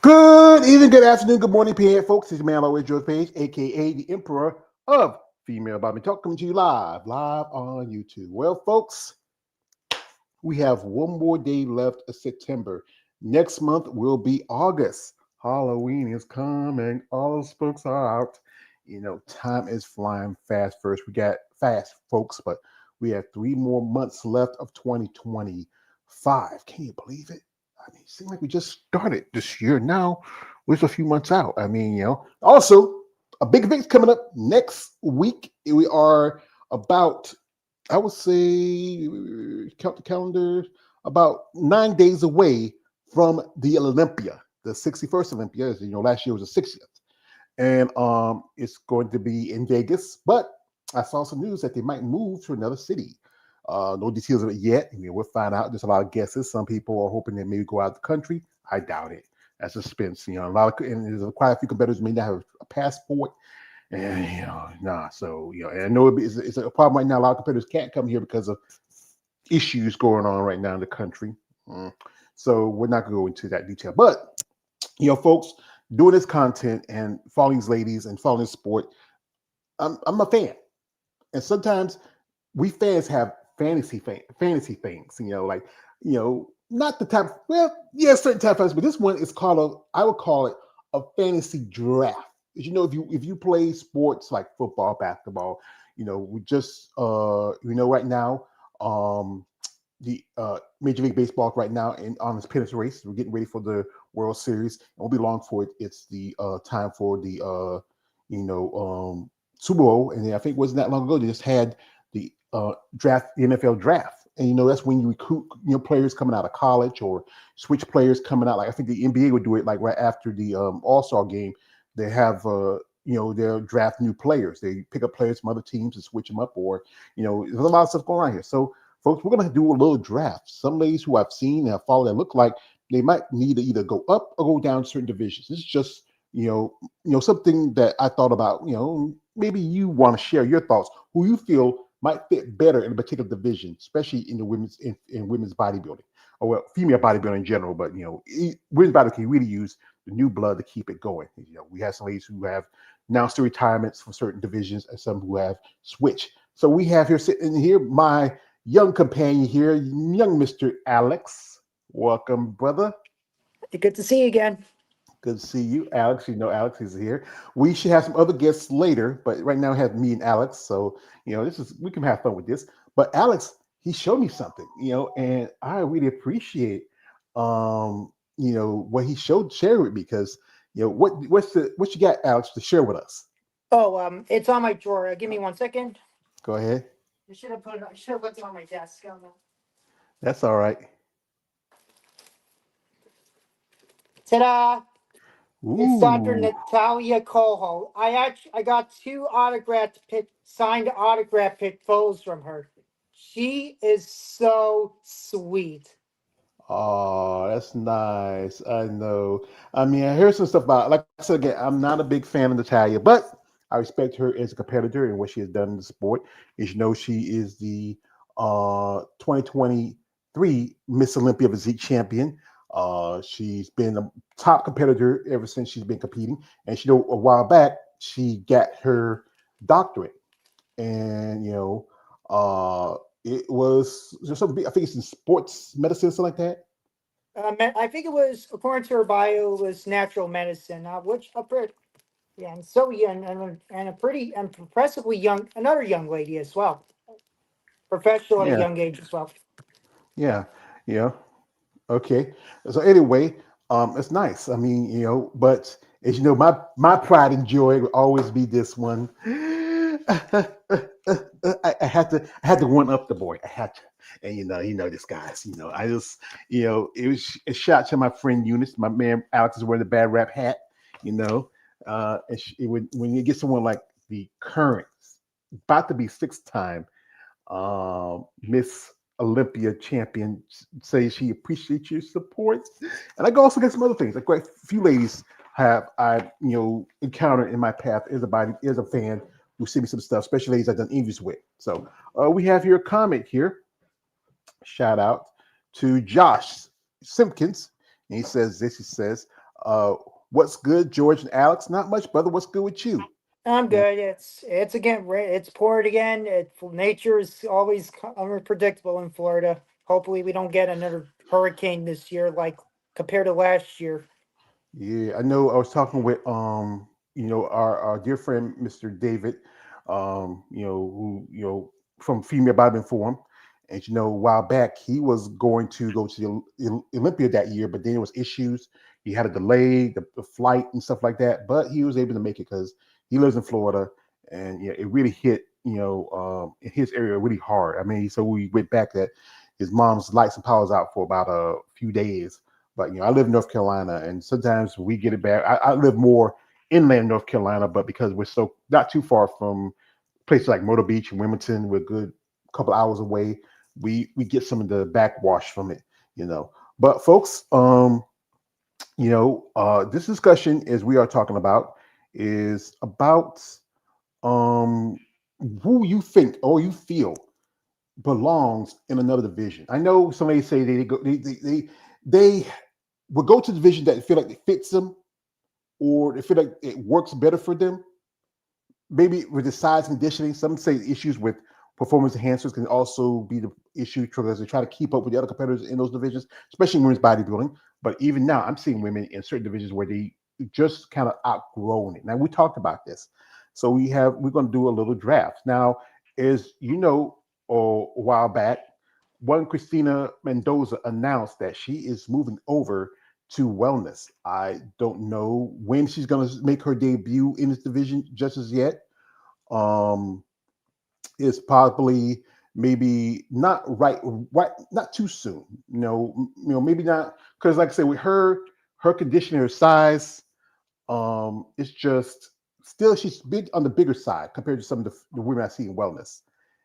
Good evening, good afternoon, good morning, PA folks. It's your man, always George Page, aka the Emperor of Female Bodybuilding Talk, coming to you live on YouTube. Well, folks, we have one more day left of September. Next month will be August. Halloween is coming. All those folks are out. Time is flying fast. First, we got fast, folks, but we have 3 more months left of 2025. Can you believe it? I mean, it seems like we just started this year. Now we're just a few months out. Also, a big event's coming up next week. We are about, I would say, count the calendar, about 9 days away from the Olympia, the 61st Olympia. As you know, last year was the 60th. And it's going to be in Vegas. But I saw some news that they might move to another city. No details of it yet. We'll find out. There's a lot of guesses. Some people are hoping they maybe go out of the country. I doubt it. That's suspense. And there's quite a few competitors may not have a passport. And nah. So and I know it's a problem right now. A lot of competitors can't come here because of issues going on right now in the country. So we're not going to go into that detail. But folks, doing this content and following these ladies and following this sport, I'm a fan. And sometimes we fans have fantasy things, not the type. Well, yeah, certain type of, but this one is called I would call it a fantasy draft. As if you play sports like football, basketball, we just right now, the Major League Baseball right now on this pennant race. We're getting ready for the World Series. It won't be long for it. It's the time for the Super Bowl, and I think it wasn't that long ago they just had the draft, the NFL draft, and that's when you recruit players coming out of college or switch players coming out. Like I think the NBA would do it like right after the All-Star game. They have they'll draft new players. They pick up players from other teams and switch them up, or there's a lot of stuff going on here. So folks, we're gonna do a little draft. Some ladies who I've seen and have followed that look like they might need to either go up or go down certain divisions. This is just something that I thought about. Maybe you want to share your thoughts. Who you feel might fit better in a particular division, especially in the women's in women's bodybuilding, or well, female bodybuilding in general. But women's bodybuilding can really use the new blood to keep it going. We have some ladies who have announced their retirements for certain divisions, and some who have switched. So we have here sitting here my young companion here, young Mr. Alex. Welcome, brother. Good to see you again. Good to see you, Alex. Alex is here. We should have some other guests later, but right now we have me and Alex. So, we can have fun with this. But Alex, he showed me something, and I really appreciate what he shared with me because what you got, Alex, to share with us? Oh, it's on my drawer. Give me 1 second. Go ahead. I should have left it on my desk. That's all right. Ta-da! Ooh. It's Dr. Natalia Coho. I got 2 signed autograph photos from her. She is so sweet. Oh, that's nice. I know. I mean, I heard some stuff about, like I said again, I'm not a big fan of Natalia, but I respect her as a competitor and what she has done in the sport. As you know, she is the 2023 Miss Olympia Physique champion. She's been a top competitor ever since she's been competing. And a while back, she got her doctorate. And, it was something, I think it's in sports medicine, something like that. I think it was, according to her bio, it was natural medicine, and so young, and a pretty and impressively young, another young lady as well, professional at a young age as well. Yeah. Okay. So anyway, it's nice. I mean, but as you know, my pride and joy will always be this one. I had to one up the boy. I had to, and this guys. I just, it was a shot to my friend Eunice. My man Alex is wearing the bad rap hat. When you get someone like the current, about to be 6-time Miss Olympia champion, say she appreciates your support, and I can also get some other things. Like quite a few ladies have I encountered in my path as a fan who send me some stuff, especially ladies I've done interviews with. So we have here a comment here. Shout out to Josh Simpkins, and he says this. He says Uh, what's good, George and Alex? Not much, brother. What's good with you? I'm Yeah, good. It's again. It's poured again. Nature is always unpredictable in Florida. Hopefully, we don't get another hurricane this year, like compared to last year. yeah. I know. I was talking with our dear friend Mr. David, who from Female Bodybuilding Forum, and a while back he was going to go to the Olympia that year, but then there was issues. He had to delay the flight and stuff like that, but he was able to make it because he lives in Florida, and it really hit in his area really hard. I mean, so we went back that his mom's lights and powers out for about a few days. But I live in North Carolina, and sometimes we get it back. I live more inland North Carolina, but because we're so not too far from places like Myrtle Beach and Wilmington, we're a good couple hours away. We get some of the backwash from it. But folks, this discussion, as we are talking about, is about um who you think or you feel belongs in another division. I know somebody say they will go to the division that feel like it fits them or they feel like it works better for them. Maybe with the size conditioning, some say issues with performance enhancers can also be the issue because they try to keep up with the other competitors in those divisions, especially in women's bodybuilding. But even now, I'm seeing women in certain divisions where they just kind of outgrown it. Now we talked about this, so we're going to do a little draft now. As you know, a while back, one Christina Mendoza announced that she is moving over to wellness. I don't know when she's going to make her debut in this division just as yet. Um, it's probably maybe not right, not too soon. Maybe not because, like I said, with her condition, her size, it's just still she's big on the bigger side compared to some of the women I see in wellness.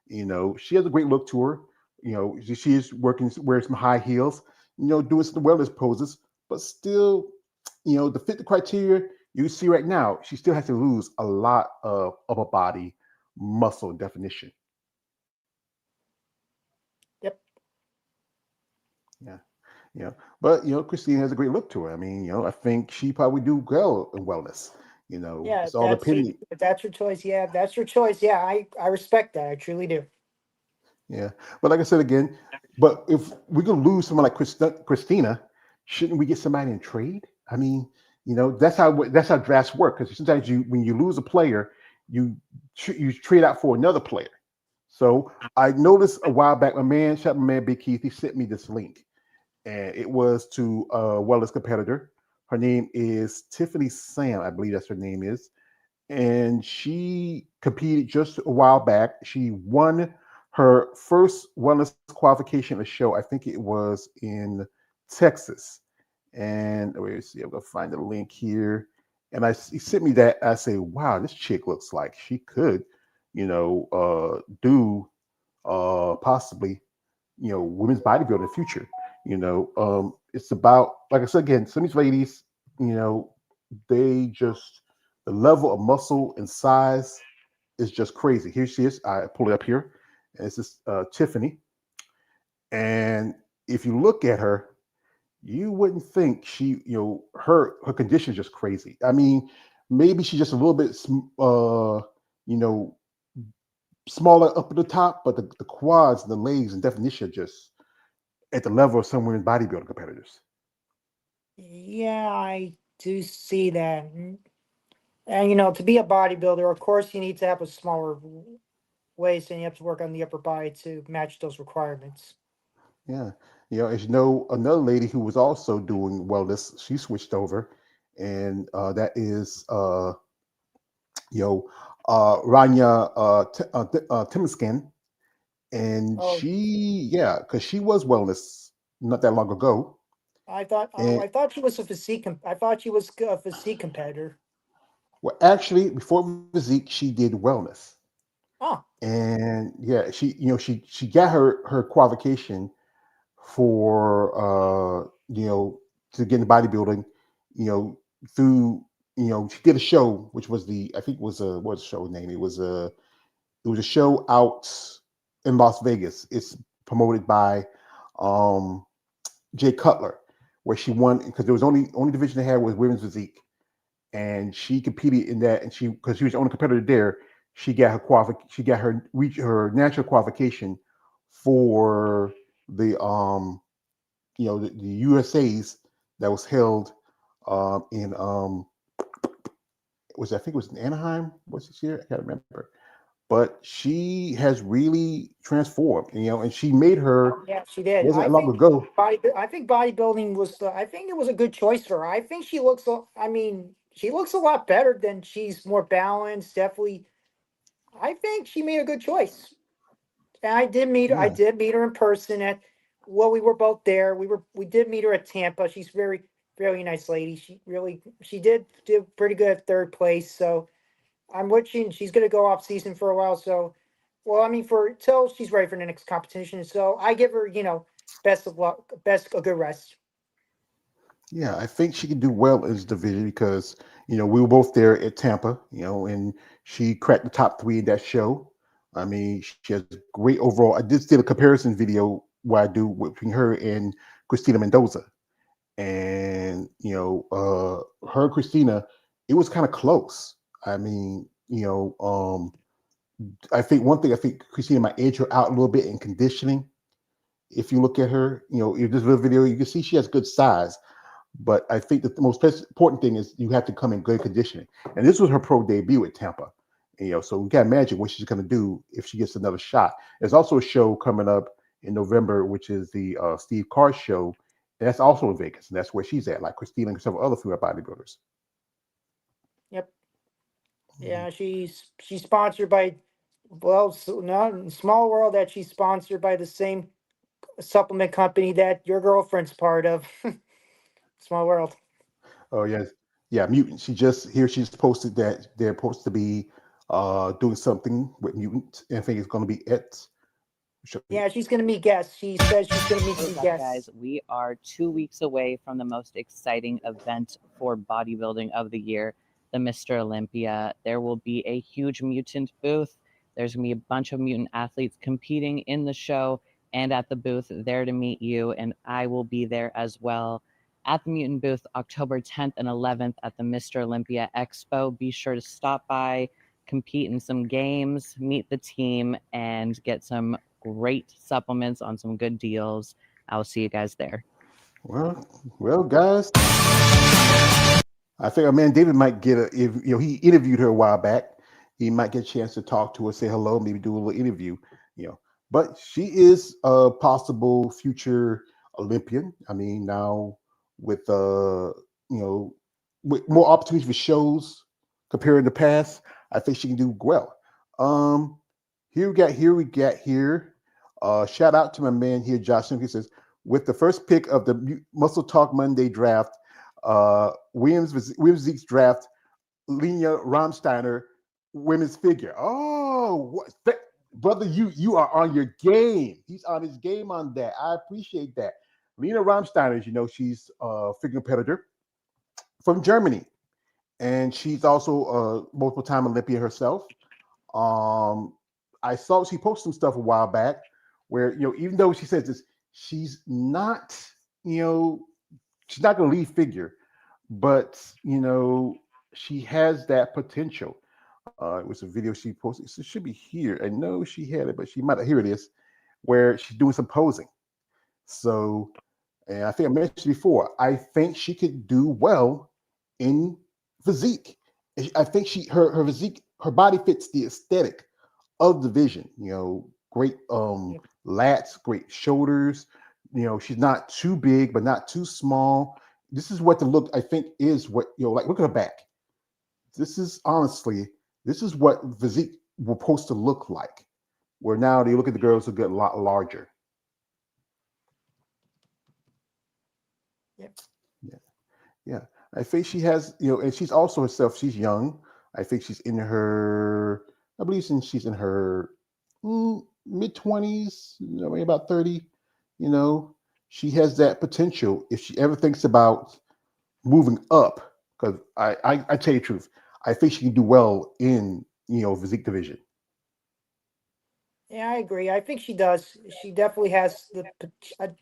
She has a great look to her. She is working, wearing some high heels, doing some wellness poses, but still, to fit the criteria you see right now, she still has to lose a lot of upper body muscle definition. Yep. Yeah. But Christine has a great look to her. I mean, I think she probably do well in wellness. Yeah. It's all opinion. If that's your choice. Yeah. If that's your choice. Yeah. I respect that. I truly do. Yeah, but like I said again, but if we're gonna lose someone like Christina, shouldn't we get somebody in trade? I mean, that's how drafts work. Because sometimes when you lose a player, you you trade out for another player. So I noticed a while back, shout out my man Big Keith, he sent me this link, and it was to a wellness competitor. Her name is Tiffany Sam, I believe that's her name is, and she competed just a while back. She won her first wellness qualification at a show. I think it was in Texas. And wait, let's see, I'm gonna find the link here. And he sent me that. I say, wow, this chick looks like she could, do possibly, women's bodybuilding in the future. It's about, like I said again, some of these ladies, you know, they just the level of muscle and size is just crazy. Here she is. I pull it up here, and it's this Tiffany. And if you look at her, you wouldn't think her condition is just crazy. I mean, maybe she's just a little bit, you know, smaller up at the top, but the quads, and the legs, and definition are just at the level of some women bodybuilding competitors. Yeah. I do see that. And to be a bodybuilder, of course, you need to have a smaller waist, and you have to work on the upper body to match those requirements. Yeah. As you know, another lady who was also doing wellness, she switched over, and that is, you know, Rania Timiskin. And Oh, yeah, because she was wellness not that long ago. I thought. Oh, And I thought she was a physique. I thought she was a physique competitor. well, actually, before physique, she did wellness. Oh, And yeah, she got her qualification for to get into bodybuilding, you know, through she did a show which was I think it was what's the show name? It was a show out in Las Vegas. It's promoted by um Jay Cutler, where she won because there was only division they had was women's physique, and she competed in that, and she because she was the only competitor there, she got her reach her national qualification for the the USA's that was held in was I think it was in Anaheim was this year I can't remember, but she has really transformed, and she made her Yeah, she did. wasn't that long ago. I think bodybuilding was I think it was a good choice for her. I think she looks I mean, she looks a lot better than she's more balanced, definitely. I think she made a good choice. And I Yeah, did meet her in person at well, we were both there. We did meet her at Tampa. She's very nice lady. She did pretty good at third place. So I'm watching. She's going to go off season for a while. So, well, I mean, for till she's ready for the next competition. So I give her, best of luck, best a good rest. yeah, I think she can do well in this division because we were both there at Tampa, and she cracked the top three in that show. I mean, she has great overall. I did a comparison video where I do between her and Christina Mendoza, and her and Christina, it was kind of close. I mean, I think one thing I think Christina might edge her out a little bit in conditioning. If you look at her, in this little video, you can see she has good size. But I think that the most important thing is you have to come in good conditioning. And this was her pro debut at Tampa. So you can imagine what she's going to do if she gets another shot. There's also a show coming up in November, which is the Steve Carr show. And that's also in Vegas. And that's where she's at, like Christina and several other female bodybuilders. Yep. Mhm. Yeah, she's sponsored by well, so not in small world that she's sponsored by the same supplement company that your girlfriend's part of. Small world. Oh, yes. Yeah, Mutant. She's posted that they're supposed to be doing something with Mutant. And I think it's going to be at. Yeah, she's gonna meet guests. She says she's gonna meet What's some up, guys? guests. We are 2 weeks away from the most exciting event for bodybuilding of the year, the Mr. Olympia. There will be a huge mutant booth. There's going to be a bunch of mutant athletes competing in the show and at the booth there to meet you, and I will be there as well at the mutant booth October 10th and 11th at the Mr. Olympia Expo. Be sure to stop by, compete in some games, meet the team, and get some great supplements on some good deals. I'll see you guys there. Well, guys, I think our man David might get if he interviewed her a while back, he might get a chance to talk to her, say hello, maybe do a little interview. You know, but she is a possible future Olympian. I mean, now with you know with more opportunities for shows compared to the past, I think she can do well. Um, here we got. Shout out to my man here, Josh Simpkins says with the first pick of the Muscle Talk Monday draft. Williams Zeke's draft, Lena Romsteiner women's figure. Oh, brother, you are on your game. He's on his game on that. I appreciate that. Lena Romsteiner, she's a figure competitor from Germany, and she's also a multiple time Olympian herself. Um, I saw she posted some stuff a while back where even though she says this, she's not you know she's not going to lead figure, but she has that potential. It was a video she posted. It should be here. I know she had it, but she might. Here it is, where she's doing some posing. So, and I think I mentioned before. I think she could do well in physique. I think her physique, her body fits the aesthetic of the vision. Great Yep. lats, great shoulders. She's not too big, but not too small. This is what the look I think is what like. Look at her back. This is honestly, this is what physique was supposed to look like. Where now they look at the girls who get a lot larger. Yep. Yeah, yeah. I think she has, and she's also herself. She's young. I think she's in her. I believe she's in her mid 20s. Maybe about 30. You know, she has that potential if she ever thinks about moving up. Because I tell you the truth, I think she can do well in physique division. Yeah, I agree. I think she does. She definitely has the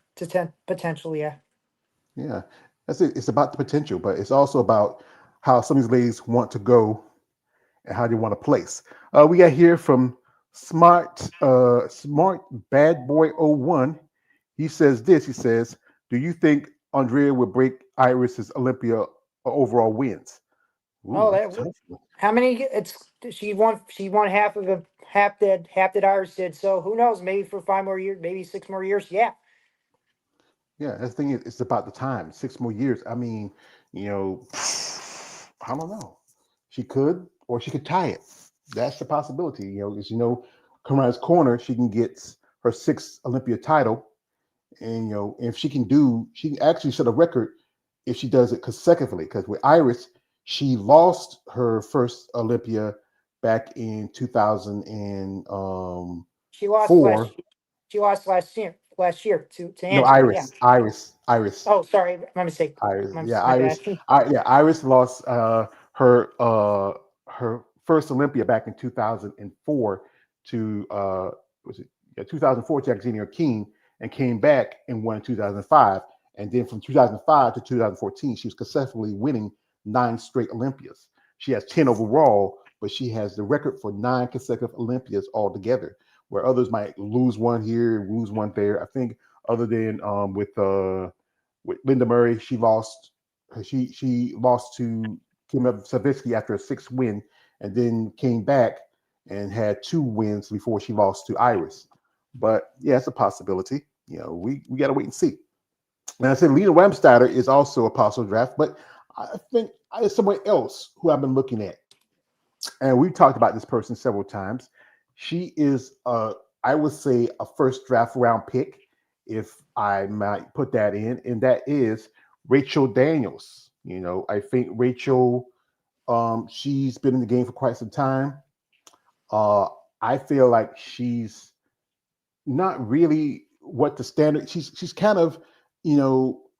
potential. Yeah. Yeah, that's it. It's about the potential, but it's also about how some of these ladies want to go and how they want to place. We got here from Smart Bad Boy 01. He says this. He says, "Do you think Andrea will break Iris's Olympia overall wins?" Ooh, Oh, that's that a tough one. how many? It's she won half of the half that Iris did. So who knows? Maybe for 5 more years, maybe 6 more years. Yeah, Yeah, that's the thing is, it's about the time. 6 more years. I mean, you know, I don't know. She could, or she could tie it. That's the possibility. As you know, come around his corner, she can get her sixth Olympia title, and if she can she can actually set a record if she does it consecutively. Because with Iris, she lost her first Olympia back in 2004. she lost last. She lost last year to No, Angela. Yeah. Iris. Oh, sorry, my mistake. Iris, yeah, My bad. Iris lost her first Olympia back in 2004 to was it 2004 to Xenia King, and came back and won in 2005, and then from 2005 to 2014 she was consecutively winning 9 straight Olympias. She has 10 overall, but she has the record for 9 consecutive Olympias altogether, where others might lose one here, lose one there. I think other than with Linda Murray, she lost. She lost to Kim Savitsky after a 6 win, and then came back and had 2 wins before she lost to Iris. But yeah, it's a possibility. We got to wait and see. And I said Lena Ramsteiner is also a possible draft, but I think there's someone else who I've been looking at, and we've talked about this person several times. She is I would say a first draft round pick, if I might put that in, and that is Rachel Daniels. I think Rachel, she's been in the game for quite some time. Uh, I feel like she's not really what the standard. She's kind of,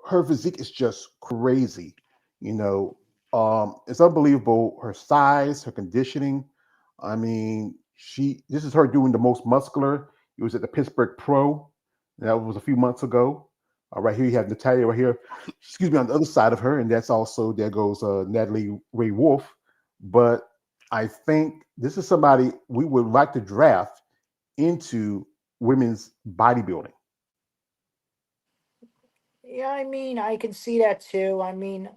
her physique is just crazy. It's unbelievable. Her size, her conditioning. I mean, this is her doing the most muscular. It was at the Pittsburgh Pro. That was a few months ago. Right here you have Natalia right here. Excuse me, on the other side of her, and that's also there goes Natalie Ray Wolf. But I think this is somebody we would like to draft into women's bodybuilding. Yeah, I mean, I can see that too. I mean,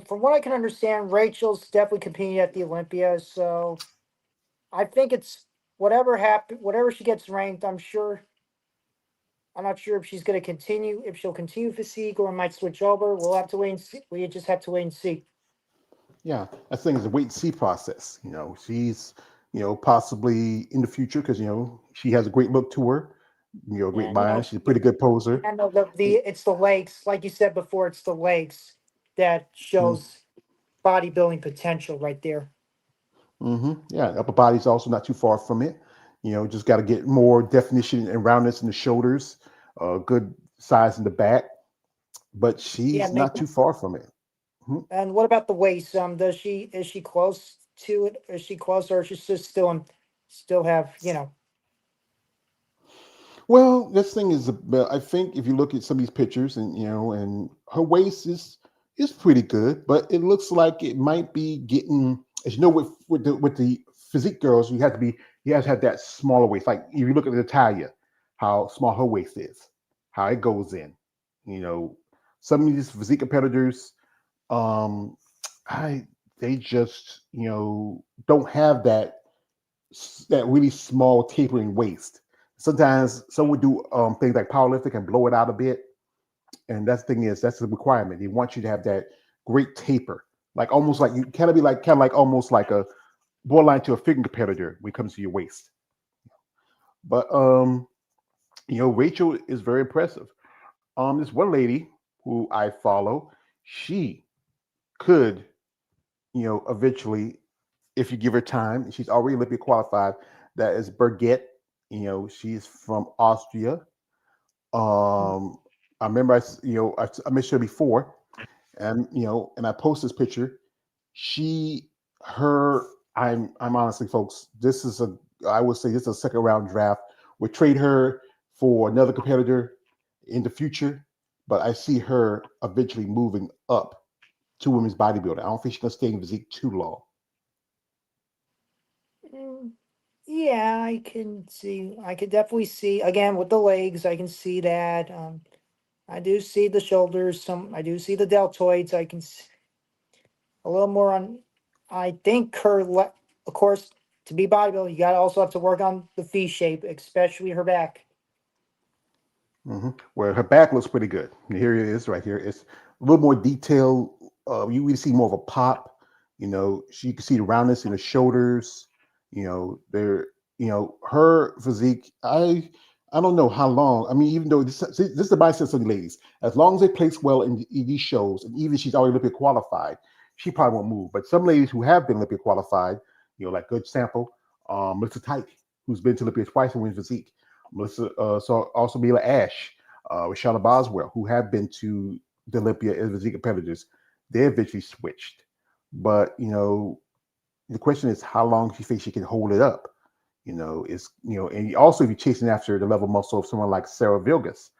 from what I can understand, Rachel's definitely competing at the Olympia. So I think it's whatever she gets ranked. I'm sure. I'm not sure if she's going to continue, if she'll continue physique or might switch over. We'll have to wait and see. We just have to wait and see. Yeah, I think it's a wait and see process. She's possibly in the future because she has a great look to her. Great And you know, mind. She's a pretty good poser. and the it's the legs, like you said before, it's the legs that shows bodybuilding potential right there. Yeah, upper body's also not too far from it. Just got to get more definition and roundness in the shoulders, good size in the back, but Yeah, she's make not too far from it. Mhm. And what about the waist? Is she close to it? Is she close, or is she just still have Well, this thing is, I think if you look at some of these pictures, and her waist is pretty good, but it looks like it might be getting, as you know, with the physique girls, you have to have that smaller waist. Like if you look at Natalia, how small her waist is, how it goes in. You know, some of these physique competitors, um, I they just don't have that really small tapering waist. Sometimes some would do things like powerlifting and blow it out a bit, and that's the thing is that's the requirement. They want you to have that great taper, like almost like you kind of like almost like a borderline to a figure competitor when it comes to your waist. But Rachel is very impressive. This one lady who I follow, she could eventually, if you give her time, she's already Olympic qualified. That is Birgit. She's from Austria. I remember I mentioned her before, and and I post this picture. She, her, I'm honestly, folks, I would say this is a second round draft. We trade her for another competitor in the future, but I see her eventually moving up to women's bodybuilding. I don't think she's gonna stay in physique too long. Mm, yeah, I can see. I could definitely see again with the legs. I can see that. I do see the shoulders. I do see the deltoids. A little more on. I think of course, to be bodybuilder, you got to also have to work on the V shape, especially her back. Where her back looks pretty good. Here it is, right here. It's a little more detailed. You really see more of a pop. You can see the roundness in the shoulders. There. Her physique. I don't know how long. I mean, even though this is the mindset of the ladies. As long as they place well in these shows, and even she's already Olympic qualified, she probably won't move. But some ladies who have been Olympic qualified, like good sample, Melissa Tyke, who's been to Olympia twice and wins physique. Melissa, so also Mila Ash, Rashana Boswell, who have been to the Olympia as physique competitors, they eventually switched. But the question is how long she thinks she can hold it up. And also if you're chasing after the level muscle of someone like Sarah Vilgas,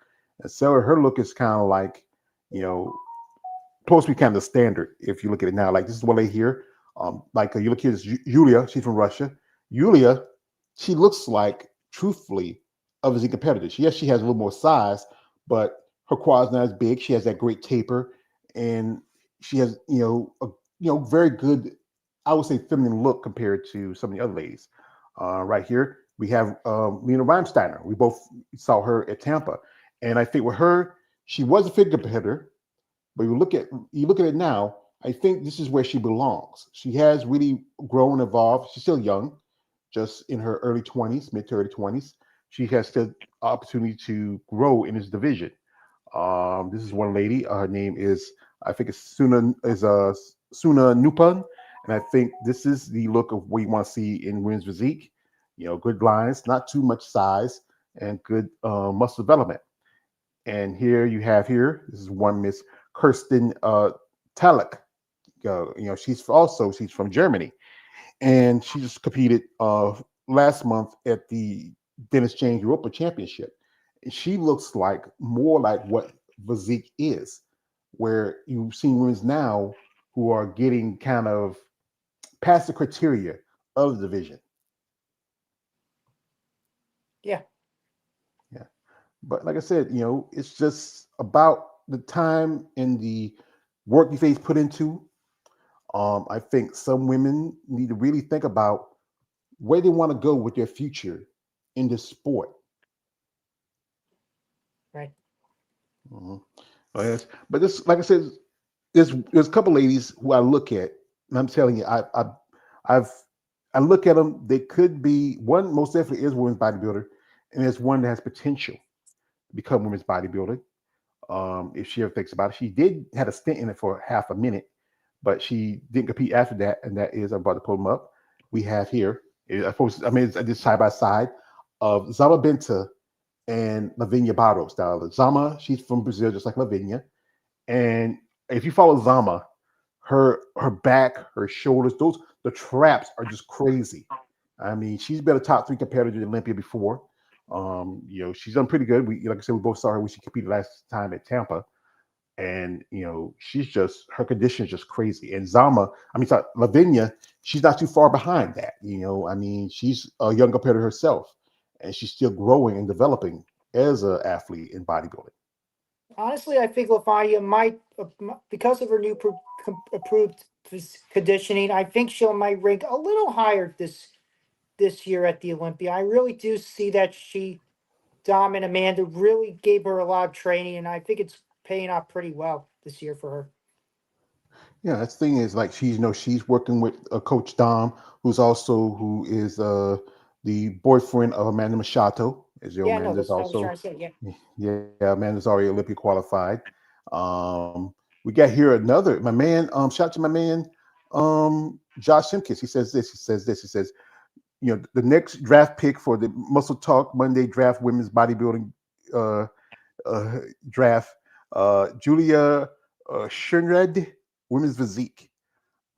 and Sarah, her look is kind of like, you know, supposed to be kind of the standard if you look at it now. Like this is what I hear. You look here, this Yulia, she's from Russia. Yulia, she looks like, truthfully, of as a competitor. Yes, she has a little more size, but her quad's not as big. She has that great taper, and she has, very good, I would say, feminine look compared to some of the other ladies. Right here, we have Lena Reimsteiner. We both saw her at Tampa, and I think with her, she was a figure competitor, but you look at it now. I think this is where she belongs. She has really grown, evolved. She's still young, just in her early 20s, mid to early 20s. She has still opportunity to grow in this division. This is one lady. Her name is, I think it's Suna Nupan, and I think this is the look of what you want to see in women's physique. Good lines, not too much size, and good muscle development. And here, this is one Miss Kirsten Talek. She's from Germany, and she just competed last month at the Dennis James Europa Championship. And she looks like more like what physique is, where you've seen women now who are getting kind of past the criteria of the division. Yeah. Yeah. But like I said, it's just about the time and the work you face put into. I think some women need to really think about where they want to go with their future in this sport. Right. Mhm. Yes. But this, like I said, there's a couple ladies who I look at, and I'm telling you, I've I look at them. They could be one. Most definitely is a women's bodybuilder, and there's one that has potential to become women's bodybuilder. If she ever thinks about it, she did had a stint in it for half a minute, but she didn't compete after that, and that is, I'm about to pull them up. We have here, it's just side by side of Zama Benta and Lavinia Barros. Now, Zama, she's from Brazil, just like Lavinia. And if you follow Zama, her back, her shoulders, the traps are just crazy. I mean, she's been a top three competitor in Olympia before. She's done pretty good. Like I said, we both saw her when she competed last time at Tampa, and she's just her condition is just crazy. And Lavinia, she's not too far behind that. I mean, she's a young competitor herself, and she's still growing and developing as an athlete in bodybuilding. Honestly, I think Lafayette might, because of her new approved conditioning, I think she might rank a little higher this year at the Olympia. I really do see that Dom and Amanda really gave her a lot of training, and I think it's paying off pretty well this year for her. Yeah, that's the thing is like she's working with Coach Dom, who is the boyfriend of Amanda Machado. As you know, Yeah, no, Amanda's that's what I was trying also, to say. Yeah. yeah, Amanda's already Olympic qualified. We got here another my man. Shout out to my man, Josh Simkis. He says this. He says this. He says, the next draft pick for the Muscle Talk Monday draft women's bodybuilding uh, uh, draft, Julia Schoenred, women's physique.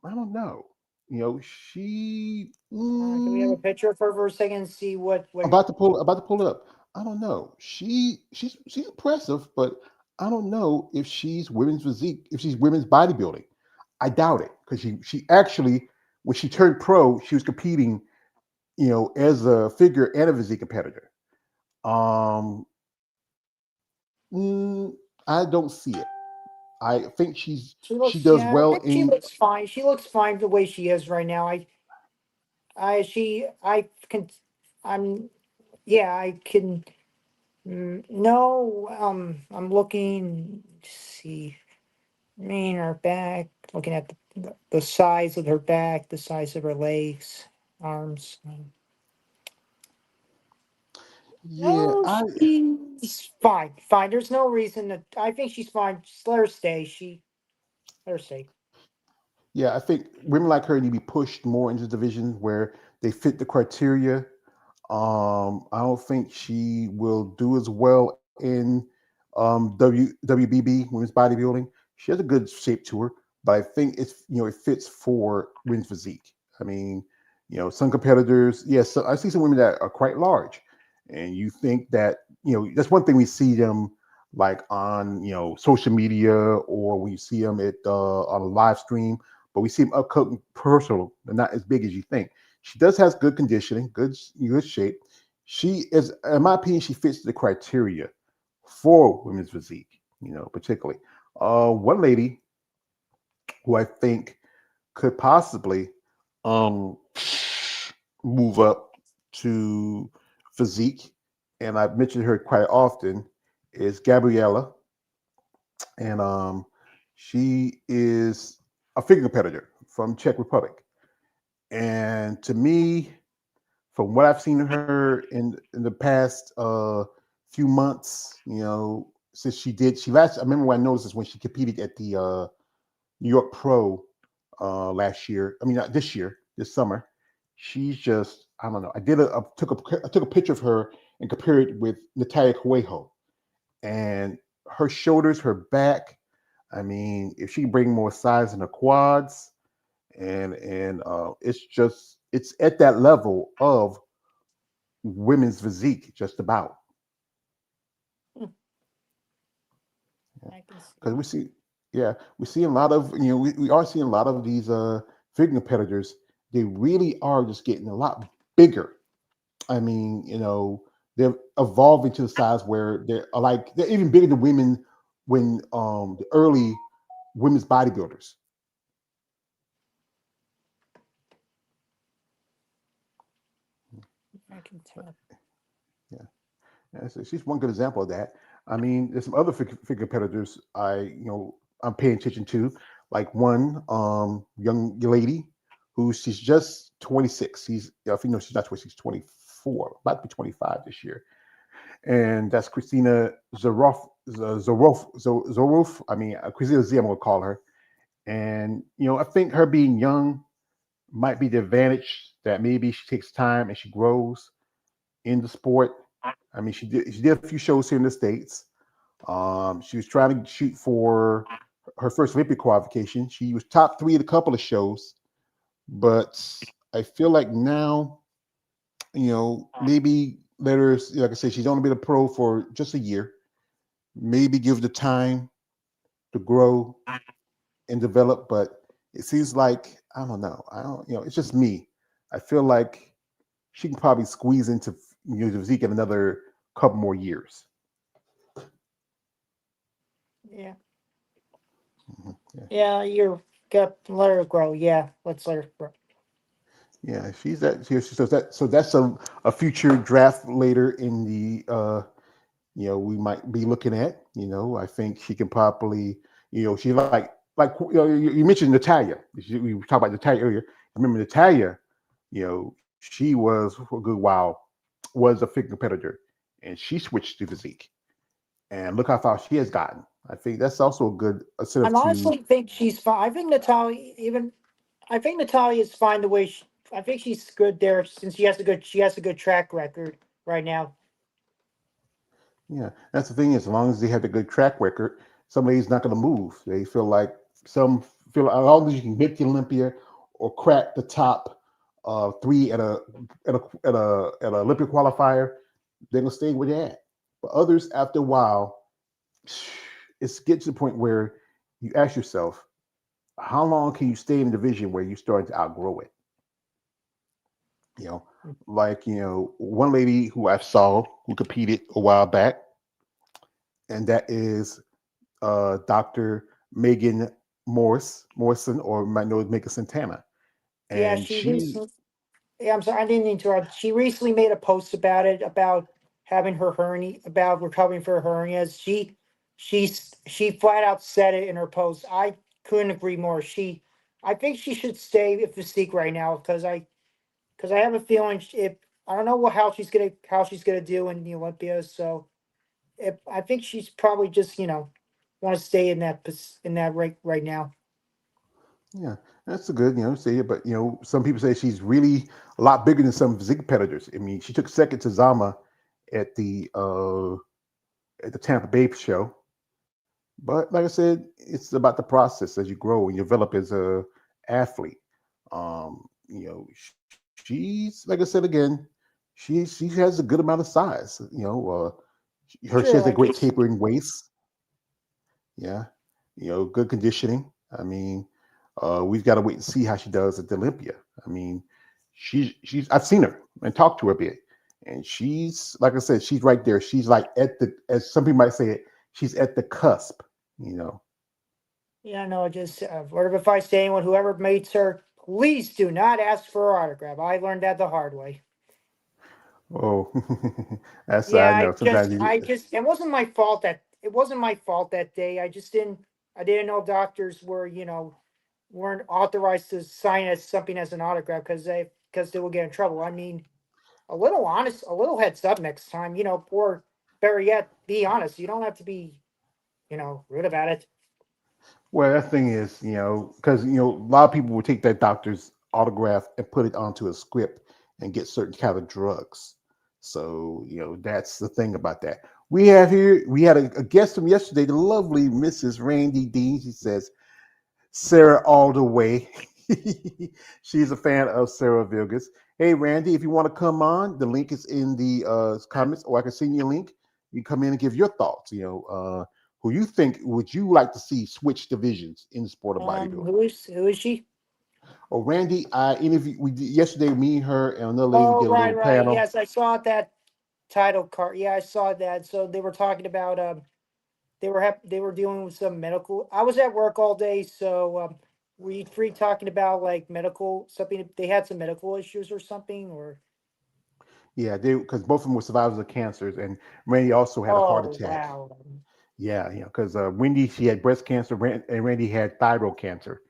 I don't know. She. Can we have a picture of her for a second and see what? About to pull it up. I don't know. She's impressive, but I don't know if she's women's physique, if she's women's bodybuilding. I doubt it because she actually when she turned pro, she was competing, as a figure and a physique competitor. Um, mm, I don't see it. I think She she looks, does yeah, I well think she in. looks fine. She looks fine the way she is right now. I can, I'm, yeah, I can. No, I'm looking to see. I mean, her back. Looking at the size of her back, the size of her legs, arms. Yeah, No, I she's fine. Fine. There's no reason that I think she's fine. Just let her stay. Let her stay. yeah I think women like her need to be pushed more into divisions where they fit the criteria. I don't think she will do as well in WBB women's bodybuilding. She has a good shape to her, but I think it fits for women's physique. I mean, some competitors, yes, so I see some women that are quite large, and you think that that's one thing we see them like on social media or when you see them at on a live stream, but we see them up close and personal. They're not as big as you think. She does has good conditioning, good shape. She is, in my opinion, she fits the criteria for women's physique. Particularly one lady who I think could possibly um, move up to physique, and I've mentioned her quite often, is Gabriella, and she is a figure competitor from Czech Republic. And to me, from what I've seen of her in the past few months, since I remember when I noticed this when she competed at the New York Pro last year. I mean, not this year, this summer. She's just, I don't know. I took a picture of her and compared it with Natalia Coelho, and her shoulders, her back. I mean, if she can bring more size in her quads, and it's at that level of women's physique, just about. Hmm, I can see. Because we see a lot of we are seeing a lot of these figure competitors. They really are just getting a lot bigger. I mean, they're evolving to the size where they're even bigger than women when the early women's bodybuilders. I can tell. Yeah, yeah, so she's one good example of that. I mean, there's some other figure competitors I'm paying attention to, like one young lady who she's just 26. I think no, she's not 26, she's 24, about to be 25 this year, and that's Christina Zoroff. I mean, Christina Z, I'm gonna call her, and I think her being young might be the advantage that maybe she takes time and she grows in the sport. I mean, she did a few shows here in the states. She was trying to shoot for her first Olympic qualification. She was top three at a couple of shows, but I feel like now, maybe let her, like I said, she's only been a pro for just a year. Maybe give the time to grow and develop. But it seems like I don't know. I don't. It's just me. I feel like she can probably squeeze into the physique in another couple more years. Yeah. Yeah. Yeah, you're got let her grow. Yeah, let's let her grow. Yeah, she's that. So that's a future draft later in the we might be looking at. I think she can probably she you mentioned Natalia. We talked about Natalia earlier. Remember Natalia? She was for a good while was a figure competitor, and she switched to physique, and look how far she has gotten. I think that's also a good I incentive to. honestly think she's fine. I think Natalia is fine the way she. I think she's good there since she has a good track record right now. Yeah, that's the thing is, as long as they have a good track record, somebody's not going to move. They feel like some feel as long as you can get to Olympia or crack the top three at a Olympic qualifier, they're gonna stay where they're at. But others, after a while, it's get to the point where you ask yourself, how long can you stay in a division where you're starting to outgrow it? You know, like one lady who I saw who competed a while back, and that is Dr. Megan Morrison, or might know as Megan Santana, Yeah, and she she, recently. Yeah, I'm sorry, I didn't interrupt. She recently made a post about it, about having her hernia, about recovering for her hernias. She flat out said it in her post. I couldn't agree more. I think she should stay with Physique right now because I have a feeling if I don't know how she's gonna do in the Olympias. So if I think she's probably just want to stay in in that right now. yeah, that's a good, say it. But some people say she's really a lot bigger than some physique competitors. I mean, she took second to Zama at the uh at the Tampa Bay show. But like I said, it's about the process as you grow and develop as a athlete. She's like I said again, she has a good amount of size. She has Sure, a like great just tapering waist. Yeah, good conditioning. I mean, we've got to wait and see how she does at the Olympia. I mean, she's I've seen her and talked to her a bit, and she's like I said, she's right there. She's like at the, as some people might say it, she's at the cusp. You know. yeah, no, just word of advice to anyone, whoever meets her, please do not ask for her autograph. I learned that the hard way. Oh, that's I Yeah, know. Sometimes you, it wasn't my fault that day. I didn't know doctors were, weren't authorized to sign as something as an autograph because they will get in trouble. I mean, a little heads up next time, or better yet, be honest. You don't have to be, rude about it. well, that thing is, because a lot of people will take that doctor's autograph and put it onto a script and get certain kind of drugs. So that's the thing about that. We had a guest from yesterday, the lovely Mrs. Randy Dean. She says Sarah all the way. She's a fan of Sarah Vilgas. Hey, Randy, if you want to come on, the link is in the comments, or I can send you a link. You come in and give your thoughts. Who you think would you like to see switch divisions in the sport of bodybuilding? Who is she? Oh, Randy, I interviewed we did yesterday. Me, her, and another lady. We Oh, did a little right. panel. Yes, I saw that title card. Yeah, I saw that. So they were talking about they were dealing with some medical. I was at work all day, so were you free talking about like medical something? They had some medical issues or something, or Yeah, they because both of them were survivors of cancers, and Randy also had a heart oh attack. wow, Yeah, because Wendy she had breast cancer, and Randy had thyroid cancer,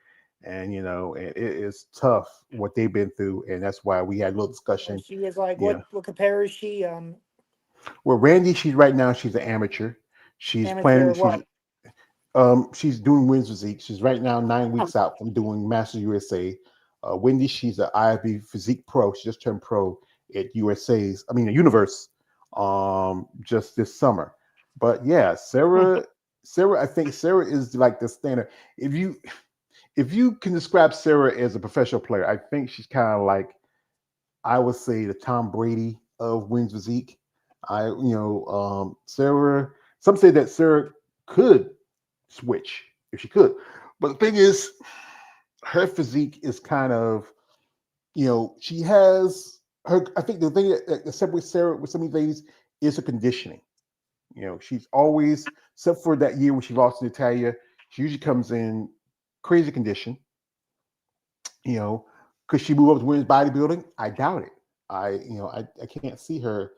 and it is tough what they've been through, and that's why we had a little discussion. she is like Yeah, what compare is she well, Randy, she's right now she's an amateur. She's amateur planning. what? She's doing Wins Physique. She's right now nine Oh, weeks out from doing Masters USA. Wendy, she's an IFB Physique Pro. She just turned pro at Universe, just this summer. But yeah, Sarah, I think Sarah is like the standard. If you if you can describe Sarah as a professional player, I think she's kind of like, I would say, the Tom Brady of Wins Physique. Sarah. Some say that Sarah could switch if she could. But the thing is, her physique is kind of, she has her. I think the thing that separates Sarah with some of these ladies is her conditioning. She's always, except for that year when she lost to Natalia, she usually comes in crazy condition. Could she move up to women's bodybuilding? I doubt it. I can't see her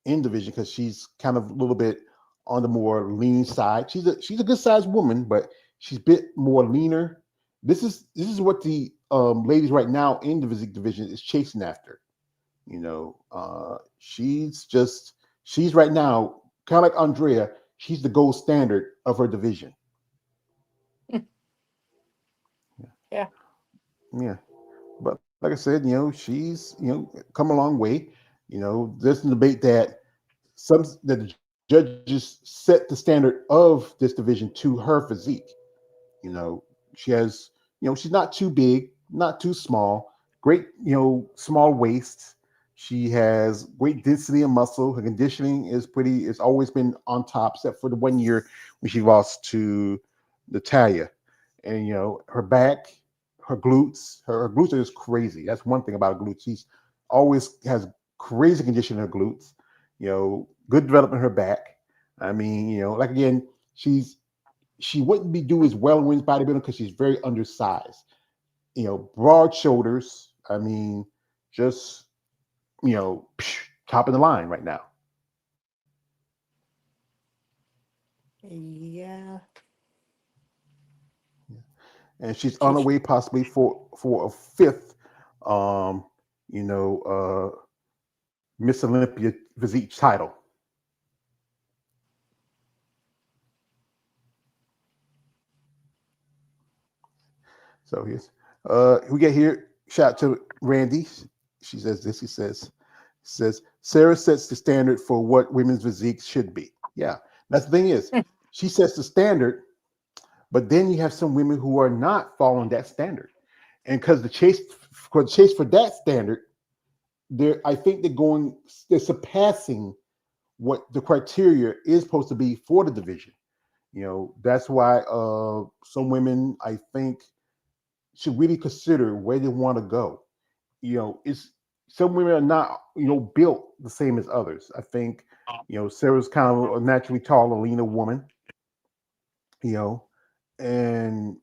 in division because she's kind of a little bit on the more lean side. She's a good sized woman, but she's a bit more leaner. This is what the ladies right now in the physique division is chasing after. She's right now kind of like Andrea. She's the gold standard of her division. yeah. Yeah. But like I said, she's come a long way. There's a debate that the judges set the standard of this division to her physique. You know, she has, she's not too big, not too small, great, small waist. She has great density and muscle. Her conditioning is pretty. It's always been on top, except for the 1 year when she lost to Natalia. And her back, her glutes, her glutes are just crazy. That's one thing about glutes. She's always has crazy condition in her glutes. Good development in her back. I mean, like again, she wouldn't be do as well in women's bodybuilding because she's very undersized. Broad shoulders. I mean, just top of the line right now. Yeah. And she's on her way possibly for a fifth, um, Miss Olympia physique title. So here's we get here. Shout out to Randy. She says this. He says Sarah sets the standard for what women's physique should be. Yeah, that's the thing is she sets the standard, but then you have some women who are not following that standard, and because the chase for that standard, I think they're surpassing what the criteria is supposed to be for the division. That's why some women I think should really consider where they want to go. It's some women are not built the same as others. I think Sarah's kind of a naturally tall and leaner woman. And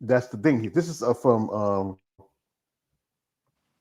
that's the thing. This is from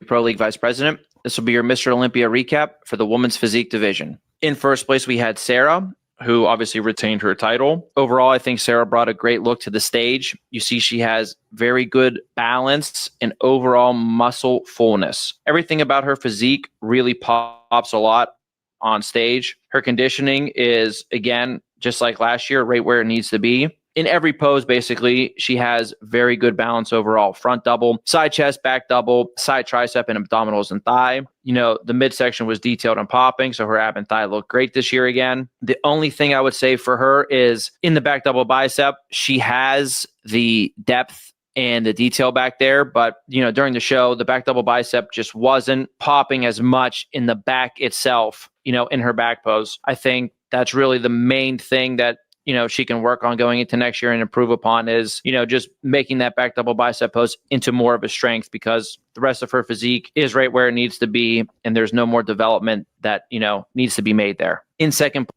Pro League Vice President. This will be your Mr. Olympia recap for the women's physique division. In first place, we had Sarah, who obviously retained her title. Overall, I think Sarah brought a great look to the stage. You see she has very good balance and overall muscle fullness. Everything about her physique really pops a lot on stage. Her conditioning is, again, just like last year, right where it needs to be. In every pose, basically, she has very good balance overall. Front double, side chest, back double, side tricep and abdominals and thigh. The midsection was detailed and popping, so her ab and thigh look great this year again. The only thing I would say for her is in the back double bicep, she has the depth and the detail back there, but during the show, the back double bicep just wasn't popping as much in the back itself, in her back pose. I think that's really the main thing that she can work on going into next year and improve upon is, just making that back double bicep pose into more of a strength, because the rest of her physique is right where it needs to be. And there's no more development that, needs to be made there. In second.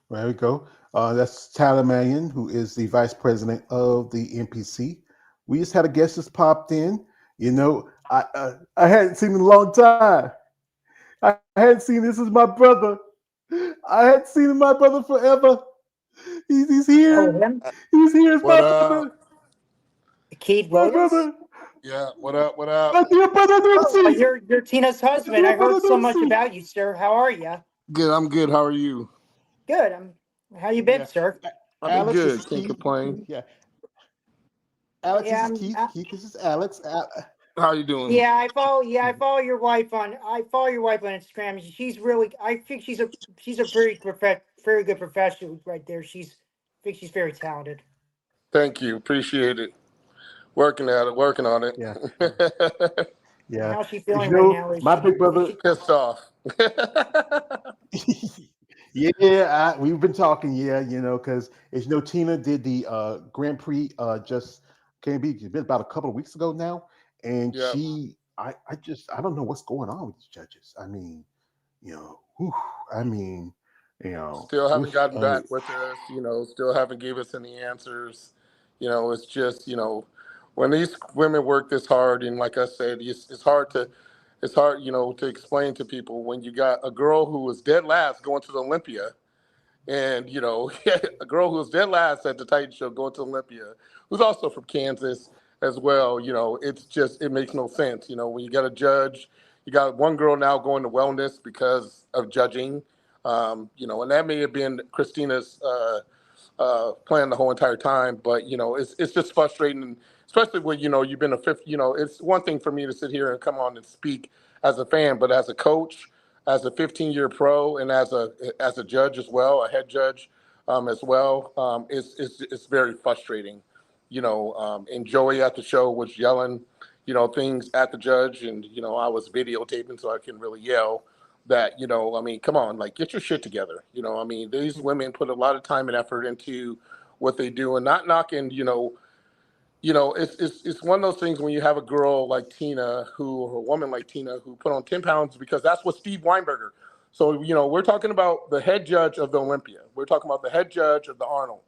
There we go. That's Tyler Mannion, who is the vice president of the NPC. We just had a guest just popped in. I hadn't seen him in a long time. I hadn't seen this is my brother. I hadn't seen my brother forever. He's here. He's here. It's my brother. Keith Williams? Brother. Yeah, what up? My dear brother Lucy. You're Tina's husband. I heard so much about you, sir. How are you? Good, I'm good. How are you? Good. How you been, sir? I've been good. Can't complain. Yeah. Alex, this is Keith. Keith, this is Alex. How you doing? Yeah, I follow your wife on Instagram. I think she's a very good professional right there. I think she's very talented. Thank you. Appreciate it. Working on it. Yeah. Yeah. How's she feeling right now? My big brother pissed off. Yeah, we've been talking. Yeah, because as Tina did the Grand Prix just it's been about a couple of weeks ago now, and I don't know what's going on with these judges. I mean, still haven't gotten back with us. Still haven't gave us any answers. It's just when these women work this hard, and like I said, it's hard to explain to people when you got a girl who was dead last going to the Olympia, and a girl who was dead last at the Titan Show going to Olympia, who's also from Kansas as well. It makes no sense. When you got a judge, you got one girl now going to wellness because of judging, and that may have been Christina's plan the whole entire time, but it's just frustrating, especially when you've been a fifth. It's one thing for me to sit here and come on and speak as a fan, but as a coach, as a 15-year pro, and as a judge as well, a head judge as well, it's very frustrating. And Joey at the show was yelling things at the judge, and I was videotaping, so I couldn't really yell. that, you know, I mean, come on, like, get your shit together. You know, I mean, these women put a lot of time and effort into what they do, and not knocking, it's one of those things when you have a girl like Tina or a woman like Tina who put on 10 pounds, because that's what Steve Weinberger. So, you know, we're talking about the head judge of the Olympia. We're talking about the head judge of the Arnold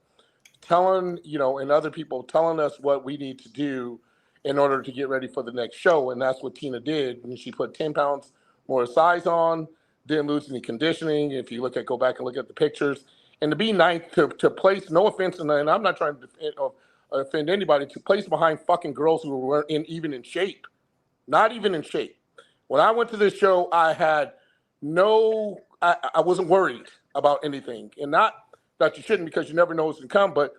telling, you know, and other people telling us what we need to do in order to get ready for the next show. And that's what Tina did. And she put 10 pounds more size on, didn't lose any conditioning. If you go back and look at the pictures, and to be ninth, to place, no offense, and I'm not trying to offend anybody, to place behind fucking girls who weren't even in shape, not even in shape. When I went to this show, I had I wasn't worried about anything, and not that you shouldn't, because you never know what's going to come, but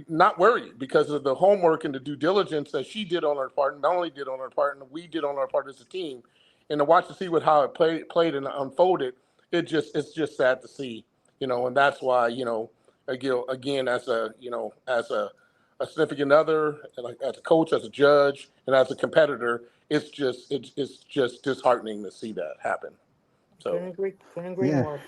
not worried because of the homework and the due diligence that she did on her part, and not only did on her part, and we did on our part as a team. And to watch how it played and unfolded, it's just sad to see, you know. And that's why, you know, again, as a significant other, as a coach, as a judge, and as a competitor, it's just disheartening to see that happen. So couldn't agree more.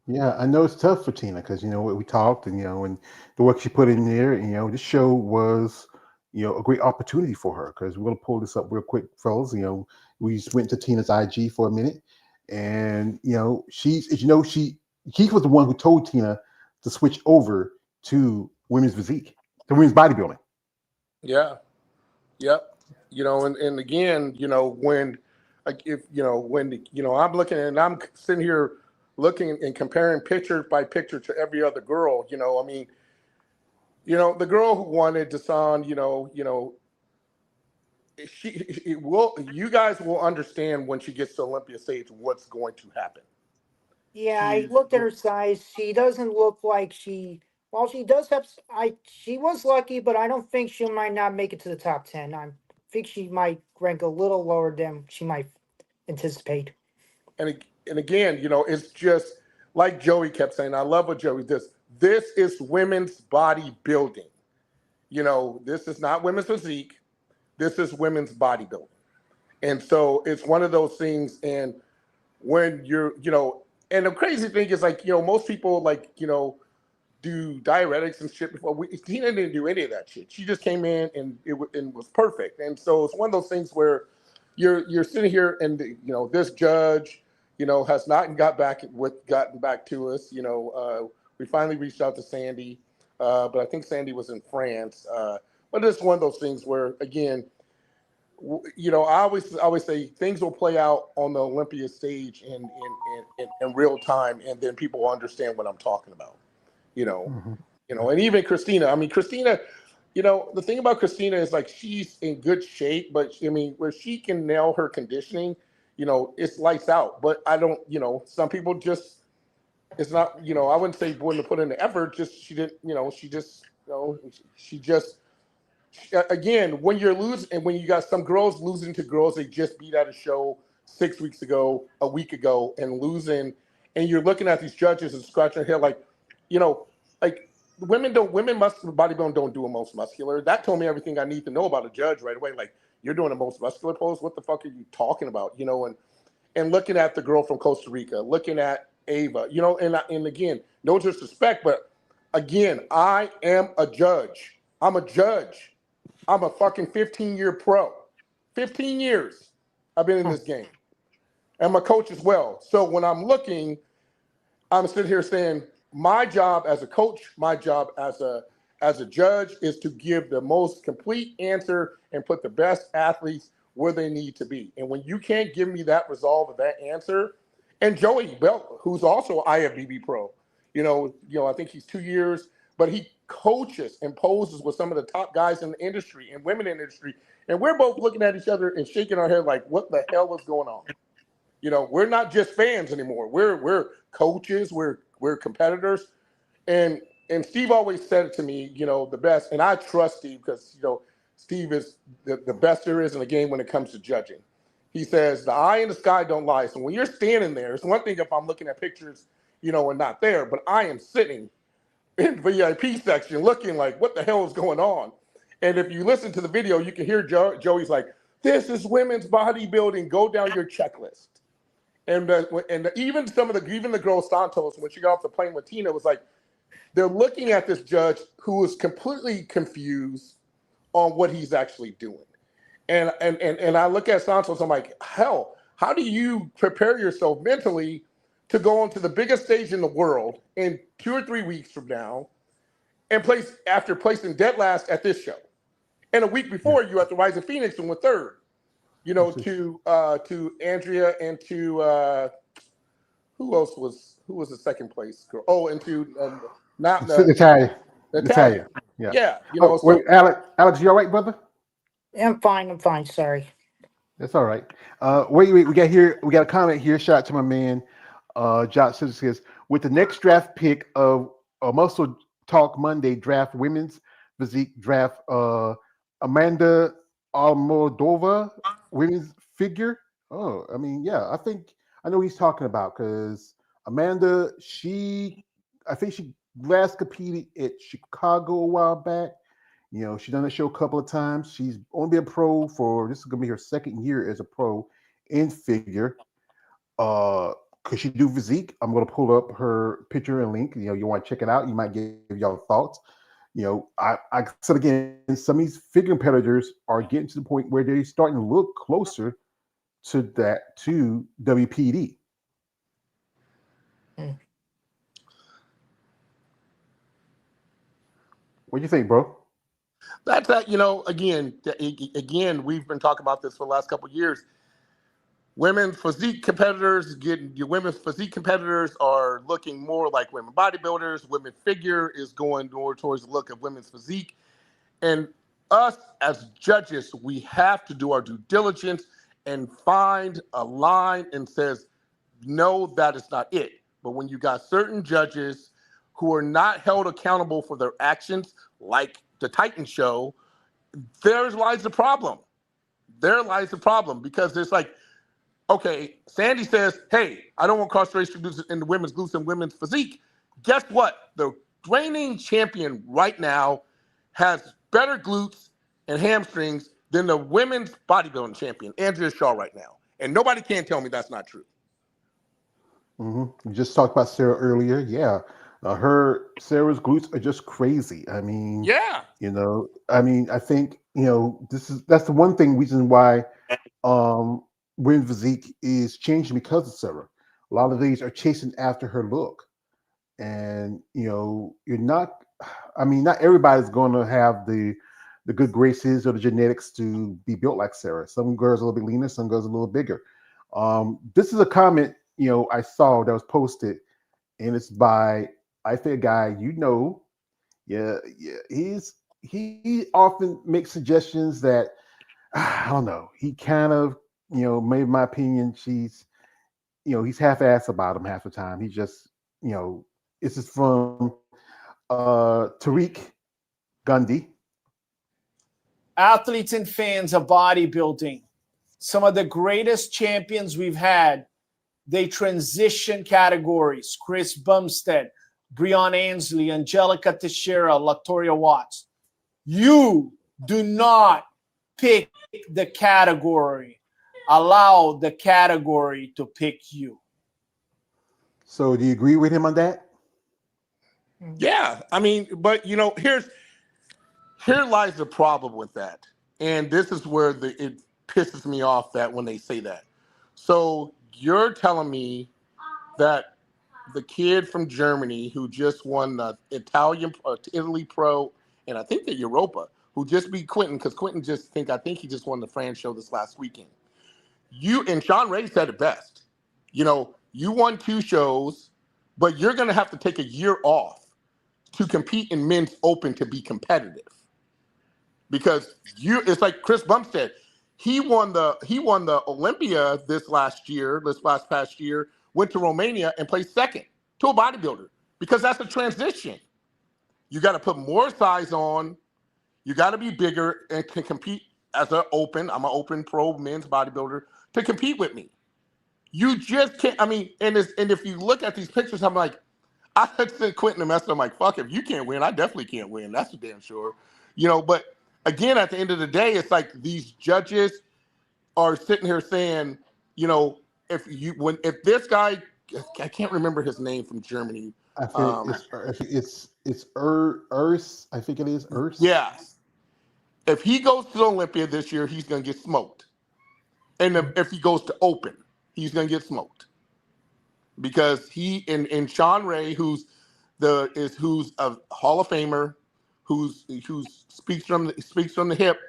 Yeah, I know it's tough for Tina because, you know, we talked, and, you know, and the work she put in there, and, you know, this show was, you know, a great opportunity for her, because we're going to pull this up real quick, fellas. You know, we just went to Tina's IG for a minute, and, you know, Keith was the one who told Tina to switch over to women's physique, to women's bodybuilding. Yeah. Yep. You know, and again, you know, when I'm looking and I'm sitting here looking and comparing picture by picture to every other girl, you know, I mean, you know, the girl who wanted Dasan, you guys will understand when she gets to Olympia stage what's going to happen. Yeah, I looked at her size. She doesn't look like she does have. She was lucky, but I don't think she might not make it to the top 10. I think she might rank a little lower than she might anticipate. And again, you know, it's just like Joey kept saying. I love what Joey does. This is women's bodybuilding. You know, this is not women's physique. This is women's bodybuilding. And so it's one of those things. And when you're, you know, and the crazy thing is, like, you know, most people, like, you know, do diuretics and shit before. Tina didn't do any of that shit. She just came in and it was perfect. And so it's one of those things where you're sitting here, and, you know, this judge, you know, has not gotten back to us. You know, we finally reached out to Sandy, but I think Sandy was in France. But it's one of those things where, again, you know, I always say things will play out on the Olympia stage in real time, and then people will understand what I'm talking about. You know, and even Christina. I mean, Christina, you know, the thing about Christina is, like, she's in good shape, but I mean, where she can nail her conditioning, you know, it's lights out. But I don't, you know, some people just, it's not, you know, I wouldn't say wouldn't have put in the effort. Just she didn't, you know, again, when you're losing, and when you got some girls losing to girls they just beat at a show 6 weeks ago, a week ago, and losing, and you're looking at these judges and scratching their head, like, you know, like, women bodybuilding don't do a most muscular. That told me everything I need to know about a judge right away. Like, you're doing a most muscular pose. What the fuck are you talking about? You know, and looking at the girl from Costa Rica, looking at Ava, you know, and again, no disrespect, but again, I am a judge. I'm a judge. I'm a fucking 15-year pro. 15 years I've been in this game. And I'm a coach as well. So when I'm looking, I'm sitting here saying, my job as a coach, my job as a judge is to give the most complete answer and put the best athletes where they need to be. And when you can't give me that resolve of that answer, and Joey Belt, who's also IFBB pro, you know, I think he's 2 years, but he coaches and poses with some of the top guys in the industry and women in the industry. And we're both looking at each other and shaking our head like, what the hell is going on? You know, we're not just fans anymore. We're coaches. We're competitors. And Steve always said it to me, you know, the best. And I trust Steve because, you know, Steve is the best there is in the game when it comes to judging. He says the eye in the sky don't lie. So when you're standing there, it's one thing if I'm looking at pictures, you know, and not there, but I am sitting in the VIP section looking like, what the hell is going on? And if you listen to the video, you can hear Joey's like, this is women's bodybuilding. Go down your checklist. And even the girl Santos, when she got off the plane with Tina, was like, they're looking at this judge who is completely confused on what he's actually doing. And I look at Santos, I'm like, hell, how do you prepare yourself mentally to go onto the biggest stage in the world in 2 or 3 weeks from now and after placing dead last at this show? And a week before, you at the Rising Phoenix and went third, to Andrea and to who was the second place girl? Oh, and to Natalia. Yeah. Wait, Alex, you all right, brother? I'm fine. Sorry. That's all right. Wait. We got a comment here. Shout out to my man, Josh says, with the next draft pick of Muscle Talk Monday draft women's physique draft, Amanda Almodova women's figure. Oh, I mean, yeah, I know what he's talking about, because Amanda, I think she last competed at Chicago a while back. She's done the show a couple of times. She's only been a pro this is going to be her second year as a pro in figure. Could she do physique? I'm going to pull up her picture and link. You want to check it out. You might give y'all thoughts. I said again, some of these figure competitors are getting to the point where they're starting to look closer to WPD. What do you think, bro? That's that. Again, we've been talking about this for the last couple of years. Women's physique competitors are looking more like women bodybuilders. Women figure is going more towards the look of women's physique. And us as judges, we have to do our due diligence and find a line and says, no, that is not it. But when you got certain judges who are not held accountable for their actions, like the Titan show, there lies the problem. Because it's like, okay, Sandy says, hey, I don't want cross-racial glutes in the women's glutes and women's physique. Guess what? The reigning champion right now has better glutes and hamstrings than the women's bodybuilding champion, Andrea Shaw, right now. And nobody can tell me that's not true. Mm-hmm. We just talked about Sarah earlier. Yeah. Sarah's glutes are just crazy. I mean, yeah. I think, that's the one reason why women's physique is changing because of Sarah. A lot of these are chasing after her look. And, not everybody's going to have the good graces or the genetics to be built like Sarah. Some girls are a little bit leaner, some girls are a little bigger. This is a comment, I saw that was posted, and it's by, I think, a guy, yeah, he often makes suggestions that, I don't know, he kind of, maybe in my opinion, he's half-assed about him half the time. He just, this is from Tariq Gundy. Athletes and fans of bodybuilding, some of the greatest champions we've had, they transition categories. Chris Bumstead, Breon Ansley, Angelica Teixeira, Latoria Watts. You do not pick the category. Allow the category to pick you. So do you agree with him on that? Yeah. But here lies the problem with that. And this is where it pisses me off that when they say that. So you're telling me that the kid from Germany who just won the Italy Pro, and I think the Europa, who just beat Quentin, because Quentin I think he just won the France show this last weekend. And Sean Ray said it best. You won 2 shows, but you're going to have to take a year off to compete in men's open to be competitive. Because it's like Chris Bumstead. He won the Olympia this past year, went to Romania and placed second to a bodybuilder, because that's a transition. You got to put more size on. You got to be bigger and can compete as I'm an open pro men's bodybuilder, to compete with me. You just can't. And if you look at these pictures, I'm like, I sent Quentin a message. I'm like, fuck, if you can't win, I definitely can't win. That's for damn sure. But again, at the end of the day, it's like these judges are sitting here saying, if this guy, I can't remember his name from Germany. I think it's Urs. I think it is Urs. Yeah. If he goes to the Olympia this year, he's going to get smoked. And if he goes to Open, he's going to get smoked. Because he and Sean Ray, who's a Hall of Famer, who speaks from the hip,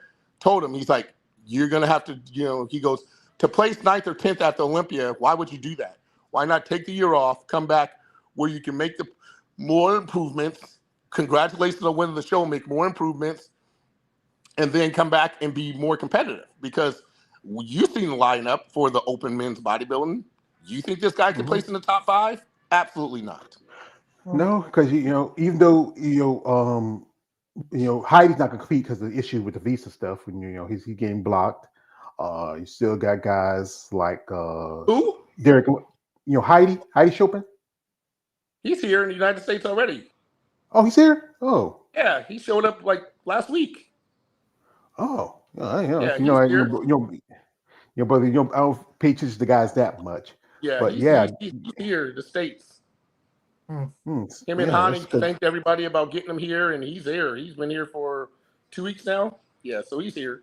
told him, he's like, you're going to have to, he goes, to place 9th or 10th at the Olympia, why would you do that? Why not take the year off, come back where you can make the more improvements, congratulations on winning the show, make more improvements, and then come back and be more competitive? Because you've seen the lineup for the Open men's bodybuilding. You think this guy can place in the top 5? Absolutely not. No, because even though Heidi's not gonna compete because of the issue with the visa stuff. When he's getting blocked. You still got guys like who? Derek. Heidi Chopin. He's here in the United States already. Oh, he's here. Oh, yeah, he showed up like last week. Oh, yeah, brother. I don't pay attention to the guys that much. Yeah, but he's here, the States. Hmm. Him and Hani thanked everybody about getting him here, and he's there. He's been here for 2 weeks now. Yeah, so he's here.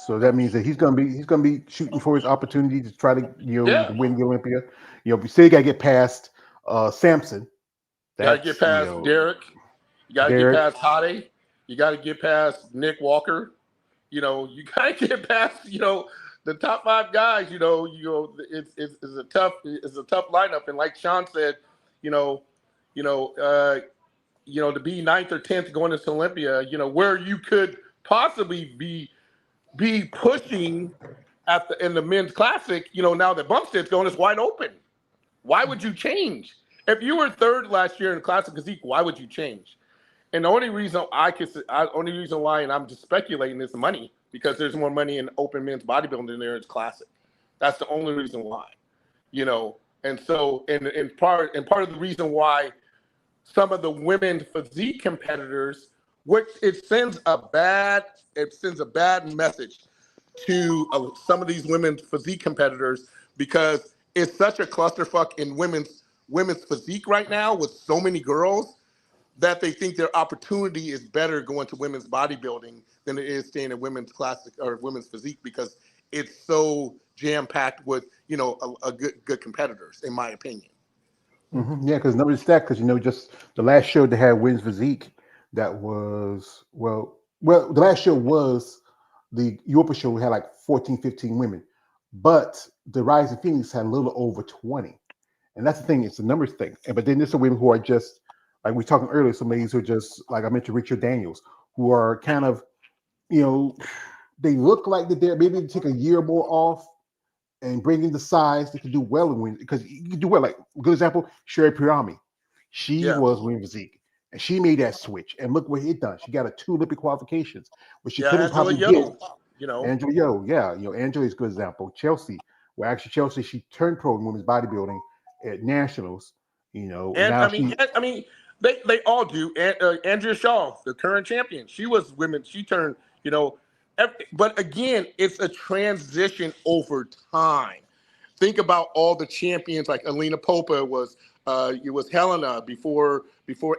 So that means that he's gonna be shooting for his opportunity to try to to win the Olympia. You still gotta get past Samson. You gotta get past Derek. You gotta get past Hade. You gotta get past Nick Walker. You gotta get past the top 5 guys. It's a tough lineup. And like Sean said, to be 9th or 10th going into Olympia, where you could possibly be pushing in the men's classic, now that Bumstead's going, is wide open. Why would you change? If you were 3rd last year in classic physique, why would you change? And the only reason why, and I'm just speculating, is money, because there's more money in Open men's bodybuilding than there is classic. That's the only reason why, And so, and part of the reason why some of the women physique competitors, which it sends a bad message to some of these women's physique competitors, because it's such a clusterfuck in women's physique right now with so many girls, that they think their opportunity is better going to women's bodybuilding than it is staying in women's classic or women's physique, because it's so jam-packed with, a good competitors, in my opinion. Mm-hmm. Yeah, because nobody's that, because just the last show they had women's physique, that was the last show was the Europa show. We had like 14, 15 women, but the Rising Phoenix had a little over 20. And that's the thing, it's a numbers thing. But then there's some women who are just, like we were talking earlier, some ladies who are just, like I mentioned, Richard Daniels, who are kind of, they look like they're maybe they take a year more off and bring in the size. They can do well in women, because you can do well. Like, a good example, Sherry Pirami. She was women's physique, and she made that switch. And look what it done. She got 2 Olympic qualifications, which she couldn't probably get. Angela Yo, Angela is a good example. Chelsea, Chelsea, she turned pro in women's bodybuilding at nationals. And I mean, they all do. Andrea Shaw, the current champion, she was women. She turned, but again, it's a transition over time. Think about all the champions, like Alina Popa was. It was Helena before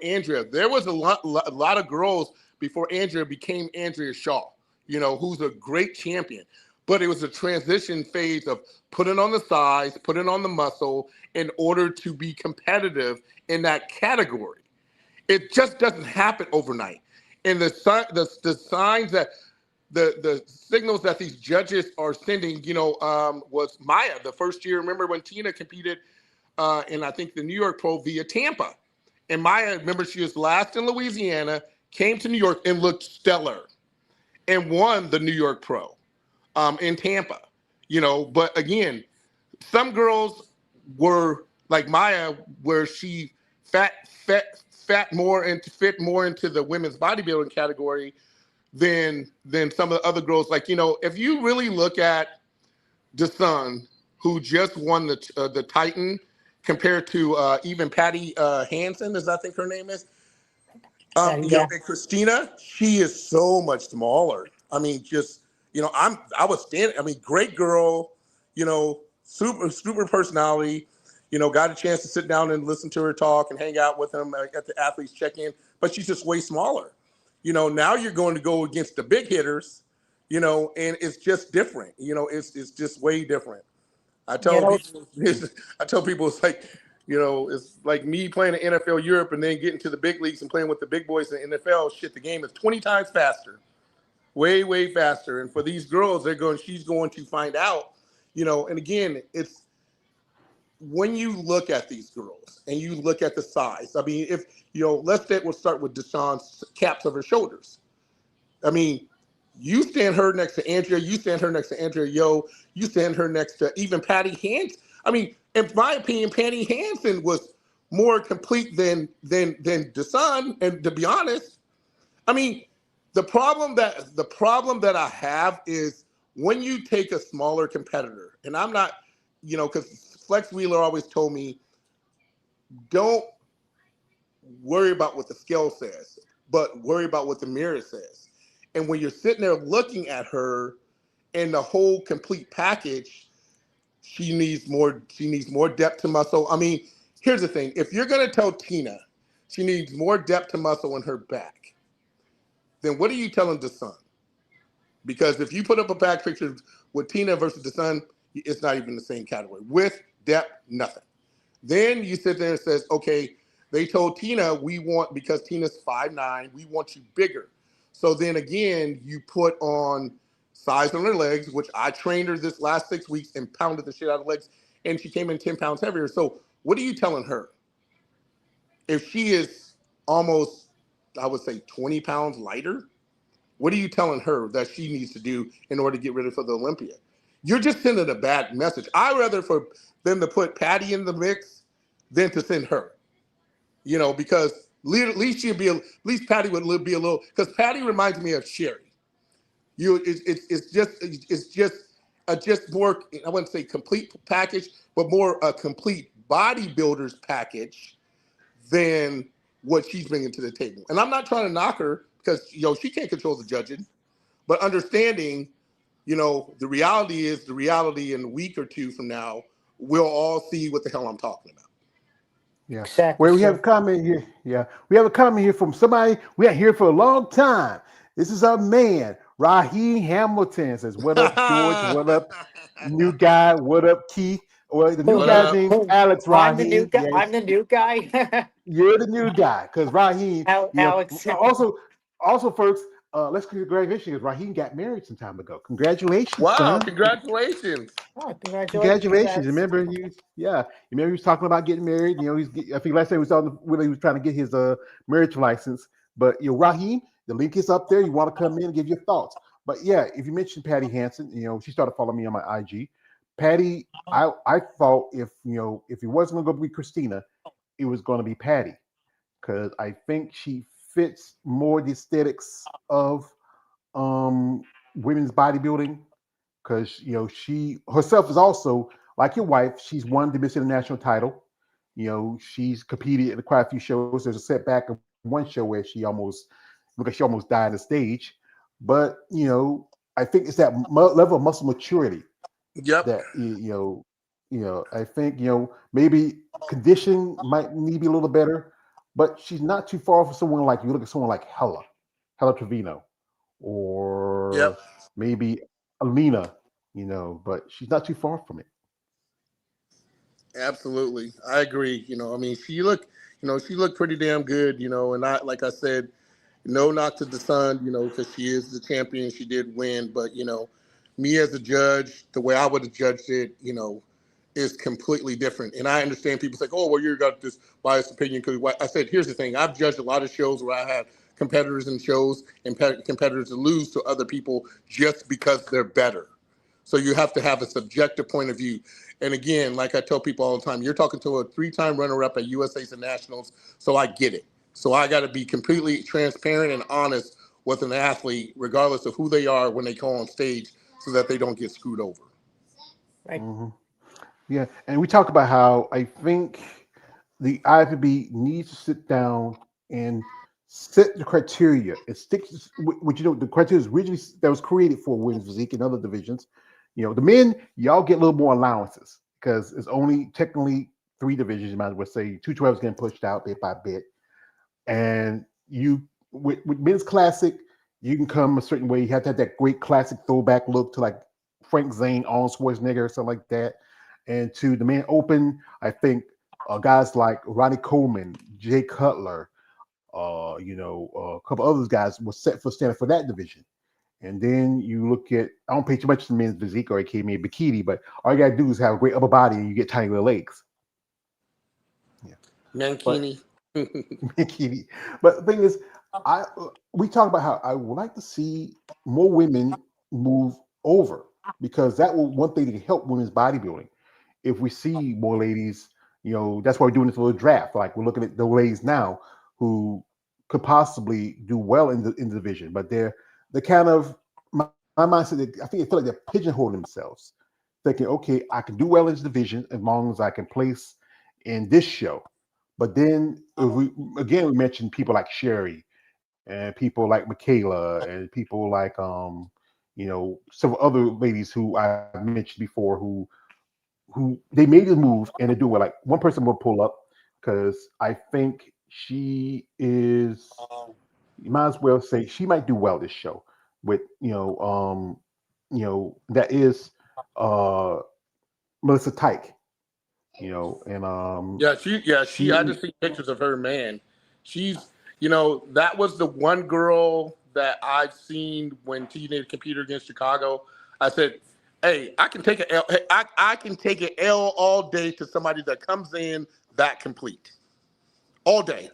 Andrea. There was a lot of girls before Andrea became Andrea Shaw. Who's a great champion. But it was a transition phase of putting on the size, putting on the muscle in order to be competitive in that category. It just doesn't happen overnight. And the signs that the signals that these judges are sending, was Maya the first year. Remember when Tina competed in, I think, the New York Pro via Tampa. And Maya, remember, she was last in Louisiana, came to New York and looked stellar and won the New York Pro. In Tampa, but again, some girls were like Maya, where she fit more into the women's bodybuilding category than some of the other girls. Like, if you really look at DeSun, who just won the Titan, compared to even Patty Hansen, as I think her name is, and Christina, she is so much smaller. I mean, just. I was standing. I mean, great girl, super personality. You know, got a chance to sit down and listen to her talk and hang out with them at the athletes check-in, but she's just way smaller. You know, now you're going to go against the big hitters, you know, and it's just different. You know, it's just way different. I tell people, it's like, you know, it's like me playing in NFL Europe and then getting to the big leagues and playing with the big boys in the NFL. Shit, the game is 20 times faster, way faster. And for these girls, she's going to find out, you know. And again, it's when you look at these girls and you look at the size. I mean, if you know, we'll start with Deshaun's caps of her shoulders. I mean, you stand her next to Andrea, you stand her next to Andrea Yo, you stand her next to even Patty Hansen. I mean, in my opinion, Patty Hansen was more complete than Deshaun. And to be honest, I mean, the problem that I have is when you take a smaller competitor, and I'm not, you know, because Flex Wheeler always told me, don't worry about what the scale says, but worry about what the mirror says. And when you're sitting there looking at her and the whole complete package, she needs more depth to muscle. I mean, here's the thing. If you're going to tell Tina she needs more depth to muscle in her back, then what are you telling Deshaun? Because if you put up a back picture with Tina versus Deshaun, it's not even the same category. With depth, nothing. Then you sit there and says, okay, they told Tina because Tina's 5'9", we want you bigger. So then again, you put on size on her legs, which I trained her this last 6 weeks and pounded the shit out of legs, and she came in 10 pounds heavier. So what are you telling her? If she is almost, I would say, 20 pounds lighter, what are you telling her that she needs to do in order to get ready for the Olympia? You're just sending a bad message. I'd rather for them to put Patty in the mix than to send her. You know, because at least Patty would be a little, because Patty reminds me of Sherry. It's just more, I wouldn't say complete package, but more a complete bodybuilder's package than what she's bringing to the table. And I'm not trying to knock her because, you know, she can't control the judging, but understanding, you know, the reality is the reality in a week or two from now, we'll all see what the hell I'm talking about. Yeah. Exactly. Well, we have a comment here. Yeah. We have a comment here from somebody we had here for a long time. This is our man, Raheem Hamilton. Says, what up, George? What up, new guy? What up, Keith? Well, the new guy's named Alex Raheem. I'm the new guy. Yes. I'm the new guy. You're the new guy, because Raheem, Alex. Also, folks, let's congratulations, because Raheem got married some time ago. Congratulations, wow, son. Congratulations. Oh, congratulations. Congratulations. Remember he was talking about getting married. You know, I think last time he was trying to get his marriage license. But you know, Raheem, the link is up there. You want to come in and give your thoughts. But yeah, if you mentioned Patty Hansen, you know, she started following me on my IG. Patty, I thought if it wasn't going to be Christina, it was going to be Patty, because I think she fits more the aesthetics of women's bodybuilding. Because you know, she herself is also like your wife. She's won the Miss International title. You know, she's competed in quite a few shows. There's a setback of one show where she almost died on the stage. But you know, I think it's that level of muscle maturity. Yep. That you know, I think maybe condition might need to be a little better, but she's not too far from someone like, you look at someone like Hella Trevino, or maybe Alina, you know, but she's not too far from it. Absolutely. I agree. You know, I mean, she looked pretty damn good, you know, and like I said, no knock to the Sun, you know, because she is the champion. She did win. But, you know, me as a judge, the way I would have judged it, you know, is completely different. And I understand people say, oh, well, you got this biased opinion. Because I said, here's the thing. I've judged a lot of shows where I had competitors in shows and competitors that lose to other people just because they're better. So you have to have a subjective point of view. And again, like I tell people all the time, you're talking to a 3-time runner-up at USA's and Nationals, so I get it. So I got to be completely transparent and honest with an athlete, regardless of who they are when they go on stage, so that they don't get screwed over. Right. Mm-hmm. Yeah, and we talk about how I think the IFBB needs to sit down and set the criteria and stick with the criteria originally that was created for women's physique and other divisions. The men, y'all get a little more allowances because it's only technically 3 divisions. You might as well say 212 is getting pushed out bit by bit, and you with men's classic, you can come a certain way. You have to have that great classic throwback look to like Frank Zane, Arnold Schwarzenegger, or something like that. And to the men open, I think guys like Ronnie Coleman, Jay Cutler, a couple others guys were set for standing for that division. And then you look at, I don't pay too much to men's physique or aka bikini, but all you gotta do is have a great upper body and you get tiny little legs. Yeah. Mankini. Mankini. But the thing is, we talk about how I would like to see more women move over because that will one thing to help women's bodybuilding. If we see more ladies, that's why we're doing this little draft. Like we're looking at the ladies now who could possibly do well in the division, but they're kind of my mindset. I think they feel like they're pigeonholing themselves, thinking, okay, I can do well in this division as long as I can place in this show. But then we mentioned people like Sherry and people like Michaela and people like several other ladies who I mentioned before who they made the move and they're doing well. Like one person will pull up because I think she is. You might as well say she might do well this show with that is Melissa Tyke, and she I just see pictures of her, man. She's that was the one girl that I've seen when TNA competed against Chicago. I said, hey, I can take an L. Hey, I can take an L all day to somebody that comes in that complete all day.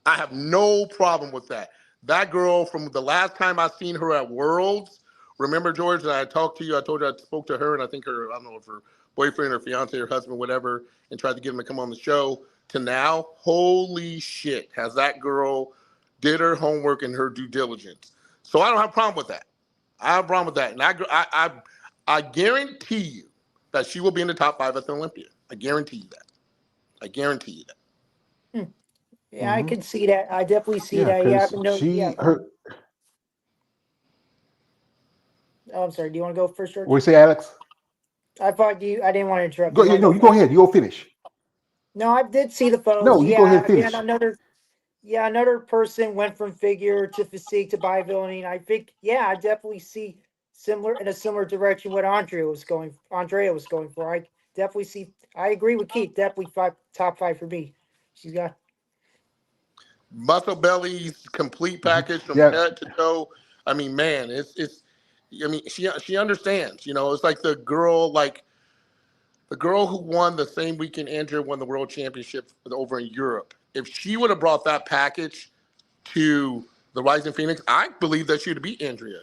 I have no problem with that. That girl from the last time I seen her at Worlds, remember, George, that I talked to you, I told you I spoke to her, and I think I don't know if her boyfriend or fiance or husband, whatever, and tried to get him to come on the show, to now, holy shit, has that girl did her homework and her due diligence. So I don't have a problem with that. I have a problem with that. And I guarantee you that she will be in the top 5 at the Olympia. I guarantee you that. I guarantee you that. Yeah, I can see that. I definitely see that. Yeah, Oh, I'm sorry. Do you want to go first, George? What do you say, Alex? I didn't want to interrupt. Go, you go ahead. You go finish. No, I did see the photos. No, you go ahead and finish. Another person went from figure to physique to bodybuilding. I think, I definitely see in a similar direction what Andrea was going for. I definitely see. I agree with Keith. Definitely top 5 for me. She's got Muscle Belly's complete package from head to toe. I mean, man, it's. I mean, she understands. It's like the girl who won the same weekend Andrea won the world championship over in Europe. If she would have brought that package to the Rising Phoenix, I believe that she would beat Andrea,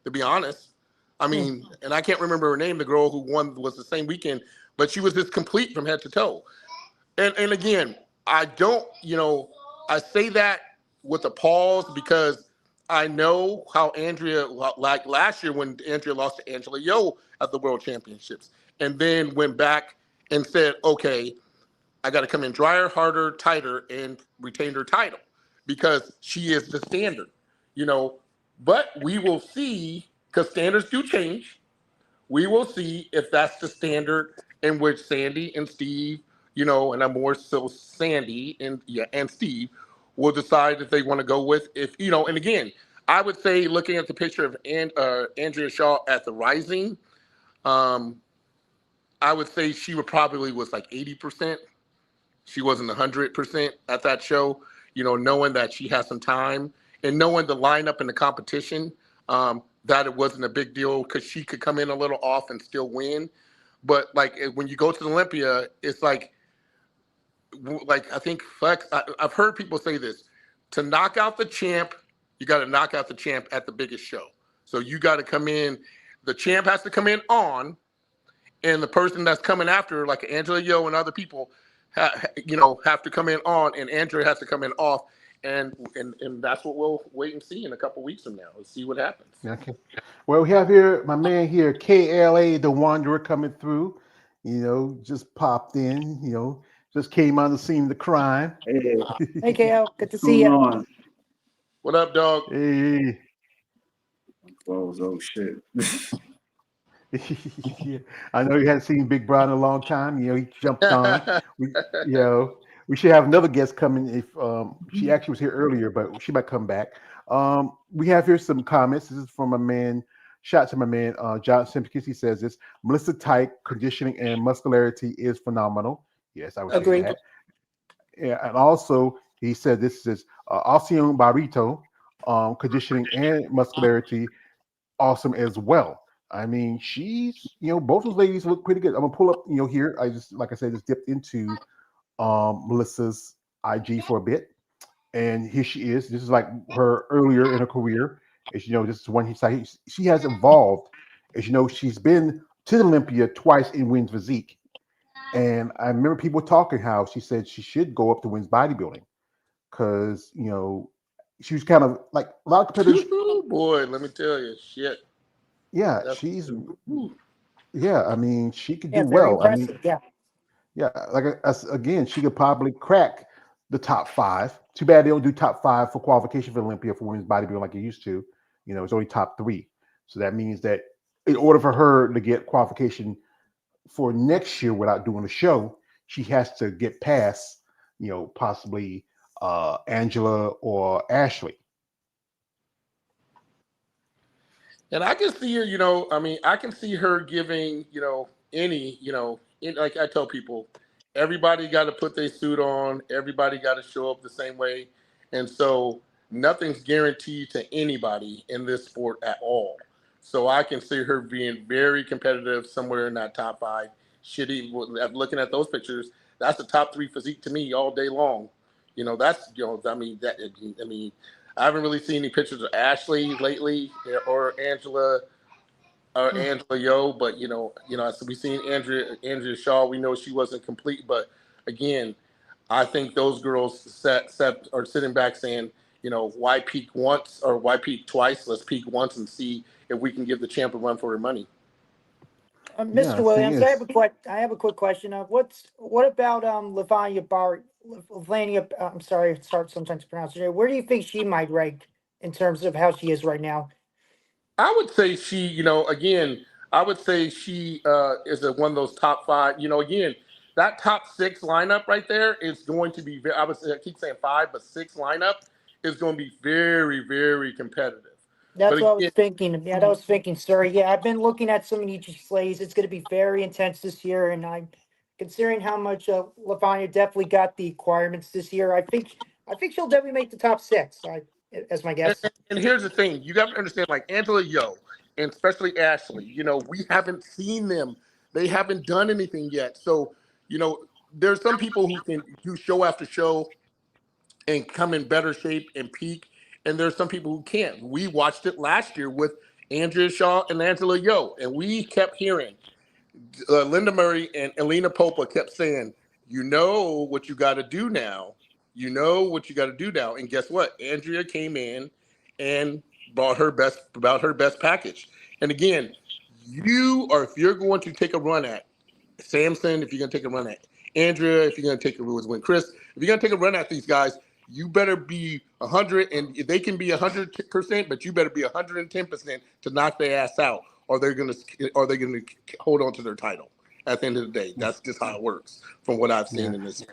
to be honest. I mean, and I can't remember her name. The girl who won was the same weekend, but she was just complete from head to toe. And again, I don't, I say that with a pause because I know how Andrea, like last year when Andrea lost to Angela Yo at the World Championships, and then went back and said, okay, I got to come in drier, harder, tighter, and retain her title because she is the standard, But we will see, because standards do change, we will see if that's the standard in which Sandy and Steve, and I'm more so Sandy and Steve will decide if they want to go with. And again, I would say looking at the picture of Andrea Shaw at the Rising, I would say she probably was like 80%. She wasn't 100% at that show, knowing that she has some time and knowing the lineup and the competition, that it wasn't a big deal because she could come in a little off and still win. But like when you go to the Olympia, it's like I think I've heard people say this: to knock out the champ, you got to knock out the champ at the biggest show. So you got to come in. The champ has to come in on, and the person that's coming after, like Angela Yo and other people, have to come in on, and Andrea has to come in off, and that's what we'll wait and see in a couple weeks from now. Let's see what happens. Okay. Well, we have here my man here, KLA the Wanderer, coming through. Just popped in. Just came on the scene of the crime. Hey, KL, good to see you. What up, dog? Hey. Oh shit. Yeah. I know you hadn't seen Big Brother in a long time. You know, he jumped on. We, you know, we should have another guest coming if she actually was here earlier, but she might come back. We have here some comments. This is from a man. Shout to my man, John Simpkins. He says this: Melissa Tyke conditioning and muscularity is phenomenal. Yes, I would say Agreed. that. Yeah, and also he said this is Alcione Barrito, conditioning and muscularity awesome as well. I mean, she's both those ladies look pretty good. I'm gonna pull up here. I just like I said, just dipped into Melissa's IG for a bit, and here she is. This is like her earlier in her career. As you know, this is one she has evolved. As you know, she's been to the Olympia twice in women's physique, and I remember people talking how she said she should go up to women's bodybuilding because she was kind of like a lot of competitors. Boy, let me tell you, shit. Yeah, That's, she's. Yeah, I mean, she could Yeah, do very well. I mean, impressive. Yeah. yeah, like again, she could probably crack the top five. Too bad they don't do top five for qualification for Olympia for women's bodybuilding like they used to. It's only top three. So that means that in order for her to get qualification for next year without doing a show, she has to get past, possibly Angela or Ashley. and I can see her, I mean, I can see her giving, any, like I tell people, everybody got to put their suit on, everybody got to show up the same way. And so nothing's guaranteed to anybody in this sport at all. So I can see her being very competitive somewhere in that top five. Shitty, looking at those pictures, that's the top three physique to me all day long. That's, I mean, I haven't really seen any pictures of Ashley lately or Angela Yo, but so we seen Andrea Shaw. We know she wasn't complete, but again, I think those girls are sitting back saying, why peak once or why peak twice? Let's peak once and see if we can give the champ a run for her money. Yeah, Mr. thing Williams, is, I have a quick question. What about Lavanya Bar Lavania? I'm sorry, it's hard sometimes to pronounce her name. Where do you think she might rank in terms of how she is right now? I would say she, again, I would say she is one of those top five. Again, that top six lineup right there is going to be. I keep saying five, but six lineup is going to be very, very competitive. But That's what I was again, thinking. Yeah, I was thinking, sir. Yeah, I've been looking at some of these slays. It's going to be very intense this year, and I'm considering how much Lavanya definitely got the requirements this year. I think she'll definitely make the top six. As my and, guess. and and here's the thing: you got to understand, like Angela Yo, and especially Ashley. We haven't seen them; they haven't done anything yet. So, there's some people who can do show after show and come in better shape and peak. And there's some people who can't. We watched it last year with Andrea Shaw and Angela Yo, and we kept hearing Linda Murray and Elena Popa kept saying, "You know what you got to do now. You know what you got to do now." And guess what? Andrea came in and brought her best package. And again, if you're going to take a run at Samson, if you're going to take a run at Andrea, if you're going to take a win Chris, if you're going to take a run at these guys, you better be 100, and they can be 100%, but you better be 110% to knock their ass out, or they're going to hold on to their title. At the end of the day, that's just how it works from what I've seen yeah. in this.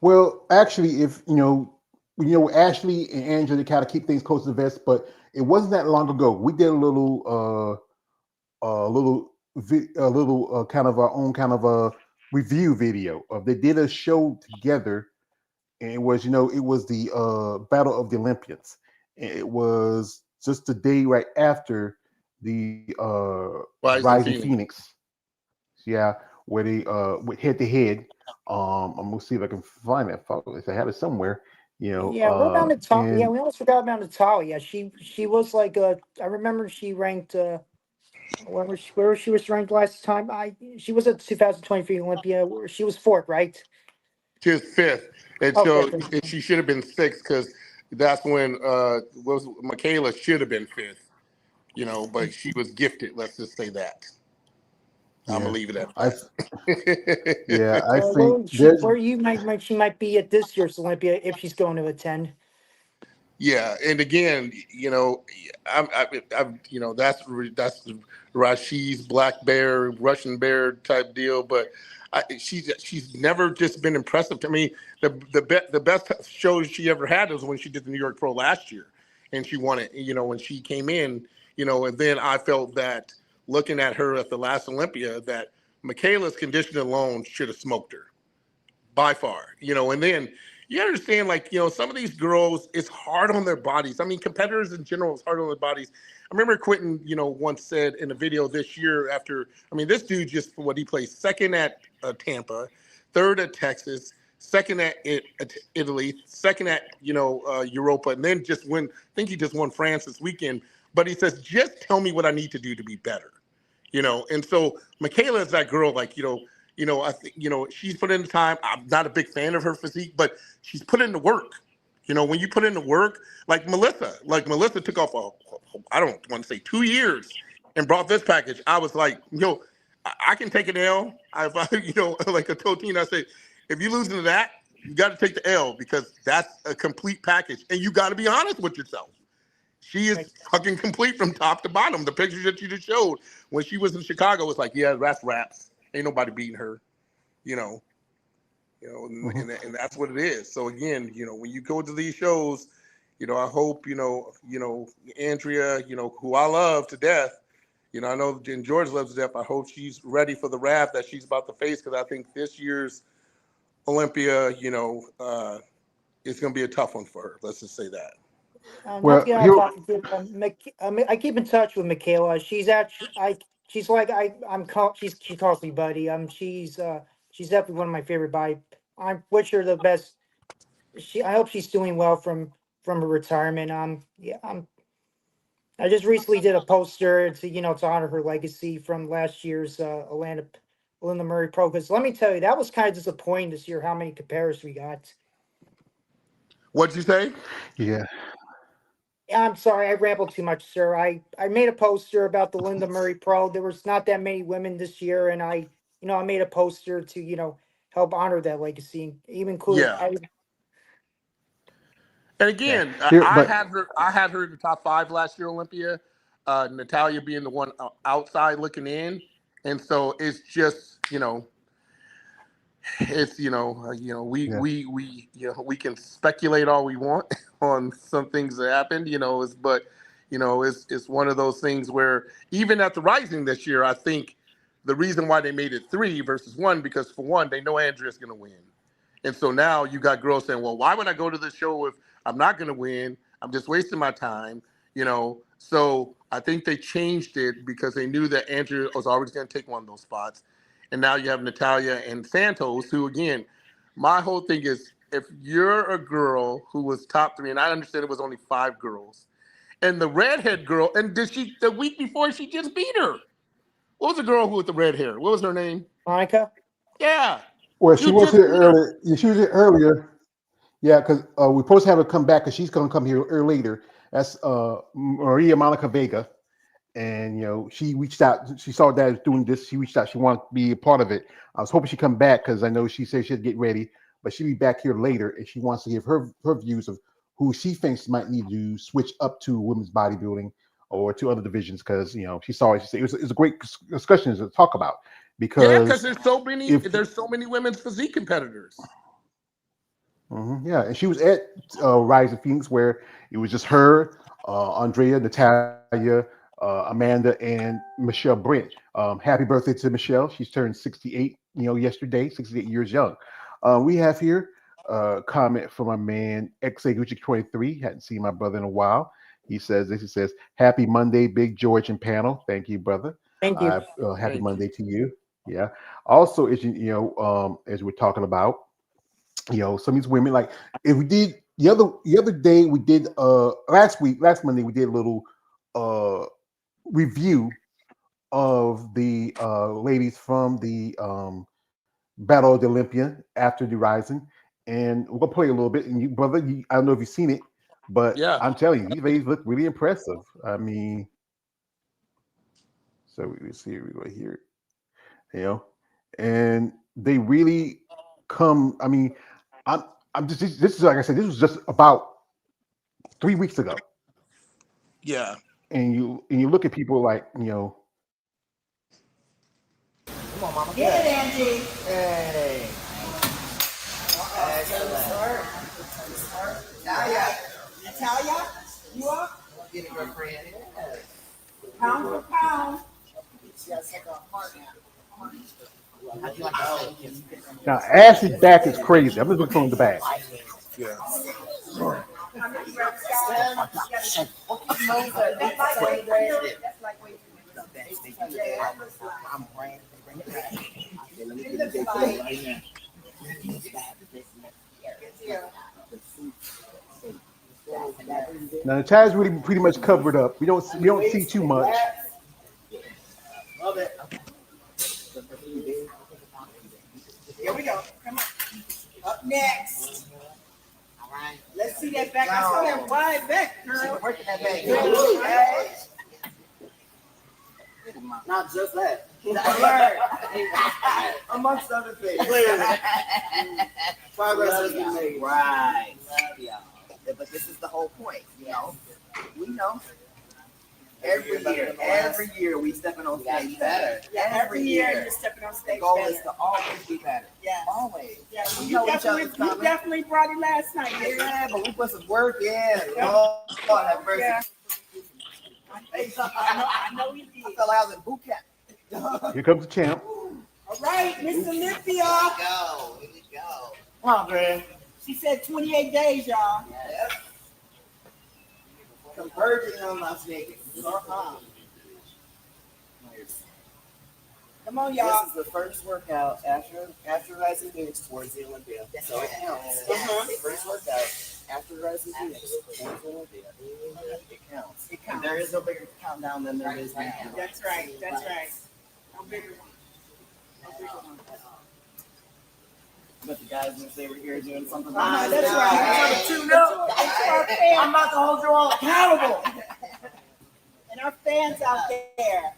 Well, actually, if Ashley and Angela kind of keep things close to the vest, but it wasn't that long ago. We did a little kind of our own kind of a review video of they did a show together, and it was it was the Battle of the Olympians. And it was just the day right after the Rising Rising Phoenix. Phoenix. Yeah, where they went head to head. I'm gonna see if I can find that photo. If I have it somewhere, Yeah, what about Natalia? Yeah, and we almost forgot about Natalia. She was like I remember she ranked where she was ranked last time. She was at the 2023 Olympia where she was fourth, right? She was fifth, and Okay. so she should have been sixth because that's when Michaela should have been fifth. But she was gifted. Let's just say that. I'm gonna yeah, leave it at I yeah, that. I think there's Where you might she might be at this year's Olympia if she's going to attend. Yeah, and again, that's Rashid's black bear, Russian bear type deal. But she's never just been impressive to me. The best show she ever had was when she did the New York Pro last year, and she won it. When she came in, and then I felt that looking at her at the last Olympia, that Michaela's condition alone should have smoked her by far, and then you understand, like, some of these girls, it's hard on their bodies. I mean, competitors in general, it's hard on their bodies. I remember Quentin, once said in a video this year this dude just, what he plays second at Tampa, third at Texas, second at Italy, second at, Europa, and then just win. I think he just won France this weekend. But he says, just tell me what I need to do to be better, And so Michaela is that girl, like, I think, she's put in the time. I'm not a big fan of her physique, but she's put in the work. When you put in the work, like Melissa took off I don't want to say 2 years and brought this package. I was like, I can take an L. Like I told Tina, I said, if you lose into that, you got to take the L, because that's a complete package. And you got to be honest with yourself. She is fucking complete from top to bottom. The pictures that you just showed when she was in Chicago was like, yeah, that's raps. Ain't nobody beating her, and that's what it is. So again, when you go to these shows, I hope, Andrea, who I love to death, I know George loves to death. I hope she's ready for the wrath that she's about to face, because I think this year's Olympia, it's going to be a tough one for her. Let's just say that. Not to get on topic, I keep in touch with Michaela. She's actually, she's like, she calls me buddy. She's definitely one of my favorite I wish her the best. I hope she's doing well from her retirement. I just recently did a poster to honor her legacy from last year's Linda Murray Pro. Because let me tell you, that was kind of disappointing this year how many compares we got. What'd you say? Yeah. I'm sorry, I rambled too much, sir. I made a poster about the Linda Murray Pro. There was not that many women this year, and I made a poster to help honor that legacy, even include. Yeah. And again, I had her in the top 5 last year Olympia. Natalia being the one outside looking in, and so it's just it's we can speculate all we want on some things that happened, but it's one of those things where even at the Rising this year, I think the reason why they made it 3 versus 1, because for one, they know Andrea's going to win. And so now you got girls saying, well, why would I go to this show if I'm not going to win? I'm just wasting my time, So I think they changed it because they knew that Andrea was always going to take one of those spots. And now you have Natalia and Santos, who, again, my whole thing is, if you're a girl who was top 3, and I understand it was only 5 girls, and the redhead girl, and the week before she just beat her. What was the girl who with the red hair? What was her name? Monica? Yeah. Well, she was here earlier. Yeah, she was here earlier. Yeah, because we're supposed to have her come back, because she's going to come here later. That's Maria Monica Vega. And, she reached out. She saw Dad was doing this. She reached out. She wanted to be a part of it. I was hoping she'd come back, because I know she said she'd get ready. But she'll be back here later, and she wants to give her views of who she thinks might need to switch up to women's bodybuilding or to other divisions, because, she saw it. She said it was a great discussion to talk about. Because there's so many women's physique competitors. Yeah, and she was at Rise of Phoenix, where it was just her, Andrea, Natalia, Amanda, and Michelle Brent. Happy birthday to Michelle. She's turned 68, yesterday, 68 years young. We have here a comment from a man, XA23. Hadn't seen my brother in a while. He says this. He says, "Happy Monday, Big George and panel." Thank you, brother. Thank you. Happy Monday to you. Yeah. Also, as as we're talking about, some of these women, like if we did the other day, we did last Monday, we did a little review of the ladies from the Battle of the Olympia after the Rising, and we'll play a little bit. And you, brother, I don't know if you've seen it, but yeah, I'm telling you, these ladies look really impressive. I mean, so we see, we go here, and they really come. I mean, I'm just, this is like I said, this was just about 3 weeks ago. Yeah. And you look at people like, Come on, Mama. Get it, Angie. Hey. Natalia, you up? Get it, girlfriend. Yes. Pound for pound. now Ashley's back is crazy. I'm just looking from the back. Yeah. Now the tie's really pretty much covered up. We don't see too much. Love it. Here we go. Come on. Up next. All right. Let's see that back. I saw that wide back, girl. Working that back. Not just that. Amongst other things. Progress has been made. Right. Love y'all. But this is the whole point, you know. We know. Every year we stepping on stage better. Yeah, every year you're stepping on stage. The goal is to always be better. Yeah, always. Yeah, you definitely brought it last night. Yeah, but we put some work in. Oh, have mercy. Yeah. I know we did. I felt like I was in boot camp. Here comes the champ. All right, Miss Olympia. Here we go. Come on, man. She said 28 days, y'all. Yep. Converging on Las Vegas. Come on, y'all. This is the first workout after Rising Phoenix towards the Olympia. So it counts. The first workout after Rising Phoenix towards the Olympia. It counts. It counts. And there is no bigger countdown than there is now. That's right. That's right. No bigger one. No bigger one. But the guys wish they were here doing something. That's right. I'm about to hold you all accountable. And our fans out there,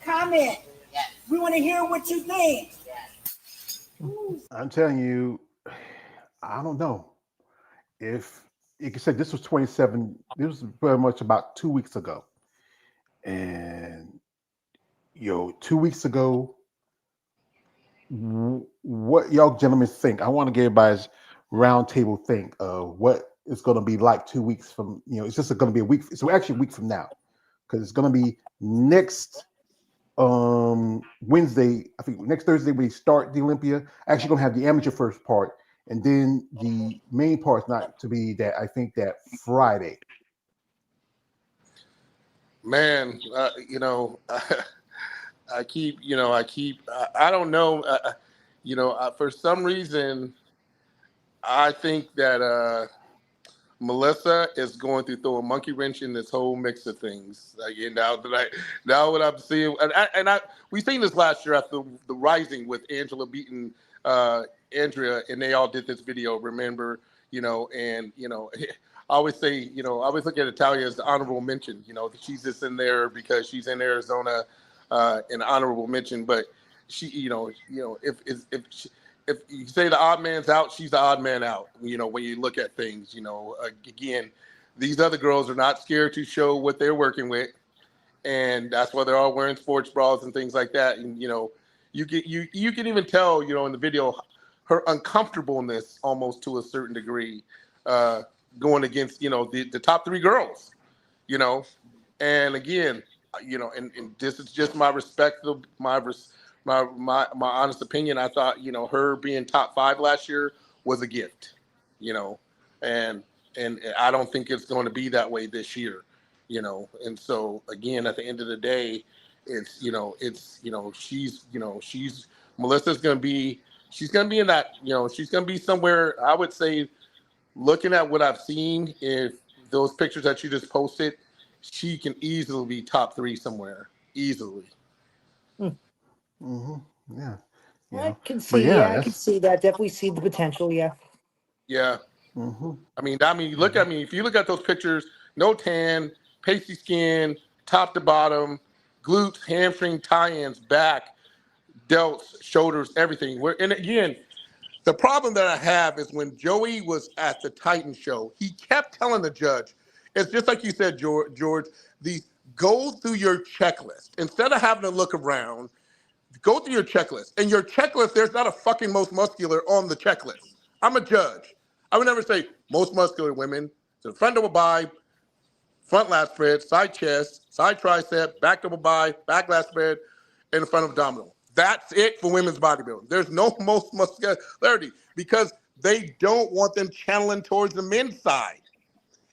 comment. Yes. We want to hear what you think. Yes. I'm telling you, I don't know. If you can say this was 27, this was very much about 2 weeks ago. And 2 weeks ago, what y'all gentlemen think? I want to get everybody's roundtable think of what it's going to be like 2 weeks from, it's just going to be a week. It's actually a week from now, because it's going to be next Wednesday. I think next Thursday we start the Olympia. Actually going to have the amateur first part, and then the main part's not to be that. I think that Friday. Man, I don't know. For some reason, I think that Melissa is going to throw a monkey wrench in this whole mix of things. Now what I'm seeing, and we seen this last year after the Rising with Angela beating Andrea, and they all did this video. Remember, I always say, I always look at Natalia as the honorable mention. She's just in there because she's in Arizona. An honorable mention, but she, if you say the odd man's out, she's the odd man out. When you look at things, again, these other girls are not scared to show what they're working with, and that's why they're all wearing sports bras and things like that. And you can even tell, in the video, her uncomfortableness almost to a certain degree, going against the top three girls, and again. And this is just my my honest opinion. I thought, her being top 5 last year was a gift, and I don't think it's going to be that way this year, And so again, at the end of the day, it's she's Melissa's going to be, she's going to be in that, she's going to be somewhere. I would say, looking at what I've seen, if those pictures that you just posted, she can easily be top 3 somewhere, easily. Mm-hmm. Yeah. I can see. I can see that. Definitely see the potential. Yeah. Yeah. Mm-hmm. I mean, look at me. If you look at those pictures, no tan, pasty skin, top to bottom, glutes, hamstring, tie-ins, back, delts, shoulders, everything. And again, the problem that I have is when Joey was at the Titan show, he kept telling the judge, It's just like you said, George. Go through your checklist instead of having to look around. Go through your checklist. And your checklist, there's not a fucking most muscular on the checklist. I'm a judge. I would never say most muscular women to the front double bi, front lat spread, side chest, side tricep, back double bi, back lat spread, and the front abdominal. That's it for women's bodybuilding. There's no most muscularity because they don't want them channeling towards the men's side.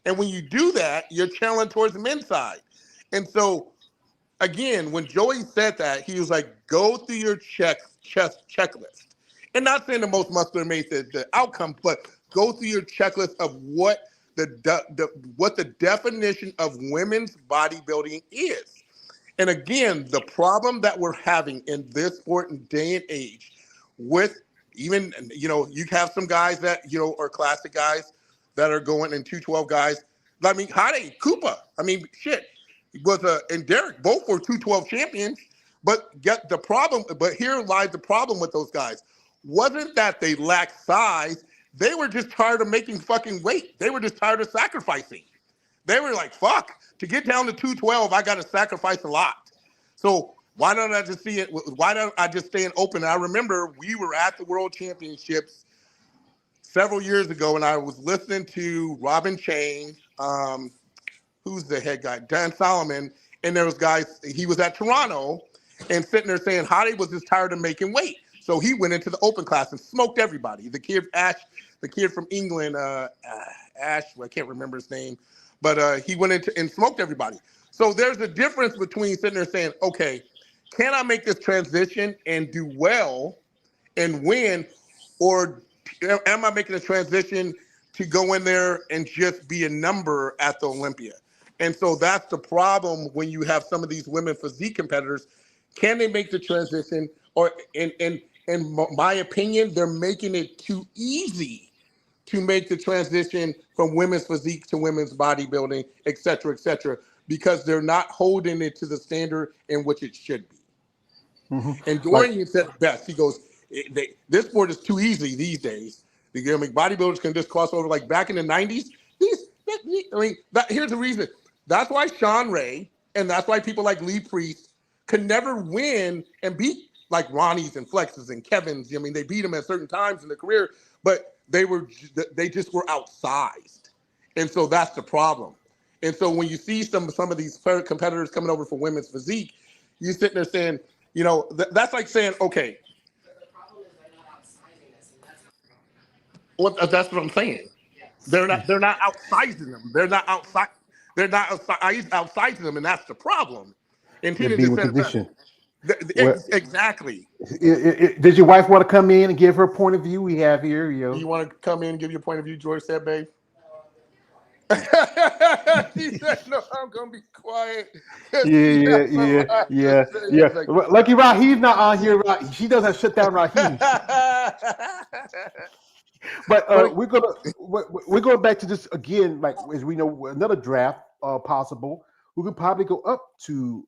And when you do that, you're channeling towards the men's side. And so, again, when Joey said that, he was like, go through your checklist. And not saying the most muscular made the outcome, but go through your checklist of what the definition of women's bodybuilding is. And again, the problem that we're having in this sport and day and age with even, you have some guys that, are classic guys that are going in 212 guys. I mean, Hade, Koopa, shit. And Derek, both were 212 champions, but here lies the problem with those guys. Wasn't that they lacked size, they were just tired of making fucking weight. They were just tired of sacrificing. They were like, fuck, to get down to 212, I got to sacrifice a lot. So why don't I just see it? Why don't I just stay open? I remember we were at the World Championships several years ago, and I was listening to Robin Chain, who's the head guy, Dan Solomon, and there was guys, he was at Toronto and sitting there saying Hadi was just tired of making weight. So he went into the open class and smoked everybody. The kid from England, Ash, I can't remember his name, but he went into and smoked everybody. So there's a difference between sitting there saying, okay, can I make this transition and do well and win, or am I making a transition to go in there and just be a number at the Olympia? And so that's the problem when you have some of these women physique competitors. Can they make the transition? Or in my opinion, they're making it too easy to make the transition from women's physique to women's bodybuilding, et cetera, because they're not holding it to the standard in which it should be. Mm-hmm. And Dorian said it best. He goes, this sport is too easy these days. Bodybuilders can just cross over like back in the 90s. Here's the reason. That's why Sean Ray and that's why people like Lee Priest could never win and beat like Ronnie's and Flex's and Kevin's. They beat them at certain times in their career, but they just were outsized. And so that's the problem. And so when you see some of these competitors coming over for women's physique, you're sitting there saying, that's like saying, okay. The problem is they're not outsizing us, and that's what I'm saying. They're not outsizing them. They're not outsizing them, and that's the problem. And he didn't condition. Exactly. Did your wife want to come in and give her point of view? We have here. You want to come in and give your point of view, George said, babe? He said, no, I'm going to be quiet. Yeah. Lucky Raheem's not on here. She doesn't shut down Raheem. But we're going back to this again, like as we know, another draft possible. We could probably go up to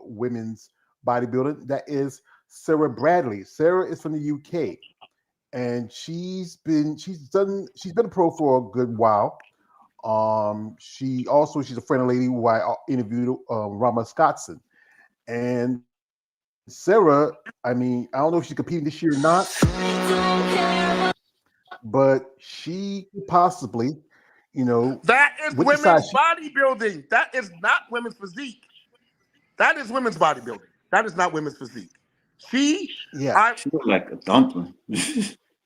women's bodybuilding. That is Sarah Bradley. Sarah is from the UK, and she's been a pro for a good while. She's a friend of lady who I interviewed, Rama Scottson, and Sarah. I don't know if she's competing this year or not, but she possibly, that is women's bodybuilding. That is not women's physique. That is women's bodybuilding. That is not women's physique. She looks like a dumpling.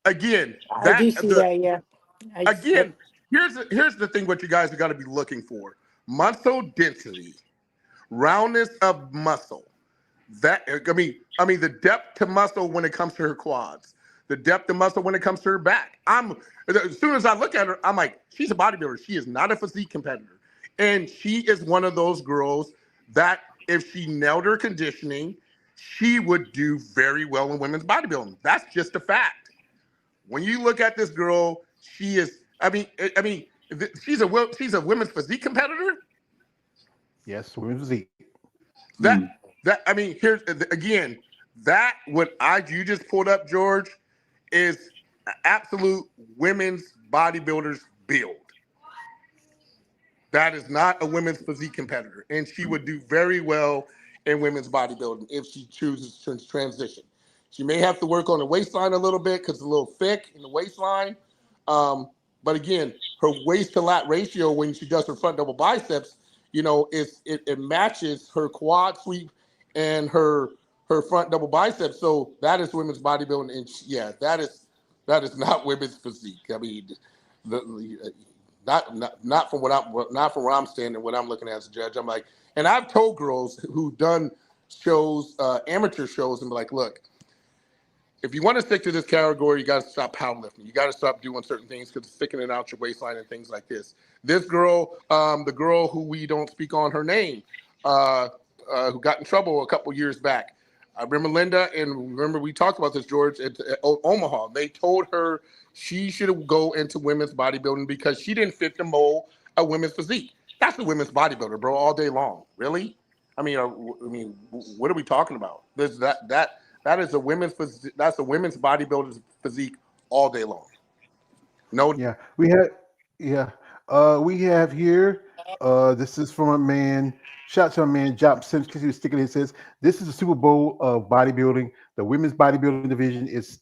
Again, I do see that. Yeah. Here's the thing. What you guys are got to be looking for: muscle density, roundness of muscle. The depth to muscle when it comes to her quads, the depth of muscle when it comes to her back. As soon as I look at her, I'm like, she's a bodybuilder. She is not a physique competitor, and she is one of those girls that if she nailed her conditioning, she would do very well in women's bodybuilding. That's just a fact. When you look at this girl, she is. She's a women's physique competitor. Yes, women's physique. Here's again. That what you just pulled up, George, is an absolute women's bodybuilders build. That is not a women's physique competitor, and she would do very well in women's bodybuilding if she chooses to transition. She may have to work on the waistline a little bit because it's a little thick in the waistline. But again, her waist to lat ratio when she does her front double biceps, it matches her quad sweep and her front double biceps. So that is women's bodybuilding, and that is not women's physique. I mean, not from where I'm standing, what I'm looking at as a judge. I'm like, and I've told girls who've done shows, amateur shows, and be like, look, if you want to stick to this category, you got to stop powerlifting. You got to stop doing certain things because it's thickening out your waistline and things like this. This girl, the girl who we don't speak on her name, who got in trouble a couple years back. I remember Linda, and remember we talked about this, George, at Omaha. They told her she should go into women's bodybuilding because she didn't fit the mold of women's physique. That's a women's bodybuilder, bro, all day long. Really? I mean, what are we talking about? That is a women's bodybuilder's physique all day long. No. Yeah, we have here. This is from a man. Shout out to a man, Job Sims, because he was sticking. It says, "This is the Super Bowl of bodybuilding. The women's bodybuilding division is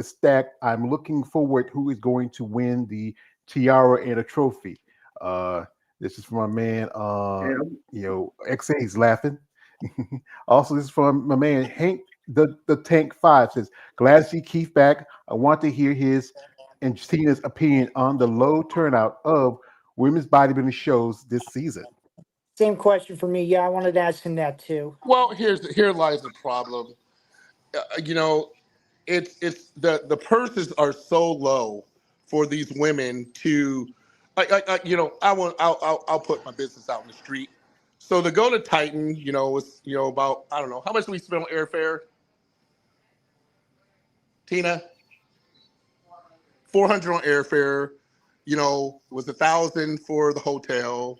stacked. I'm looking forward who is going to win the tiara and a trophy." This is from a man. XA, he's laughing. Also, this is from my man Hank. The Tank 5 says, "Glad to see Keith back. I want to hear his and Tina's opinion on the low turnout of women's bodybuilding shows this season." Same question for me. Yeah, I wanted to ask him that too. Well, here lies the problem. It's the purses are so low for these women to, I'll put my business out in the street. So to go to Titan, it's about, I don't know, how much do we spend on airfare? Tina, 400 on airfare. Was 1,000 for the hotel.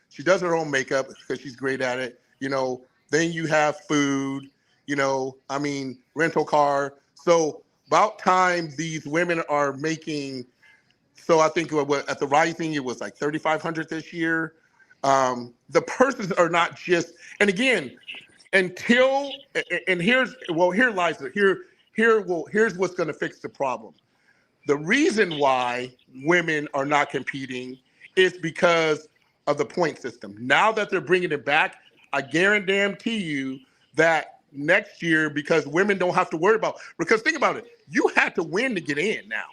She does her own makeup because she's great at it. Then you have food. Rental car. So about time these women are making. So I think at the Rising it was like 3,500 this year. The purses are not just. And again, here's what's going to fix the problem. The reason why women are not competing is because of the point system. Now that they're bringing it back, I guarantee you that next year, because women don't have to worry about, because think about it, you had to win to get in now.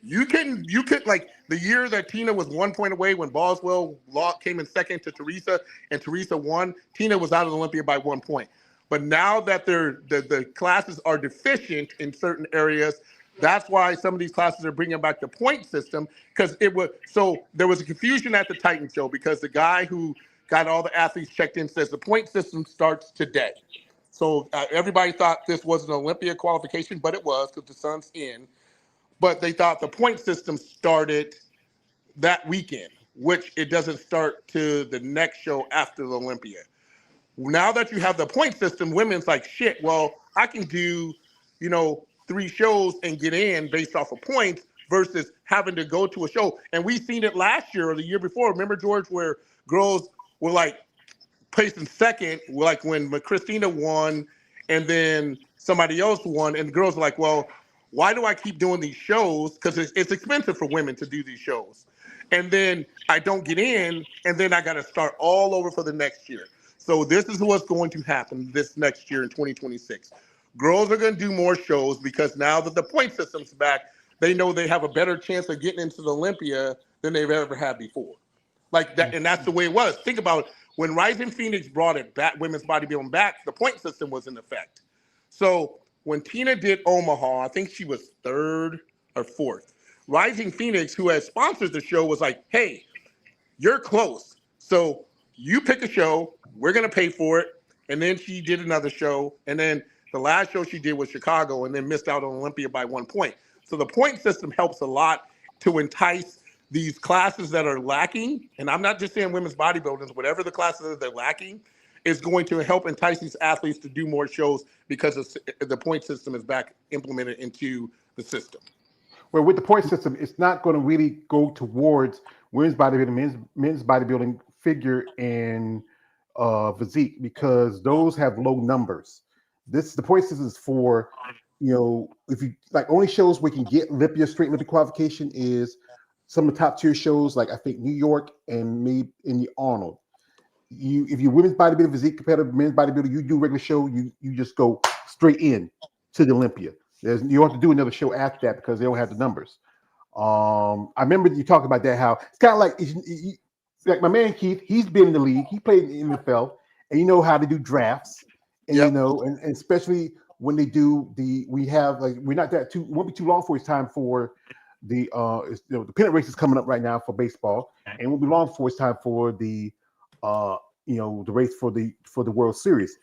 You could like the year that Tina was 1 point away when Boswell came in second to Teresa and Teresa won, Tina was out of the Olympia by 1 point. But now that the classes are deficient in certain areas, that's why some of these classes are bringing back the point system, because there was a confusion at the Titan show because the guy who got all the athletes checked in says the point system starts today. So everybody thought this was an Olympia qualification, but it was because the sun's in. But they thought the point system started that weekend, which it doesn't start to the next show after the Olympia. Now that you have the point system, women's like, shit, well, I can do, 3 shows and get in based off of points versus having to go to a show. And we've seen it last year or the year before. Remember, George, where girls were like placing second, like when Christina won and then somebody else won, and the girls were like, well, why do I keep doing these shows? Because it's expensive for women to do these shows. And then I don't get in, and then I got to start all over for the next year. So this is what's going to happen this next year in 2026. Girls are going to do more shows because now that the point system's back, they know they have a better chance of getting into the Olympia than they've ever had before. Like that, and that's the way it was. Think about it. When Rising Phoenix brought it back, women's bodybuilding back, the point system was in effect. So when Tina did Omaha, I think she was 3rd or 4th. Rising Phoenix, who has sponsored the show, was like, hey, you're close. So you pick a show, we're going to pay for it. And then she did another show. And then the last show she did was Chicago and then missed out on Olympia by 1 point. So the point system helps a lot to entice these classes that are lacking. And I'm not just saying women's bodybuilding, whatever the classes that they're lacking is going to help entice these athletes to do more shows because the point system is back implemented into the system. Where with the point system, it's not going to really go towards women's bodybuilding, men's bodybuilding figure and physique, because those have low numbers. The point system is for, if you like, only shows we can get Olympia, straight Olympia qualification is some of the top tier shows, like I think New York and maybe in the Arnold. If you're women's bodybuilder, physique competitor, men's bodybuilder, you do regular show, you just go straight in to the Olympia. You don't have to do another show after that because they don't have the numbers. I remember you talking about that, how it's kind of like my man Keith. He's been in the league. He played in the NFL, and you know how to do drafts. And and especially when they do we have like we're not that too won't be too long for it's time for the the pennant race is coming up right now for baseball, and it won't be long for it's time for the the race for the World Series.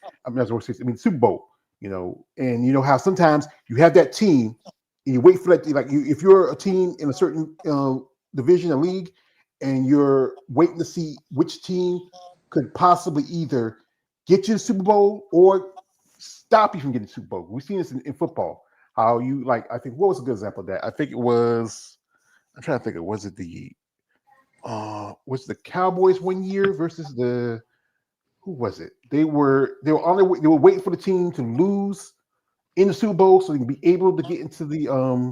Super Bowl. And you know how sometimes you have that team and you wait for that, if you're a team in a certain division or league and you're waiting to see which team could possibly either get you the Super Bowl or stop you from getting the Super Bowl. We've seen this in football. How you I think, what was a good example of that? I think it was, I'm trying to think of, was it the Cowboys one year versus who was it? They were on their way, they were waiting for the team to lose in the Super Bowl so they can be able to get into the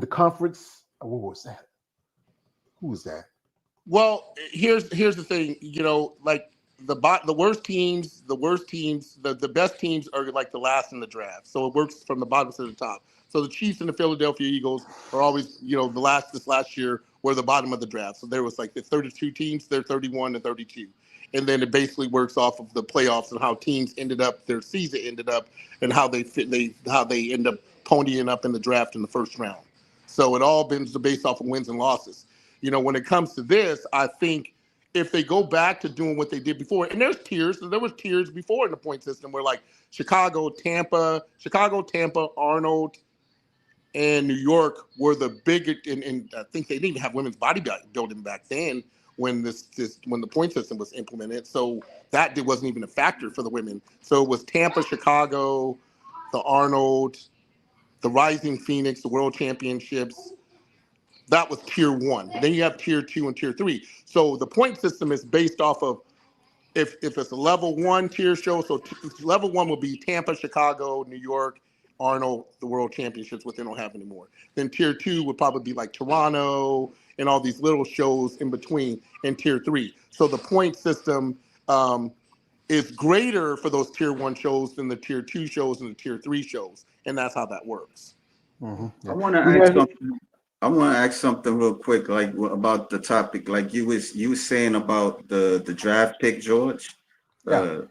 conference. What was that? Who was that? Well, here's the thing. Like the worst teams, the best teams are like the last in the draft. So it works from the bottom to the top. So the Chiefs and the Philadelphia Eagles are always, this last year were the bottom of the draft. So there was like the 32 teams, they're 31 to 32. And then it basically works off of the playoffs and how teams ended up, their season ended up, and how they end up ponying up in the draft in the first round. So it all been based off of wins and losses. When it comes to this, I think if they go back to doing what they did before, and there was tiers before in the point system where like Chicago, Tampa, Arnold, and New York were the big, and I think they didn't even have women's bodybuilding back then when when the point system was implemented. So that wasn't even a factor for the women. So it was Tampa, Chicago, the Arnold, the Rising Phoenix, the World Championships. That was tier 1. Then you have tier 2 and tier 3. So the point system is based off of if it's a level 1 tier show. So level 1 will be Tampa, Chicago, New York, Arnold, the World Championships, what they don't have anymore. Then tier 2 would probably be like Toronto and all these little shows in between, and tier 3. So the point system is greater for those tier 1 shows than the tier 2 shows and the tier 3 shows, and that's how that works. Mm-hmm. Yeah. I want to ask something real quick, like about the topic, like you was saying about the draft pick, George. Yeah.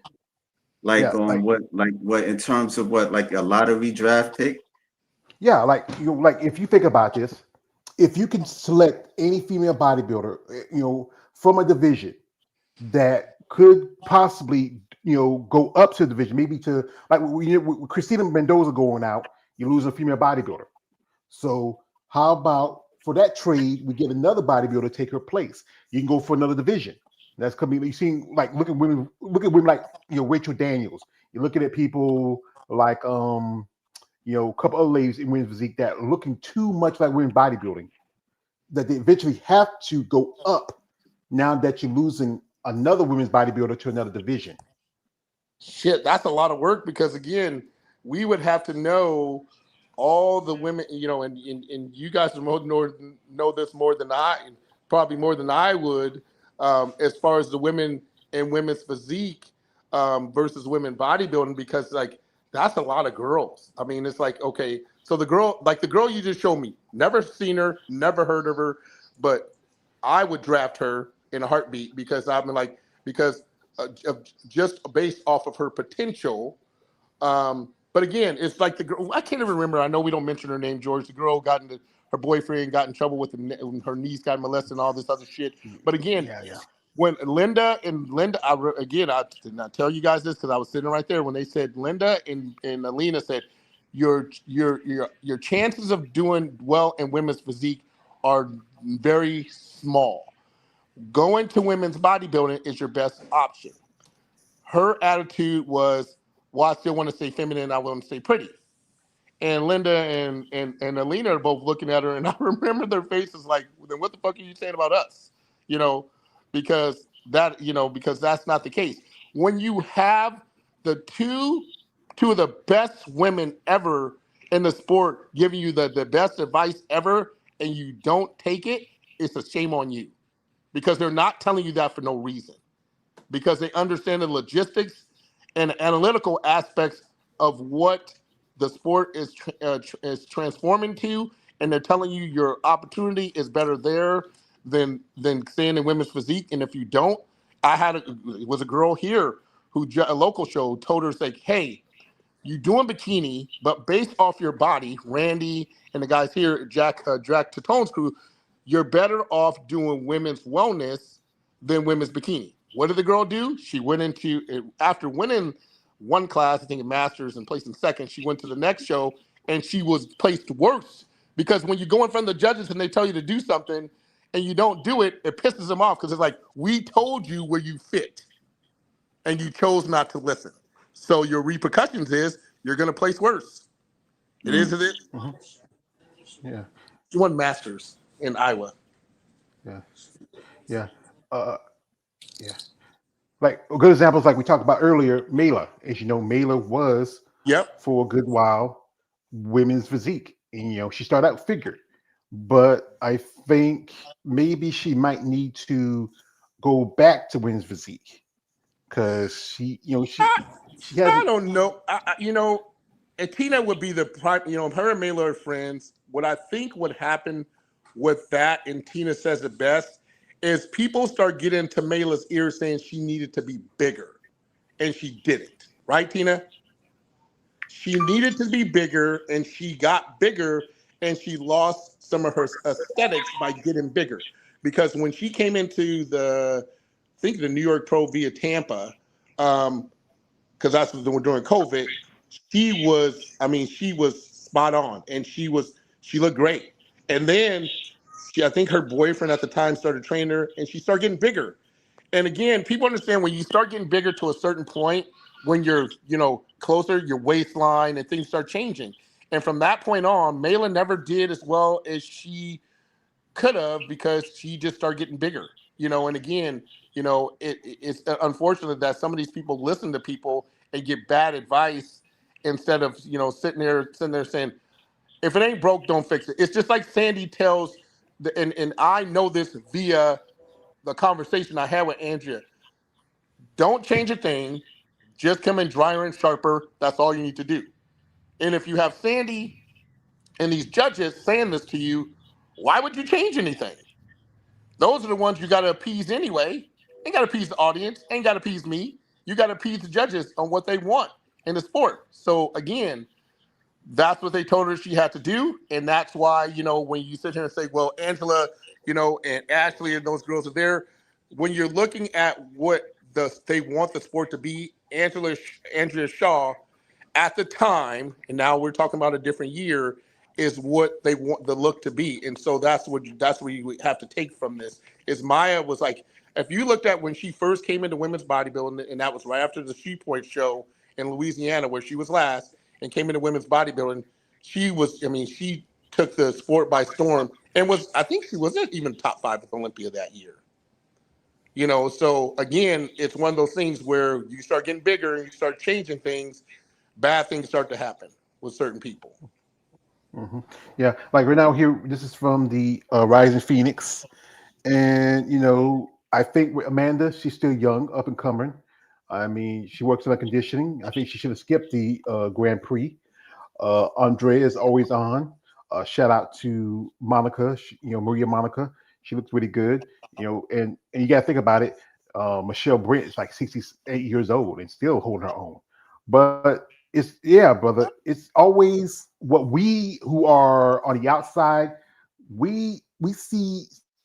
What in terms of what, like a lottery draft pick? Yeah, if you think about this, if you can select any female bodybuilder, from a division that could possibly, go up to the division, maybe to with Christina Mendoza going out, you lose a female bodybuilder. So how about for that trade, we get another bodybuilder to take her place? You can go for another division. That's coming. You see, look at women like Rachel Daniels. You're looking at people like a couple other ladies in women's physique that are looking too much like women's bodybuilding, that they eventually have to go up now that you're losing another women's bodybuilder to another division. Shit, that's a lot of work because again, we would have to know all the women, and you guys know this more than probably more than I would, as far as the women and women's physique versus women bodybuilding, because like that's a lot of girls. I mean, it's like, okay, so the girl you just showed me, never seen her, never heard of her, but I would draft her in a heartbeat because just based off of her potential. But again, it's like the girl. I can't even remember. I know we don't mention her name, George. The girl her boyfriend got in trouble with her niece got molested and all this other shit. But again, when Linda, I did not tell you guys this because I was sitting right there when they said Linda and Alina said your chances of doing well in women's physique are very small. Going to women's bodybuilding is your best option. Her attitude was, well, I still want to stay feminine. I want to stay pretty. And Linda and Alina are both looking at her, and I remember their faces like, then what the fuck are you saying about us? You know, because that's not the case. When you have the two of the best women ever in the sport giving you the best advice ever, and you don't take it, it's a shame on you. Because they're not telling you that for no reason. Because they understand the logistics and analytical aspects of what the sport is transforming to, and they're telling you your opportunity is better there than staying in women's physique. And if you don't, it was a girl here who a local show told her, like, hey, you doing bikini, but based off your body, Randy and the guys here, Jack Tatone's crew, you're better off doing women's wellness than women's bikini. What did the girl do? She went after winning one class, I think a master's, and placing second, she went to the next show and she was placed worse. Because when you go in front of the judges and they tell you to do something and you don't do it, it pisses them off because it's like, we told you where you fit and you chose not to listen. So your repercussions is you're going to place worse. It is. Yeah. She won masters in Iowa. Yeah. Yeah. Yeah. Like good examples, like we talked about earlier, Mela. As you know, Mela was for a good while women's physique, and she started out figured, but I think maybe she might need to go back to women's physique because she has. I don't know. And Tina would be the prime. Her and Mela are friends. What I think would happen with that, and Tina says it best, is people start getting into Mela's ear saying she needed to be bigger, and she didn't. Right, Tina? She needed to be bigger, and she got bigger, and she lost some of her aesthetics by getting bigger. Because when she came into the New York Pro via Tampa, because that's what we're doing COVID, she was spot on, and she looked great. And then I think her boyfriend at the time started training her, and she started getting bigger. And again, people understand when you start getting bigger to a certain point, when you're, closer, your waistline and things start changing. And from that point on, Mela never did as well as she could have because she just started getting bigger. And again, it's unfortunate that some of these people listen to people and get bad advice instead of, sitting there saying, if it ain't broke, don't fix it. It's just like Sandy tells, and I know this via the conversation I had with Andrea. Don't change a thing. Just come in drier and sharper. That's all you need to do. And if you have Sandy and these judges saying this to you, why would you change anything? Those are the ones you got to appease anyway. Ain't got to appease the audience. Ain't got to appease me. You got to appease the judges on what they want in the sport. So again, that's what they told her she had to do. And that's why, when you sit here and say, well, Angela, and Ashley and those girls are there, when you're looking at what they want the sport to be, Andrea Shaw at the time, and now we're talking about a different year, is what they want the look to be. And so that's what you have to take from this. Is Maya was like, if you looked at when she first came into women's bodybuilding, and that was right after the She Point show in Louisiana where she was last and came into women's bodybuilding, she took the sport by storm and I think she wasn't even top 5 at Olympia that year. So again, it's one of those things where you start getting bigger and you start changing things, bad things start to happen with certain people. Mm-hmm. Yeah, like right now here, this is from the Rising Phoenix, and I think with Amanda, she's still young, up and coming. I mean, she works on her conditioning. I think she should have skipped the Grand Prix. Andrea is always on. Shout out to Monica, Maria Monica. She looks really good, and you got to think about it. Michelle Brent is like 68 years old and still holding her own. But brother, it's always what we who are on the outside, we see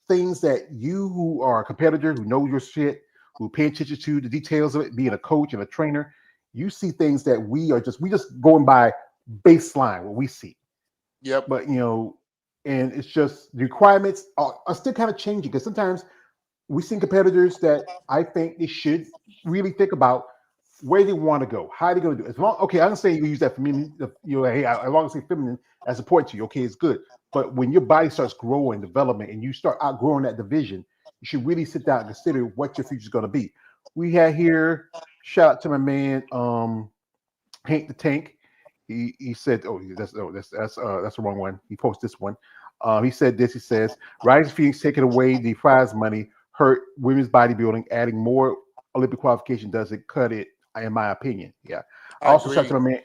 things that you who are a competitor, who know your shit, who pay attention to the details of it, being a coach and a trainer, you see things that we just going by baseline what we see. Yep. But and it's just the requirements are still kind of changing because sometimes we see competitors that I think they should really think about where they want to go, how they going to do it. As long, okay, I'm saying you use that feminine, hey, as long as it's feminine, that's important to you. Okay, it's good. But when your body starts growing, development, and you start outgrowing that division, you should really sit down and consider what your future is going to be. We had here, shout out to my man, Hank the Tank. He said, that's the wrong one. He posted this one. He said this. He says, Rising Phoenix taking away the prize money hurt women's bodybuilding. Adding more Olympic qualification doesn't cut it, in my opinion. Yeah. I also shout to my man.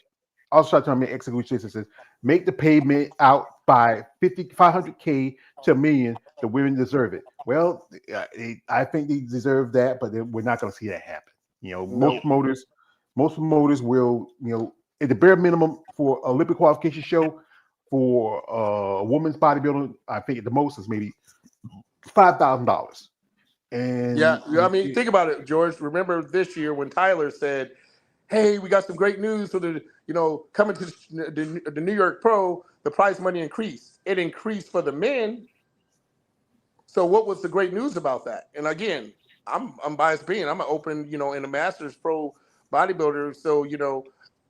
Execution says, make the payment out by 500K to $1 million. The women deserve it. Well, I think they deserve that, but we're not going to see that happen. Most promoters will, at the bare minimum for Olympic qualification show for a women's bodybuilding, I think the most is maybe $5,000. And yeah, I mean, think about it, George. Remember this year when Tyler said, "Hey, we got some great news for the, coming to the New York Pro, the prize money increased. It increased for the men. So what was the great news about that?" And again, I'm biased being, I'm an open, in the Masters Pro bodybuilder, so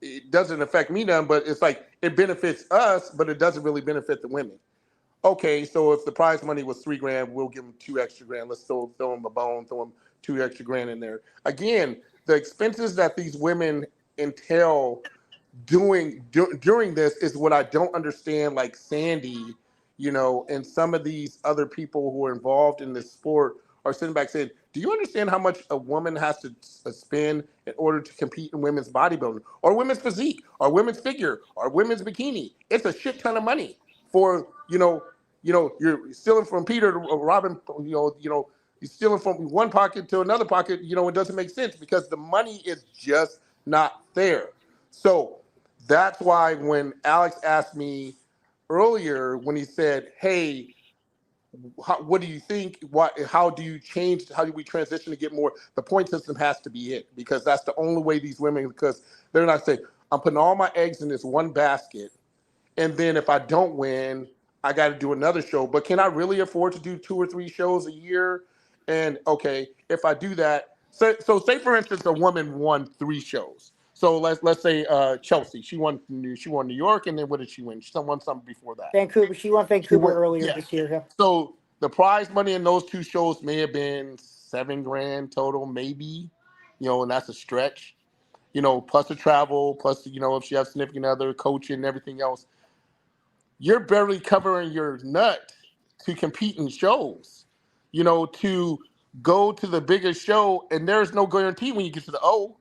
it doesn't affect me none, but it's like it benefits us, but it doesn't really benefit the women. Okay, so if the prize money was $3,000, we'll give them $2 extra grand. Let's throw them a bone, throw them $2 extra grand in there. Again, the expenses that these women entail during this is what I don't understand. Like Sandy, and some of these other people who are involved in this sport are sitting back saying, do you understand how much a woman has to spend in order to compete in women's bodybuilding or women's physique or women's figure or women's bikini? It's a shit ton of money for, you're stealing from Peter to Robin, you're stealing from one pocket to another pocket, it doesn't make sense because the money is just not there. So that's why when Alex asked me earlier, when he said, hey, what do you think? How do you change? How do we transition to get more? The point system has to be it because that's the only way these women, because they're not saying, I'm putting all my eggs in this one basket. And then if I don't win, I got to do another show. But can I really afford to do 2 or 3 shows a year? And okay, if I do that, so say for instance, a woman won 3 shows. So let's say Chelsea, she won New York, and then what did she win? She won something before that. Vancouver. She won Vancouver earlier this year. Yeah. So the prize money in those 2 shows may have been $7,000 total, maybe, and that's a stretch. Plus the travel, plus if she has significant other, coaching, and everything else. You're barely covering your nut to compete in shows, to go to the biggest show, and there's no guarantee when you get to the O.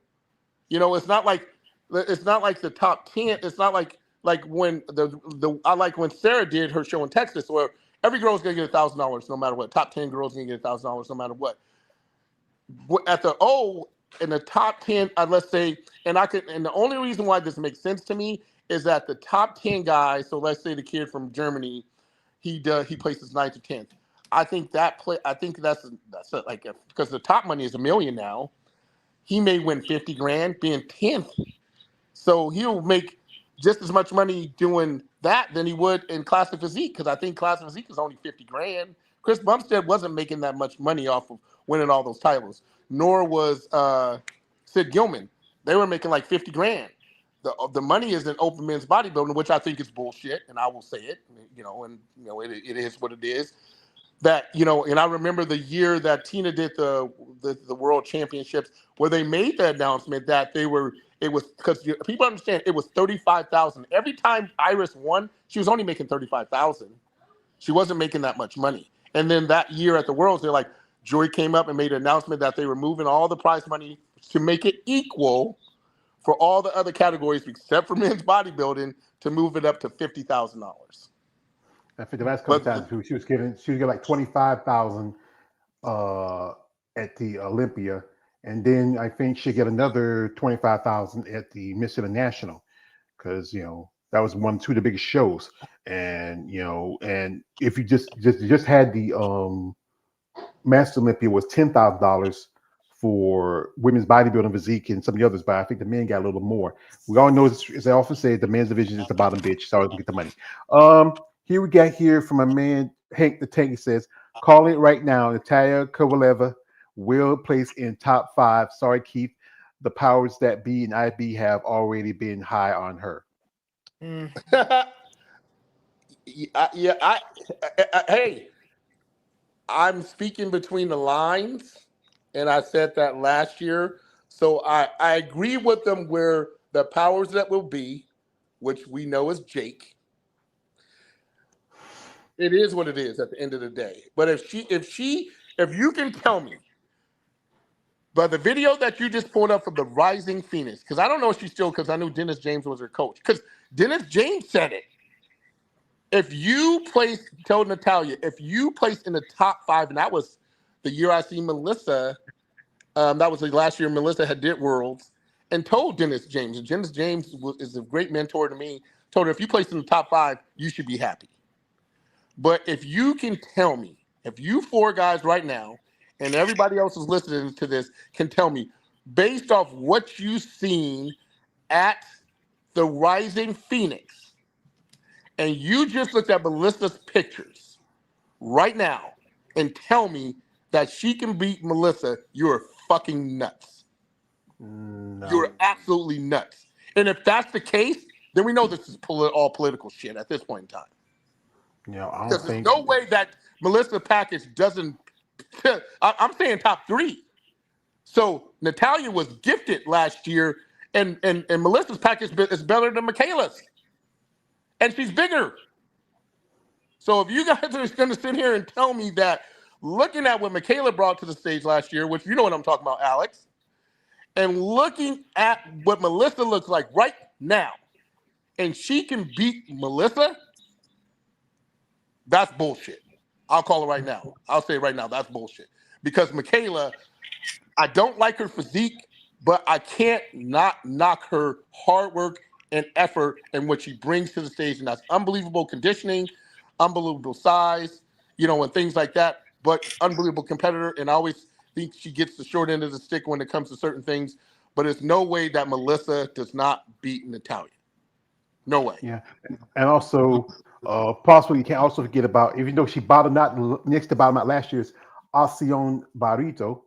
It's not like the top 10. It's not like when I like when Sarah did her show in Texas, where every girl's gonna get $1,000 no matter what. Top 10 girls gonna get $1,000 no matter what. At the O, in the top 10, let's say, and the only reason why this makes sense to me is that the top 10 guys, so let's say the kid from Germany, he places 9th or 10th. I think that's because the top money is $1 million now. He may win $50,000 being 10th. So he'll make just as much money doing that than he would in classic physique, because I think classic physique is only $50,000. Chris Bumstead wasn't making that much money off of winning all those titles, nor was Sid Gilman. They were making like $50,000. The money is in open men's bodybuilding, which I think is bullshit, and I will say it. It is what it is. That and I remember the year that Tina did the World Championships, where they made the announcement that it was because people understand it was $35,000 every time Iris won. She was only making $35,000. She wasn't making that much money. And then that year at the Worlds, they're like, Joy came up and made an announcement that they were moving all the prize money to make it equal for all the other categories except for men's bodybuilding, to move it up to $50,000. I think the last couple times she was getting like $25,000 at the Olympia, and then I think she'll get another $25,000 at the Miss International, because that was 2 of the biggest shows, and and if you just had the Master Olympia was $10,000 for women's bodybuilding, physique, and some of the others, but I think the men got a little more. We all know, as I often say, the men's division is the bottom bitch, so I can get the money. Here we got here from my man Hank the Tank. He says, "Call it right now. Natalia Kovaleva will place in top 5. Sorry, Keith. the powers that be and IB have already been high on her. Hey, I'm speaking between the lines, and I said that last year. So I agree with them where the powers that will be, which we know is Jake. It is what it is at the end of the day. But if you can tell me, but the video that you just pulled up from the Rising Phoenix, because I don't know if she's still, because I knew Dennis James was her coach. Because Dennis James said it. If you tell Natalia, if you place in the top 5, and that was the year I seen Melissa, that was the last year Melissa had did Worlds, and told Dennis James, and Dennis James is a great mentor to me, told her, if you place in the top 5, you should be happy. But if you can tell me, if you 4 guys right now, and everybody else is listening to this, can tell me, based off what you've seen at the Rising Phoenix, and you just looked at Melissa's pictures right now and tell me that she can beat Melissa, you're fucking nuts. No. You're absolutely nuts. And if that's the case, then we know this is all political shit at this point in time. Yeah, I don't because think there's no way that Melissa Package doesn't. I'm saying top 3. So Natalia was gifted last year, and Melissa's package is better than Michaela's, and she's bigger. So if you guys are going to sit here and tell me that, looking at what Michaela brought to the stage last year, which you know what I'm talking about, Alex, and looking at what Melissa looks like right now, and she can beat Melissa, that's bullshit. I'll call it right now. I'll say it right now, that's bullshit. Because Michaela, I don't like her physique, but I can't not knock her hard work and effort and what she brings to the stage. And that's unbelievable conditioning, unbelievable size, and things like that. But unbelievable competitor. And I always think she gets the short end of the stick when it comes to certain things. But there's no way that Melissa does not beat Natalia. No way. Yeah. And also, possibly you can't also forget about, even though she bottomed out next to bottom out last year's Alcione Barrito.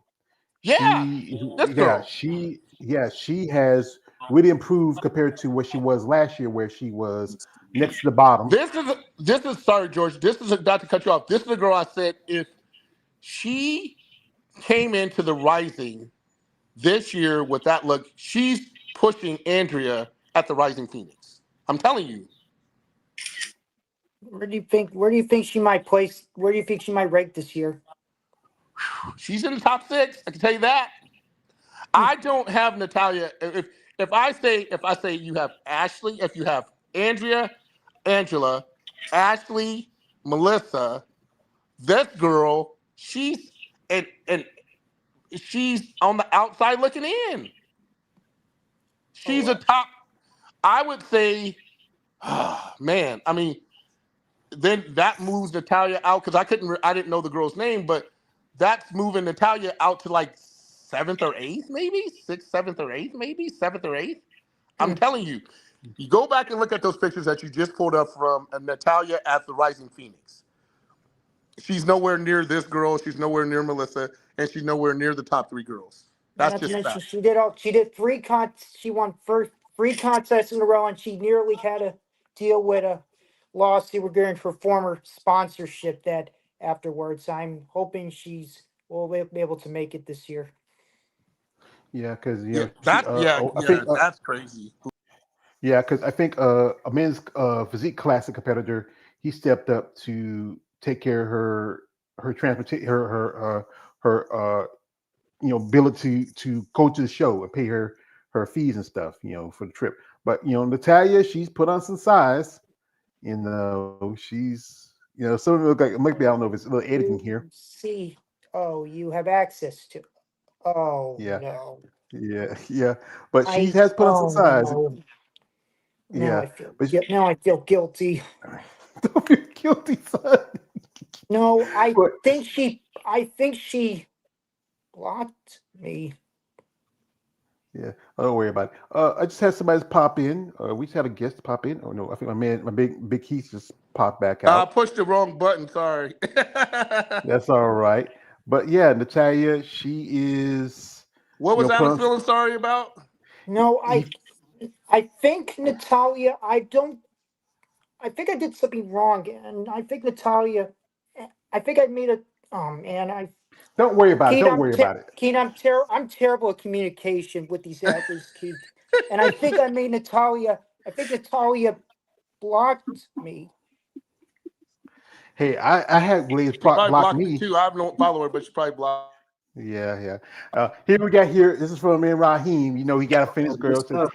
She has really improved compared to what she was last year, where she was next to the bottom. This is sorry, George. This is not to cut you off. This is the girl I said if she came into the Rising this year with that look, she's pushing Andrea at the Rising Phoenix. I'm telling you. Where do you think she might place? Where do you think she might rank this year? She's in the top 6. I can tell you that. I don't have Natalia. If I say you have Ashley, if you have Andrea, Angela, Ashley, Melissa, this girl, she's and she's on the outside looking in. She's a top. I would say, man. I mean, then that moves Natalia out because I didn't know the girl's name, but that's moving Natalia out to like 7th or 8th, maybe 6th, 7th or 8th, maybe 7th or 8th. I'm telling you, you go back and look at those pictures that you just pulled up from Natalia at the Rising Phoenix. She's nowhere near this girl. She's nowhere near Melissa, and she's nowhere near the top 3 girls. That's just fact. She did 3 she won 3 contests in a row, and she nearly had to deal with a lawsuit regarding her former sponsorship. That afterwards, I'm hoping will be able to make it this year. Yeah, because that's crazy. Yeah, because I think a men's physique classic competitor, he stepped up to take care of her transportation, her ability to go to the show and pay her fees and stuff, for the trip. But Natalia, she's put on some size. She's some of it look like, it might be, I don't know if it's a little editing here. See, you have access to. Oh yeah. No. Yeah. But she has put on some size. No. Now I feel guilty. Don't feel guilty, son. No, I think she blocked me. Yeah, don't worry about it. I just had somebody pop in. We just had a guest pop in. Oh no, I think my big Keith just popped back out. I pushed the wrong button. Sorry. That's all right. But yeah, Natalia, she is What was You know, Alex feeling sorry about? No, I think Natalia. I think I did something wrong, and I think Natalia. I think I made a. Oh man, don't worry about it. Keen, Don't worry about it. Keen, I'm terrible at communication with these kids, and I think I made Natalia. I think Natalia blocked me. Hey, I had Blaze Probably block blocked me me. too. I don't follow her, but she probably blocked. Yeah. Here we got here. This is from me and Raheem. You know, he got a Phoenix girl. What's up?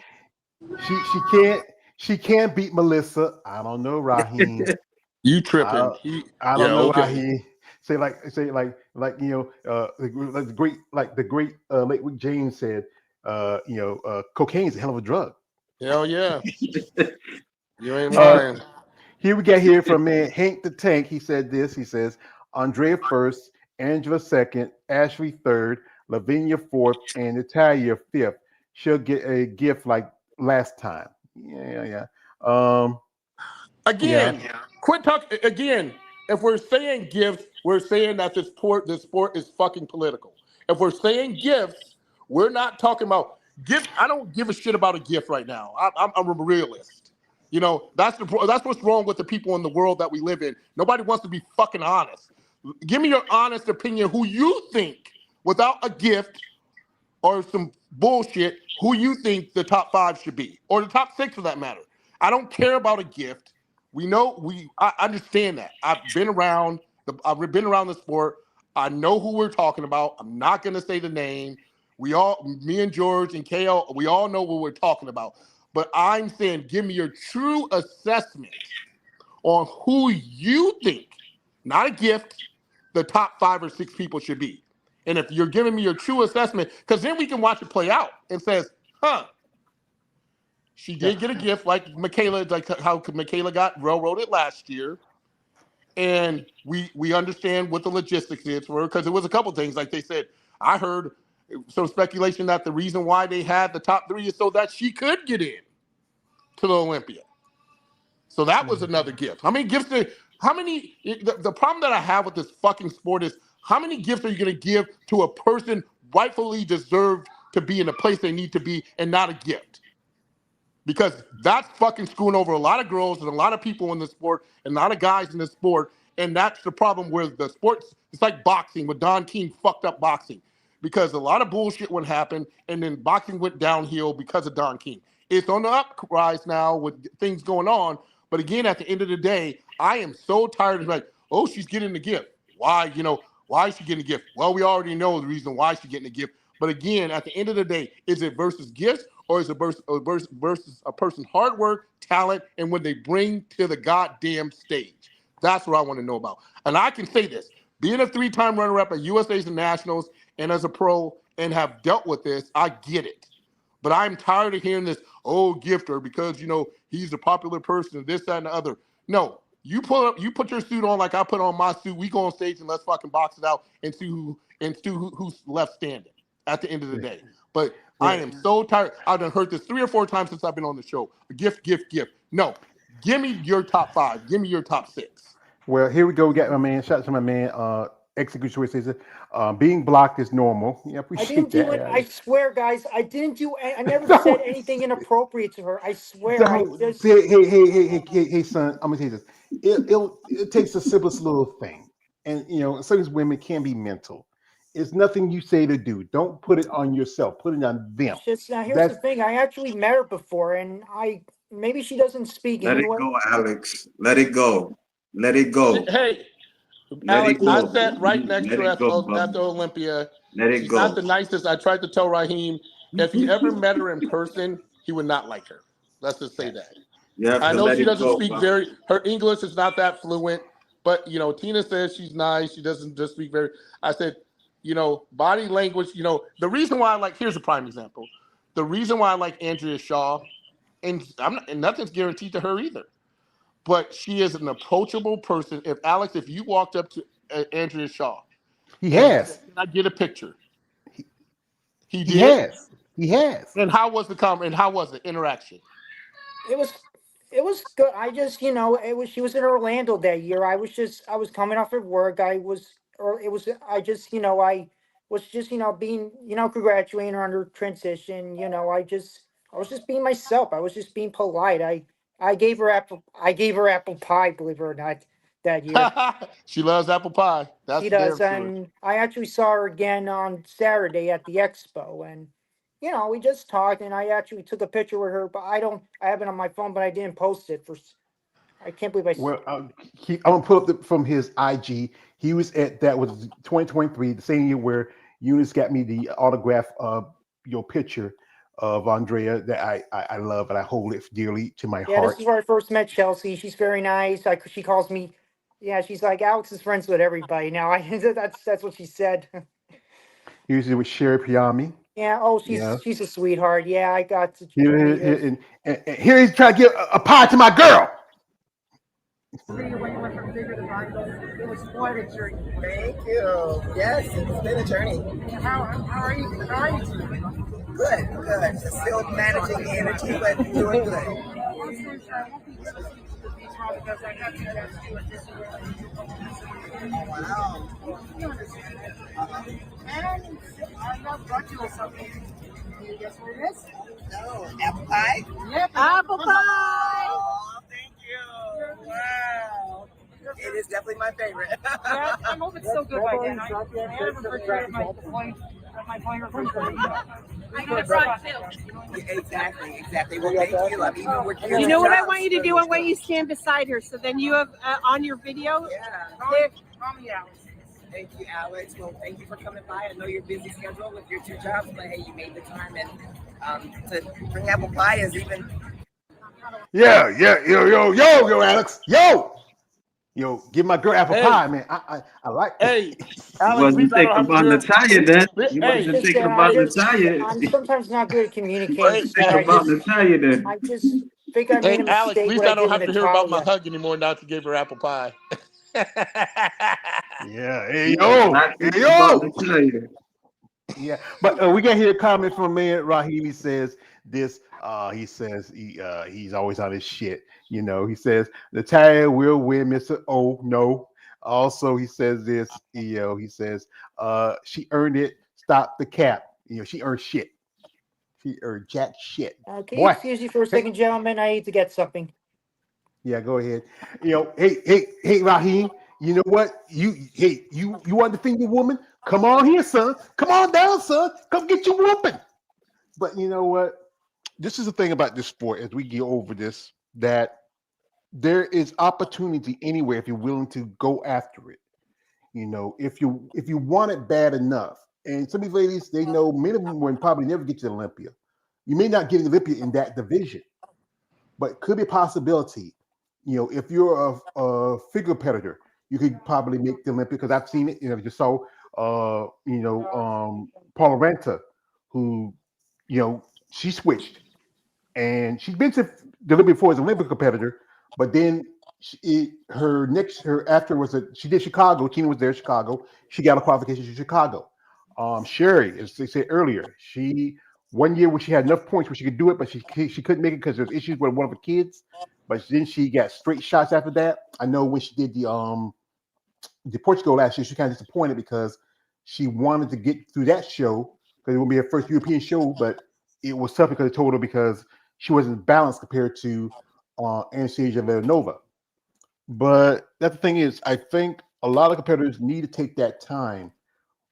She can't beat Melissa. I don't know, Raheem. You tripping? I Yeah, don't know, okay. Raheem. Say like the great late week James said, cocaine's a hell of a drug. Hell yeah. You ain't lying. Here we got here from man Hank the Tank. He said this. He says Andrea first, Angela second, Ashley third, Lavinia fourth, and Natalia fifth. She'll get a gift like last time. Yeah. Again, quit talking. Again, if we're saying gifts, we're saying that this sport is fucking political. If we're saying gifts, we're not talking about gift. I don't give a shit about a gift right now. I'm a realist. You know, that's what's wrong with the people in the world that we live in. Nobody wants to be fucking honest. Give me your honest opinion. Who you think, without a gift or some bullshit, who you think the top 5 should be, or the top 6 for that matter. I don't care about a gift. I understand that. I've been around the sport. I know who we're talking about. I'm not going to say the name. Me and George and KL, we all know what we're talking about. But I'm saying, give me your true assessment on who you think, not a gift, the top 5 or 6 people should be. And if you're giving me your true assessment, because then we can watch it play out and says, she did get a gift like Michaela, like how Michaela got railroaded last year. And we understand what the logistics is for her, because it was a couple things. Like they said, I heard some speculation that the reason why they had the top 3 is so that she could get in to the Olympia. So that was another gift. How many gifts? The problem that I have with this fucking sport is, how many gifts are you going to give to a person rightfully deserved to be in the place they need to be, and not a gift? Because that's fucking screwing over a lot of girls and a lot of people in the sport and a lot of guys in the sport. And that's the problem where the sports, it's like boxing, with Don King fucked up boxing. Because a lot of bullshit would happen, and then boxing went downhill because of Don King. It's on the uprise now with things going on. But again, at the end of the day, I am so tired of like, oh, she's getting the gift. Why is she getting a gift? Well, we already know the reason why she's getting a gift. But again, at the end of the day, is it versus gifts, or is it versus a person's hard work, talent, and what they bring to the goddamn stage? That's what I want to know about. And I can say this, being a 3-time runner-up at USA's and Nationals and as a pro and have dealt with this, I get it. But I'm tired of hearing this, gifter, because, he's a popular person, this, that, and the other. No, you put your suit on like I put on my suit. We go on stage and let's fucking box it out and see who's left standing at the end of the day. But I am so tired. I've done heard this 3 or 4 times since I've been on the show. Gift. No, give me your top 5. Give me your top 6. Well, here we go. We got my man. Shout out to my man. Execution says being blocked is normal. Yeah, I didn't do it. I swear, guys, I didn't do. I never said anything inappropriate to her. I swear. Hey, son. I'm gonna tell you this. It takes the simplest little thing, and some of these women can be mental. It's nothing you say to do. Don't put it on yourself. Put it on them. Here's the thing. I actually met her before, and maybe she doesn't speak English. Let it go, Alex. Let it go. Let it go. Hey, Alex, I sat right next to her at the Olympia. She's not the nicest. I tried to tell Raheem, if he ever met her in person, he would not like her. Let's just say that. I know she doesn't speak her English is not that fluent, but Tina says she's nice. She doesn't just speak very. I said, body language. The reason why here's a prime example. The reason why I like Andrea Shaw, and nothing's guaranteed to her either, but she is an approachable person. If you walked up to Andrea Shaw, he has. Can I get a picture? He did. He has. And how was the interaction? It was good. I just, she was in Orlando that year. I was coming off of work. I was was just, being, congratulating her on her transition. I was just being myself. I was just being polite. I gave her apple pie, believe it or not, that year. She loves apple pie. That's She damn does. sure. And I actually saw her again on Saturday at the expo. And, we just talked, and I actually took a picture with her, but I have it on my phone, but I didn't post it I can't believe Well, I'm gonna pull up from his IG. He was that was 2023, the same year where Eunice got me the autograph of your picture of Andrea that I love and I hold it dearly to my Yeah, this heart. is where I first met Chelsea. She's very nice. She calls me, yeah, she's like, Alex is friends with everybody now. That's what she said. Usually with Sherry Piami. Yeah. Oh, Yeah. she's a sweetheart. Yeah, I got to Here, meet her. and here he's trying to give a pie to my girl. It was quite a journey. Thank you. Yes, it's been a journey. How are you? Good. Still managing the energy, but doing good. Wow. And I brought you something. Can you guess what it is? No. Apple pie? Yep. Apple pie! Oh, thank you. Wow. It is definitely my favorite. Yeah, I hope it's so good right now. I had a refrigerator my plane refrigerator. I know it's hot too. Exactly. Well, thank you. I'm even working. You know what I want you to do? I want you to stand beside her. So then you have on your video. Yeah. Call me Alex. Thank you, Alex. Well, thank you for coming by. I know you're busy schedule with your 2 jobs, but hey, you made the time, and to bring apple pie is even. Yeah. Yo, Alex. Yo, give my girl apple pie, man. I like it. Hey, You Alex, wasn't thinking about Natalia then. You wasn't thinking about Natalia. I'm sometimes not good at communicating. Think about Natalia then. I just think I made a Alex, mistake. at least What I I don't did with have to hear about my Natalia. hug anymore now that you gave her apple pie. Yeah. Hey, Not yo. thinking about Natalia. Yeah, but we got here a comment from man Raheem. He says this. He says he's always on his shit. He says Natalia will win, Mr. O. No. Also, he says this. He says she earned it. Stop the cap. She earned shit. She earned jack shit. Can you Boy. excuse me for a second, gentlemen? I need to get something. Yeah, go ahead. Hey, Raheem. You know what? You want to defend your woman? Come on here, son. Come on down, son. Come get your whooping. But you know what? This is the thing about this sport as we get over this, that there is opportunity anywhere if you're willing to go after it. If you want it bad enough. And some of these ladies, they know many of them will probably never get to Olympia. You may not get to Olympia in that division, but it could be a possibility. If you're a figure competitor, you could probably make the Olympic, because I've seen it. You saw, Paula Renta, who, she switched, and she's been to the Olympic before as an Olympic competitor, but then she did Chicago. Tina was there, Chicago. She got a qualification to Chicago. Sherry, as they said earlier, she 1 year where she had enough points where she could do it, but she couldn't make it because there's issues with one of her kids. But then she got straight shots after that. I know when she did the Portugal last year, she kind of disappointed because she wanted to get through that show because it would be her first European show, but it was tough because it told her because she wasn't balanced compared to Anastasia Villanova. But that's the thing is, I think a lot of competitors need to take that time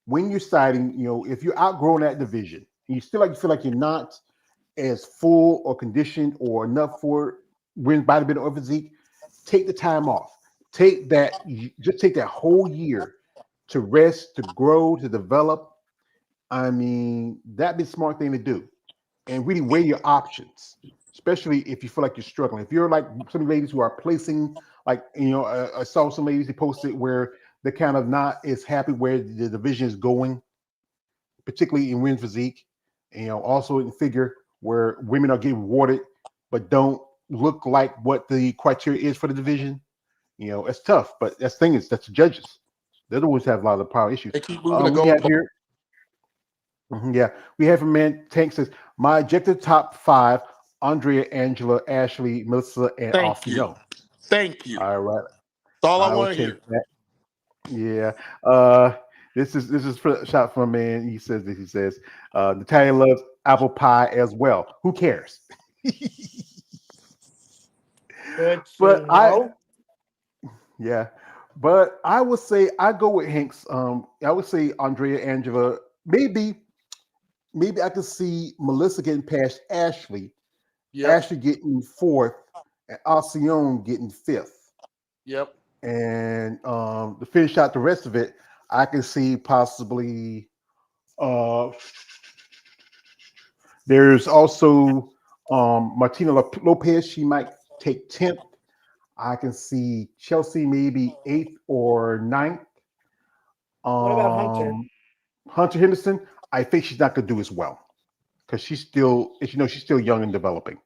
when you're citing, if you're outgrowing that division, and you feel like you're not as full or conditioned or enough for win bodybuilding or physique, take the time off. Take that whole year to rest, to grow, to develop. I mean, that'd be a smart thing to do. And really weigh your options, especially if you feel like you're struggling. If you're like some ladies who are placing, like, I saw some ladies who posted where they're kind of not as happy where the division is going, particularly in women's physique, also in figure where women are getting rewarded but don't look like what the criteria is for the division. It's tough, but that's the thing is that's the judges. They're the ones who have a lot of the power issues. They keep moving the We have goalposts. here. We have from man Tank says my objective top 5: Andrea, Angela, Ashley, Melissa, and Thank you. Young. Thank you. All right. That's all I will want to take hear. that. Yeah. This is a shot from a man. He says Natalia loves apple pie as well. Who cares? Good But to know. yeah, but I would say I go with Hanks. I would say Andrea Angela. Maybe I could see Melissa getting past Ashley. Yep. Ashley getting fourth, and Alcione getting fifth. Yep. And to finish out the rest of it, I can see possibly. There's also Martina Lopez. She might take 10th. I can see Chelsea maybe 8th or 9th. What about Hunter? Hunter Henderson, I think she's not going to do as well because she's still, as you know, she's still young and developing.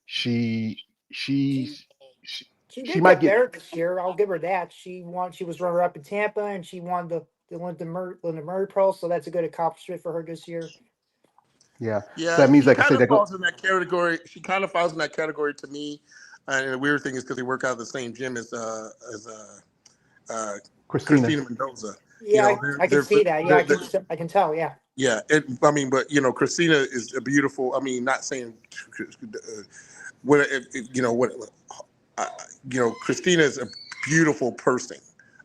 She she's she, She she did might get get, better this year. I'll give her that. She was runner up in Tampa, and she won the Murray Pearl. So that's a good accomplishment for her this year. yeah. So Yeah, that means, she like I kind said, of that go falls in that category. She kind of falls in that category to me. And the weird thing is because they work out of the same gym as Christina. Christina Mendoza. Yeah, I can see that. Yeah, they're I can tell. Yeah. yeah. But Christina is a beautiful. I mean, not saying what uh, Christina is a beautiful person.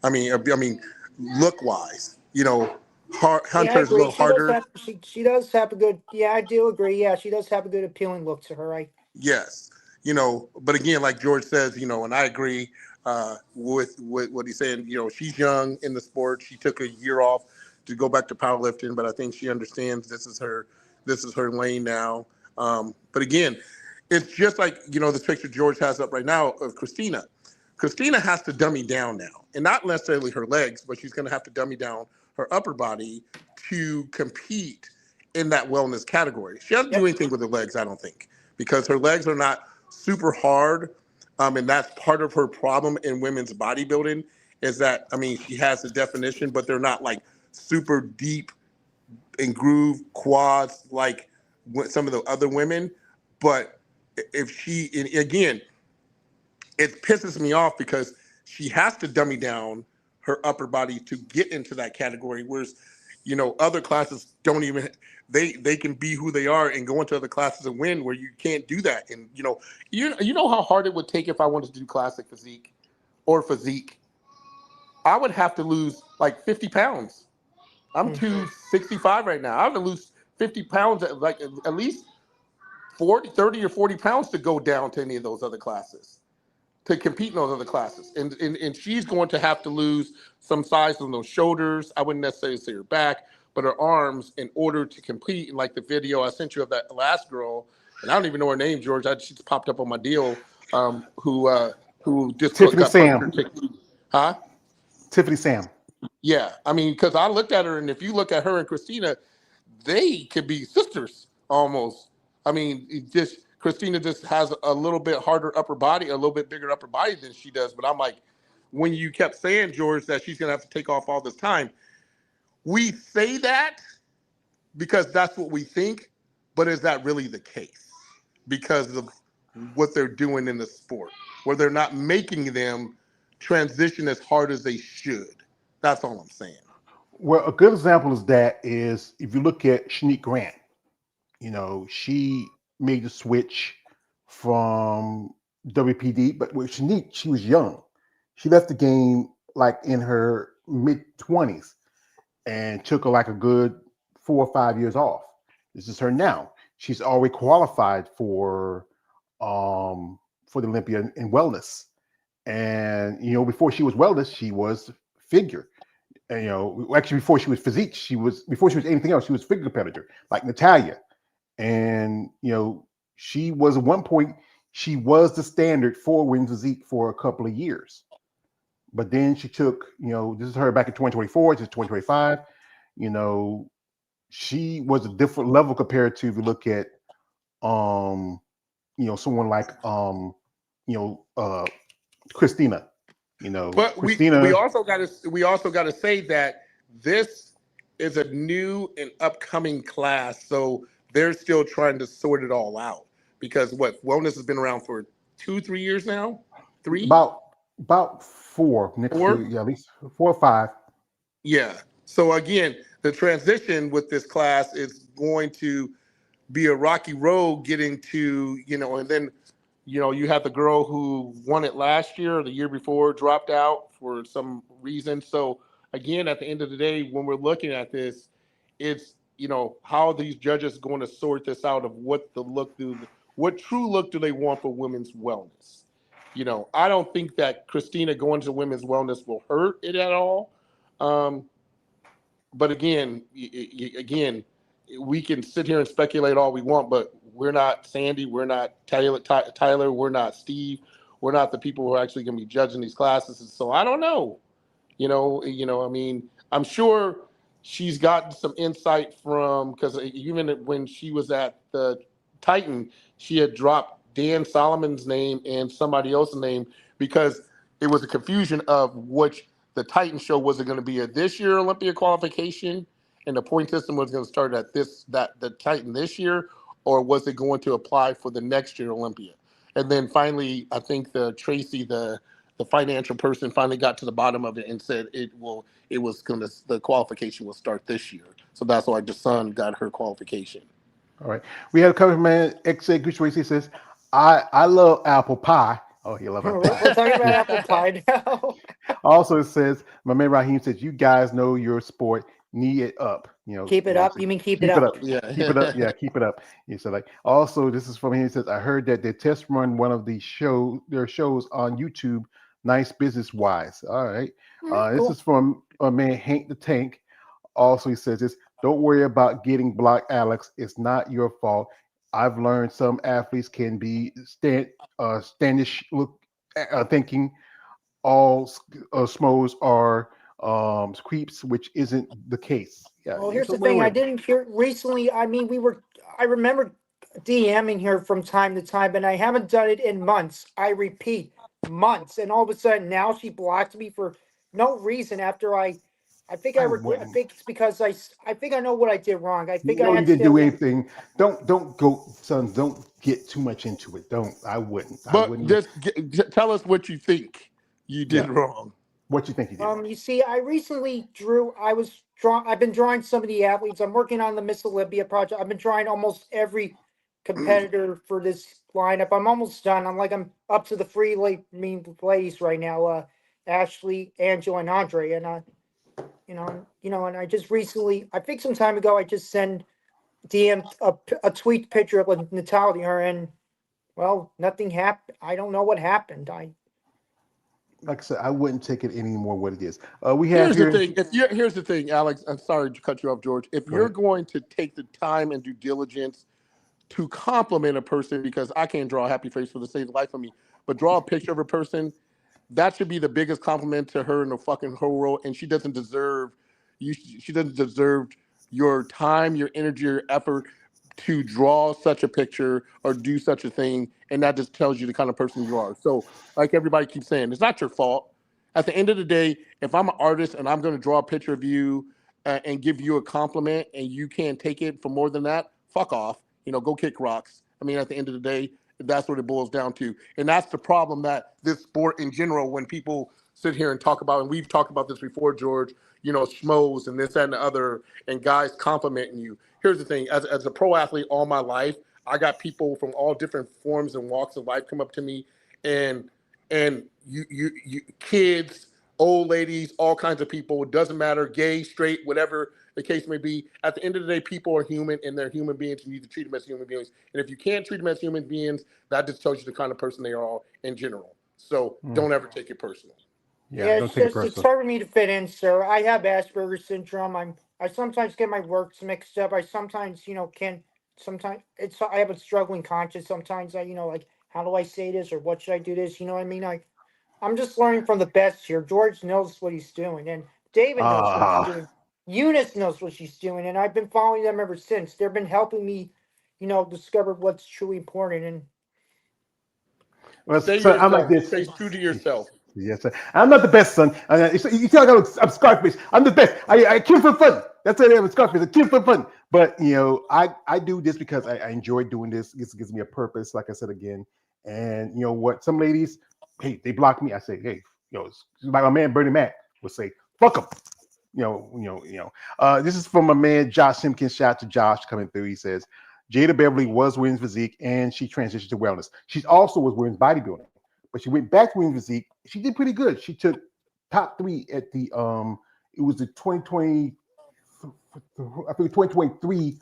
I mean, look wise, Yeah, I Hunter's a agree. little harder. She does have a good. Yeah, I do agree. Yeah, she does have a good appealing look to her. Yes, but again, like George says, and I agree with what he's saying. She's young in the sport. She took a year off to go back to powerlifting, but I think she understands this is her lane now. But again, it's just like this picture George has up right now of Christina. Christina has to dummy down now, and not necessarily her legs, but she's going to have to dummy down her upper body to compete in that wellness category. She doesn't do anything with her legs, I don't think, because her legs are not super hard. And that's part of her problem in women's bodybuilding is that, she has the definition, but they're not like super deep and groove quads like some of the other women. But if she, and again, it pisses me off because she has to dummy down her upper body to get into that category. Whereas, other classes don't even they can be who they are and go into other classes and win where you can't do that. And you know how hard it would take if I wanted to do classic physique or physique. I would have to lose like 50 pounds. I'm 265 right now. I have to lose 50 pounds, at least 30 or 40 pounds to go down to any of those other classes, to compete in those other classes. And she's going to have to lose some size on those shoulders. I wouldn't necessarily say her back, but her arms in order to compete. And like the video I sent you of that last girl, and I don't even know her name, George. She just popped up on my deal, who just Tiffany got Sam. Huh? Tiffany Sam. Yeah. Because I looked at her, and if you look at her and Christina, they could be sisters almost. Christina just has a little bit harder upper body, a little bit bigger upper body than she does. But I'm like, when you kept saying, George, that she's going to have to take off all this time, we say that because that's what we think. But is that really the case? Because of what they're doing in the sport, where they're not making them transition as hard as they should. That's all I'm saying. Well, a good example is if you look at Shanique Grant. She made the switch from WPD, but with Shanique, she was young. She left the game like in her mid-20s and took like a good 4 or 5 years off. This is her now. She's already qualified for the Olympia in wellness. And before she was wellness, she was figure. And, actually before she was physique, before she was anything else, she was figure competitor, like Natalia. And she was at one point, she was the standard for women's physique for a couple of years. But then she took, this is her back in 2024, this is 2025. She was a different level compared to if you look at someone like Christina. But Christina. we also gotta say that this is a new and upcoming class, so they're still trying to sort it all out. Because wellness has been around for 2-3 years now, 3 about 4 next 4. to, yeah, at least 4 or 5. Yeah. So again, the transition with this class is going to be a rocky road getting to, and then, you have the girl who won it last year or the year before, dropped out for some reason. So again, at the end of the day, when we're looking at this, it's, how are these judges going to sort this out of what true look do they want for women's wellness? I don't think that Christina going to women's wellness will hurt it at all. But again, we can sit here and speculate all we want, but we're not Sandy, we're not Tyler, we're not Steve, we're not the people who are actually going to be judging these classes. So I don't know. I mean, I'm sure she's gotten some insight from, because even when she was at the Titan, she had dropped Dan Solomon's name and somebody else's name because it was a confusion of which the Titan show was it going to be a this year Olympia qualification and the point system was going to start at the Titan this year, or was it going to apply for the next year Olympia? And then finally, I think Tracy, the financial person, finally got to the bottom of it and said the qualification will start this year. So that's why Jason got her qualification. All right. We have a couple man XA Gucci says, I love apple pie. Oh, he loves apple pie. We're talking about apple pie now. Also, it says, my man Raheem says, you guys know your sport. Knee it up. Keep it up. You mean keep it up? Yeah. Keep it up. Yeah, keep it up. He said, like, also, this is from him. He says, I heard that they test run one of their shows on YouTube. Nice business wise. All right. Cool. This is from a man Hank the Tank. Also, he says this, don't worry about getting blocked, Alex. It's not your fault. I've learned some athletes can be standish thinking all smos are creeps, which isn't the case. Yeah. Well, here's the thing. I didn't hear recently. I mean, I remember DMing her from time to time, and I haven't done it in months. I repeat, months. And all of a sudden now she blocked me for no reason after I think it's because I think I know what I did wrong. I think you didn't do anything. Don't go, son. Don't get too much into it. I wouldn't. Just tell us what you think you did wrong. What you think you did? You see, I recently I've been drawing some of the athletes. I'm working on the Miss Olympia project. I've been drawing almost every competitor for this lineup. I'm almost done. I'm up to the free ladies right now. Ashley, Angela, and Andre, and and I just recently, I think some time ago, I just sent DM a tweet picture of Natalia, and well, nothing happened. I don't know what happened. Like I said, I wouldn't take it any more what it is. Here's the thing, Alex. I'm sorry to cut you off, George. If you're going to take the time and due diligence to compliment a person, because I can't draw a happy face for the sake of life of me, but draw a picture of a person, that should be the biggest compliment to her in the fucking whole world. And she doesn't deserve your time, your energy, your effort to draw such a picture or do such a thing. And that just tells you the kind of person you are. So like everybody keeps saying, it's not your fault. At the end of the day, if I'm an artist and I'm going to draw a picture of you and give you a compliment and you can't take it for more than that, fuck off. Go kick rocks. I mean, at the end of the day, that's what it boils down to. And that's the problem that this sport in general, when people sit here and talk about, and we've talked about this before, George, schmoes and this, that, and the other, and guys complimenting you. Here's the thing. As a pro athlete all my life, I got people from all different forms and walks of life come up to me, and you kids, old ladies, all kinds of people. It doesn't matter, gay, straight, whatever the case may be. At the end of the day, people are human, and they're human beings. You need to treat them as human beings. And if you can't treat them as human beings, that just tells you the kind of person they are in general. So don't ever take it personal. Yeah, it's hard for me to fit in, sir. I have Asperger's syndrome. I sometimes get my works mixed up. I sometimes, sometimes I have a struggling conscience. Sometimes how do I say this or what should I do this? You know what I mean? I'm just learning from the best here. George knows what he's doing, and David knows what he's doing. Eunice knows what she's doing, and I've been following them ever since. They've been helping me, discover what's truly important. And I'm like this. Stay true to yourself. Yes, sir. I'm not the best, son. You tell I'm Scarface. I'm the best. I kill for fun. That's what I am, Scarface. I kill for fun. But I do this because I enjoy doing this. It gives me a purpose, like I said again. And you know what? Some ladies, hey, they block me. I say, hey, like my man Bernie Mac would say, fuck them. This is from my man Josh Simpkins. Shout out to Josh coming through. He says Jada Beverly was women's physique and she transitioned to wellness. She also was women's bodybuilding, but she went back to women's physique. She did pretty good. She took top 3 at the it was the 2020, I think 2023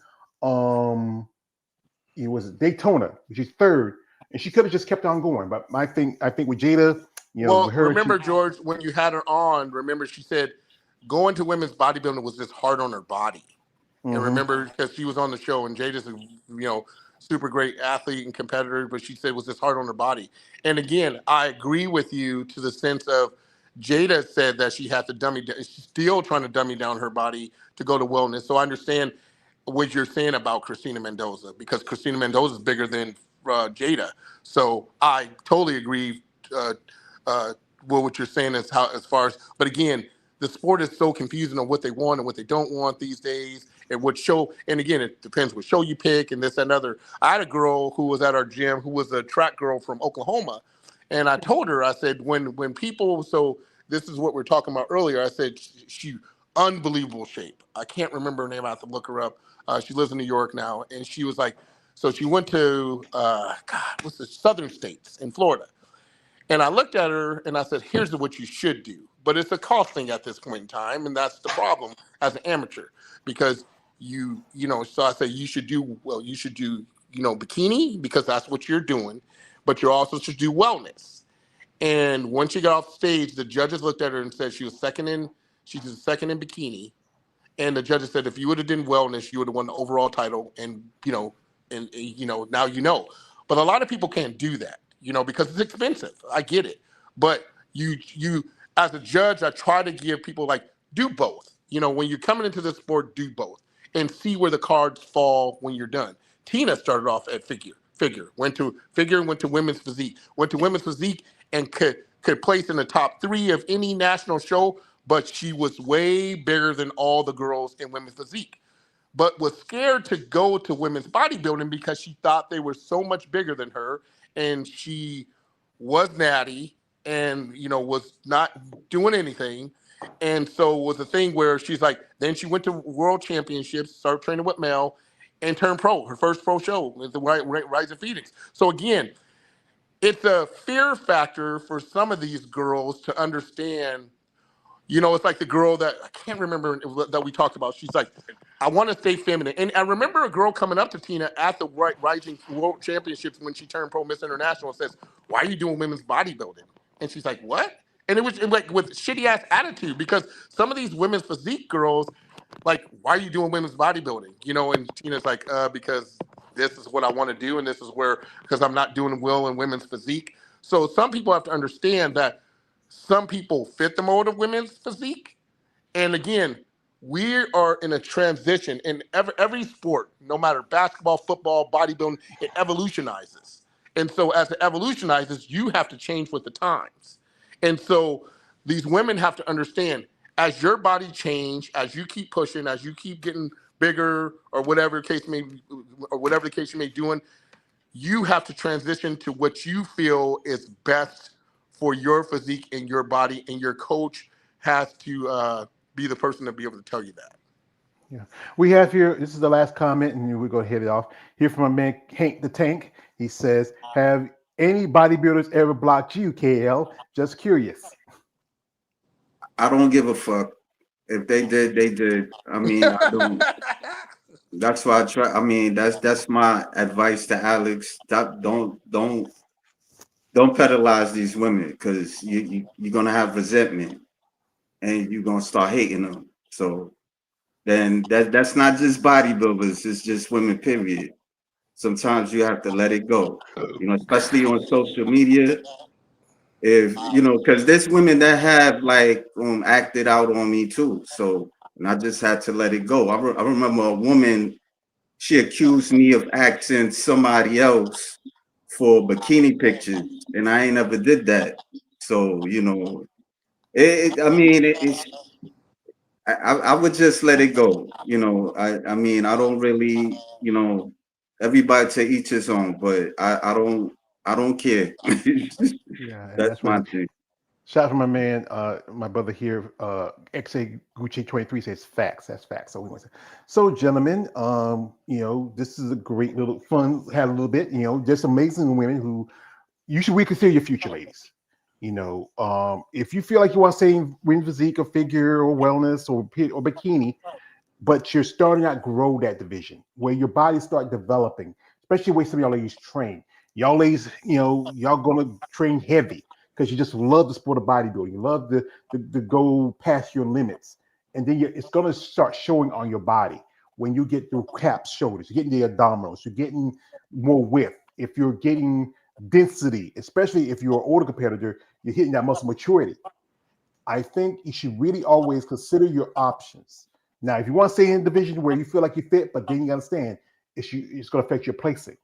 it was Daytona, which is 3rd, and she could have just kept on going. But I think with Jada, Well, with her, remember, George, when you had her on, remember she said going to women's bodybuilding was just hard on her body. And remember, because she was on the show, and Jada's a super great athlete and competitor, but she said it was just hard on her body. And again, I agree with you to the sense of Jada said that she had to dummy down. She's still trying to dummy down her body to go to wellness. So I understand what you're saying about Christina Mendoza, because Christina Mendoza is bigger than Jada. So I totally agree with what you're saying as far as, but again, the sport is so confusing on what they want and what they don't want these days, and what show. And again, it depends what show you pick and this and other. I had a girl who was at our gym who was a track girl from Oklahoma, and I told her, I said, when people, so this is what we're talking about earlier. I said she unbelievable shape. I can't remember her name. I have to look her up. She lives in New York now, and she was like, so she went to what's the Southern States in Florida. And I looked at her and I said, here's what you should do. But it's a cost thing at this point in time. And that's the problem as an amateur, because so I say you should do bikini, because that's what you're doing, but you also should do wellness. And once she got off stage, the judges looked at her and said she's second in bikini. And the judges said, if you would have done wellness, you would have won the overall title. And, now But a lot of people can't do that, because it's expensive. I get it. But you as a judge, I try to give people, like, do both. When you're coming into the sport, do both and see where the cards fall when you're done. Tina started off at figure, went to women's physique, and could place in the top 3 of any national show, but she was way bigger than all the girls in women's physique, but was scared to go to women's bodybuilding because she thought they were so much bigger than her, and she was natty and was not doing anything. And so it was a thing where she's like, then she went to world championships, started training with Mel, and turned pro. Her first pro show was the Rise of Phoenix. So again, it's a fear factor for some of these girls to understand. It's like the girl that I can't remember that we talked about. She's like, I want to stay feminine. And I remember a girl coming up to Tina at the Rising World Championships when she turned pro Miss International and says, why are you doing women's bodybuilding? And she's like, what? And it was like with shitty ass attitude, because some of these women's physique girls, like, why are you doing women's bodybuilding? And Tina's like, because this is what I want to do. And this is because I'm not doing well in women's physique. So some people have to understand that some people fit the mold of women's physique. And again, we are in a transition in every sport, no matter basketball, football, bodybuilding, it evolutionizes. And so as it evolutionizes, you have to change with the times. And so these women have to understand, as your body change, as you keep pushing, as you keep getting bigger, or whatever the case you may be doing, you have to transition to what you feel is best for your physique and your body, and your coach has to be the person to be able to tell you that. Yeah, we have here, this is the last comment, and we're going to hit it off. Here from my man, Hank the Tank. He says, have any bodybuilders ever blocked you, KL? Just curious. I don't give a fuck. If they did, they did. I mean, I don't. That's why I try. I mean, that's my advice to Alex. Don't pedalize these women, because you're gonna have resentment and you're gonna start hating them. So then that's not just bodybuilders, it's just women, period. Sometimes you have to let it go, especially on social media. If because there's women that have like acted out on me too. So, and I just had to let it go. I remember a woman, she accused me of acting somebody else for bikini pictures, and I ain't never did that. So I would just let it go. I mean, I don't really, everybody to each his own, but I don't care. Yeah, that's my thing. Shout out to my man, my brother here, XA Gucci 23 says facts. That's facts. So we want to say. So, gentlemen, this is a great little fun. Had a little bit, just amazing women who you should reconsider your future, ladies. If you feel like you want to say win physique or figure or wellness or bikini, but you're starting to grow that division where your body start developing, especially the way some of y'all ladies train. Y'all ladies, y'all gonna train heavy because you just love the sport of bodybuilding. You love the go past your limits, and then it's gonna start showing on your body when you get through caps, shoulders, you're getting the abdominals, you're getting more width. If you're getting density, especially if you're an older competitor, you're hitting that muscle maturity. I think you should really always consider your options. Now, if you want to stay in a division where you feel like you fit, but then you understand it's going to affect your placing.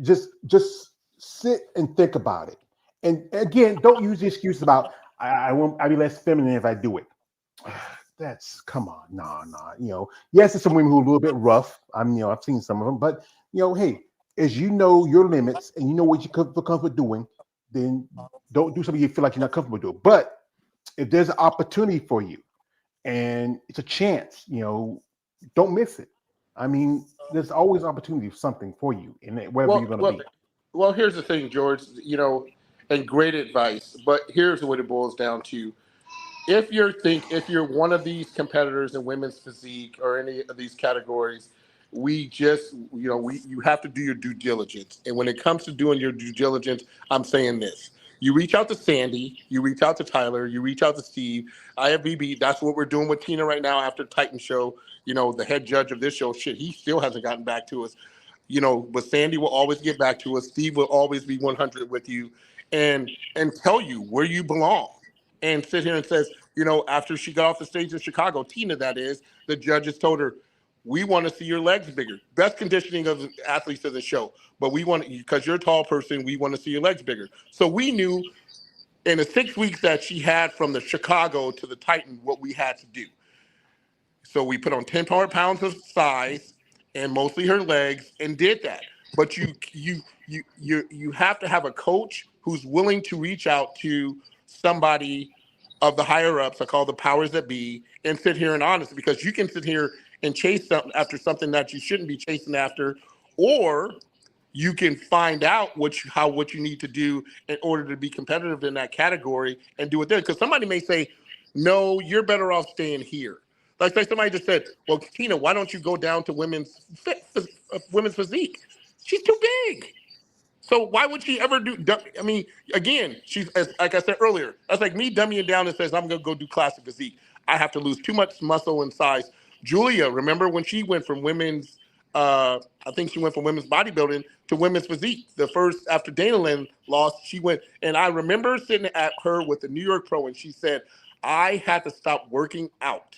Just sit and think about it. And again, don't use the excuse about I'll be less feminine if I do it. That's come on, nah. Yes, there's some women who are a little bit rough. I've seen some of them, but hey, as you know your limits and you know what you feel comfortable doing, then don't do something you feel like you're not comfortable doing. But if there's an opportunity for you and it's a chance, don't miss it. I mean, there's always opportunity for something for you in wherever you're going to be. Well, here's the thing, George, and great advice, but here's what it boils down to. If you're one of these competitors in women's physique or any of these categories, you have to do your due diligence. And when it comes to doing your due diligence, I'm saying this. You reach out to Sandy, you reach out to Tyler, you reach out to Steve, IFBB. That's what we're doing with Tina right now after Titan show. The head judge of this show, he still hasn't gotten back to us. But Sandy will always get back to us. Steve will always be 100 with you and tell you where you belong. And sit here and says, after she got off the stage in Chicago, Tina, that is, the judges told her, we want to see your legs bigger. Best conditioning of the athletes of the show. But we want, because you're a tall person, we want to see your legs bigger. So we knew in the 6 weeks that she had from the Chicago to the Titan what we had to do. So we put on 10 pounds of size and mostly her legs and did that. But you have to have a coach who's willing to reach out to somebody of the higher ups, I call the powers that be, and sit here and honest, because you can sit here and chase after something that you shouldn't be chasing after, or you can find out what you need to do in order to be competitive in that category and do it there. Because somebody may say, no, you're better off staying here. Like somebody just said, well, Tina, why don't you go down to women's physique? She's too big. So why would she ever do? I mean, again, she's like I said earlier. That's like me dummying down and says I'm gonna go do classic physique. I have to lose too much muscle and size. Julia, remember when she went from women's? I think she went from women's bodybuilding to women's physique. The first after Dana Lynn lost, she went, and I remember sitting at her with the New York Pro, and she said, "I had to stop working out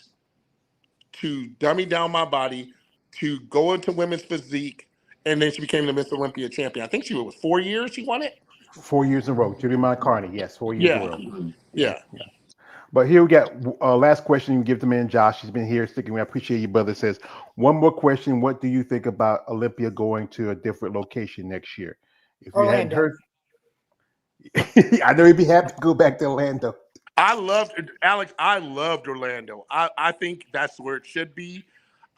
to dummy down my body to go into women's physique." And then she became the Miss Olympia champion. I think she was 4 years she won it. 4 years in a row. Julie Montcarney, yes, 4 years in a row. Yeah. But here we got last question you can give the man Josh. He's been here sticking with. I appreciate you, brother. Says one more question. What do you think about Olympia going to a different location next year? If you hadn't heard, I know he'd be happy to go back to Orlando. I loved Orlando. I think that's where it should be.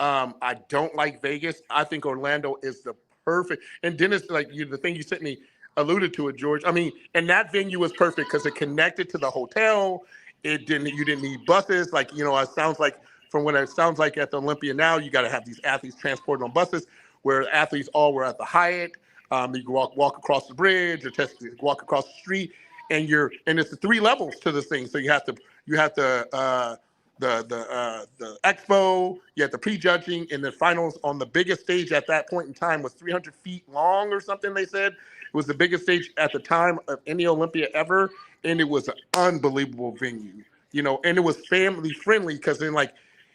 I don't like Vegas. I think Orlando is the perfect. And Dennis, the thing you sent me alluded to it, George. I mean, and that venue was perfect because it connected to the hotel. You didn't need buses. It sounds like from what it sounds like at the Olympia now, you got to have these athletes transported on buses, where athletes all were at the Hyatt. You can walk across the bridge or walk across the street, and it's the 3 levels to this thing. So you have the expo, you have the prejudging, and the finals on the biggest stage at that point in time was 300 feet long or something. They said it was the biggest stage at the time of any Olympia ever, and it was an unbelievable venue. And it was family friendly because then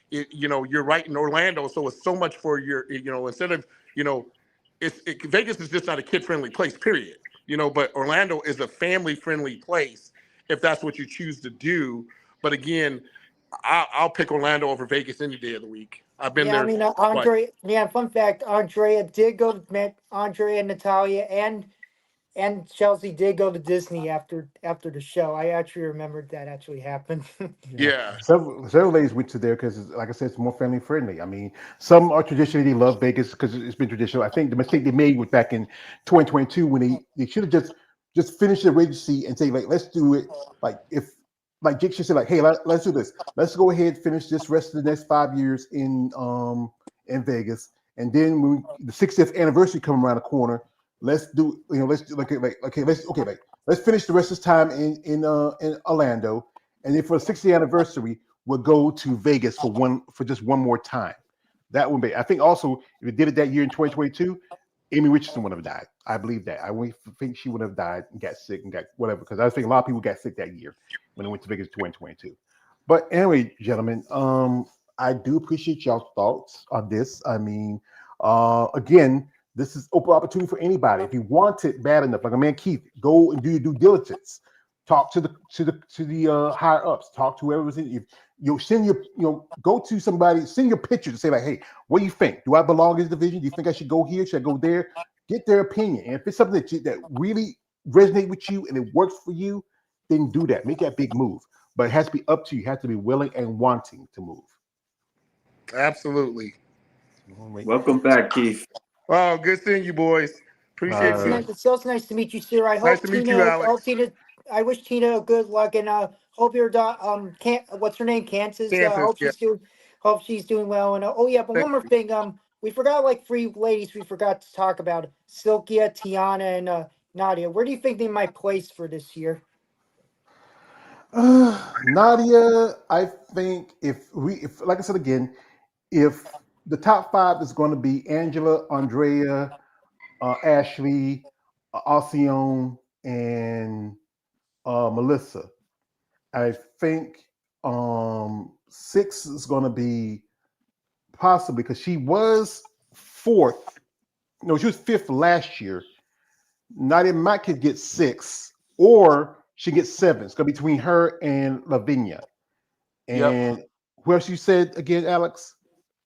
you're right in Orlando, so it's so much for your instead of Vegas is just not a kid friendly place, period. But Orlando is a family friendly place if that's what you choose to do. But again, I'll pick Orlando over Vegas any day of the week. I've been there. I mean, Andre. Yeah, fun fact: Andrea did go. Met Andrea, Natalia, and and Chelsea did go to Disney after the show. I actually remembered that actually happened. Yeah. Several ladies went to there because, like I said, it's more family friendly. I mean, some are traditionally they love Vegas because it's been traditional. I think the mistake they made was back in 2022 when they should have just finished the residency and say like, let's do it. Like if like Jake should say like, hey, let's do this. Let's go ahead finish this rest of the next 5 years in Vegas, and then when the 60th anniversary come around the corner, let's do let's do let's finish the rest of this time in Orlando. And then for the 60th anniversary, we'll go to Vegas for just one more time. That would be. I think also if we did it that year in 2022, Amy Richardson would have died. I believe that. I think she would have died and got sick and got whatever because I think a lot of people got sick that year when they went to Vegas 2022. But anyway, gentlemen, I do appreciate y'all's thoughts on this. I mean, again, this is open opportunity for anybody. If you want it bad enough, like a man Keith, go and do your due diligence. Talk to the higher ups. Talk to whoever's in. If you send your go to somebody, send your picture to say like, hey, what do you think? Do I belong in this division? Do you think I should go here? Should I go there? Get their opinion. And if it's something that really resonate with you and it works for you, then do that. Make that big move. But it has to be up to you. You have to be willing and wanting to move. Absolutely. Welcome back, Keith. Oh, good seeing you, boys. Appreciate you. It's also nice to meet you, sir. I Nice hope to meet you, Alex. I wish Tina good luck and hope your what's her name, Kansas. Kansas, Hope she's doing well. And oh yeah, but Thank one more thing. We forgot like three ladies. We forgot to talk about Silkia, Tiana, and Nadia. Where do you think they might place for this year? Nadia, I think if like I said again, if the top five is going to be Angela, Andrea, Ashley, Alcyone, and Melissa, I think six is going to be possibly because she was fourth. No, she was fifth last year. Nadia might could get six, or she gets seven. It's going to be between her and Lavinia. And who else you said again, Alex?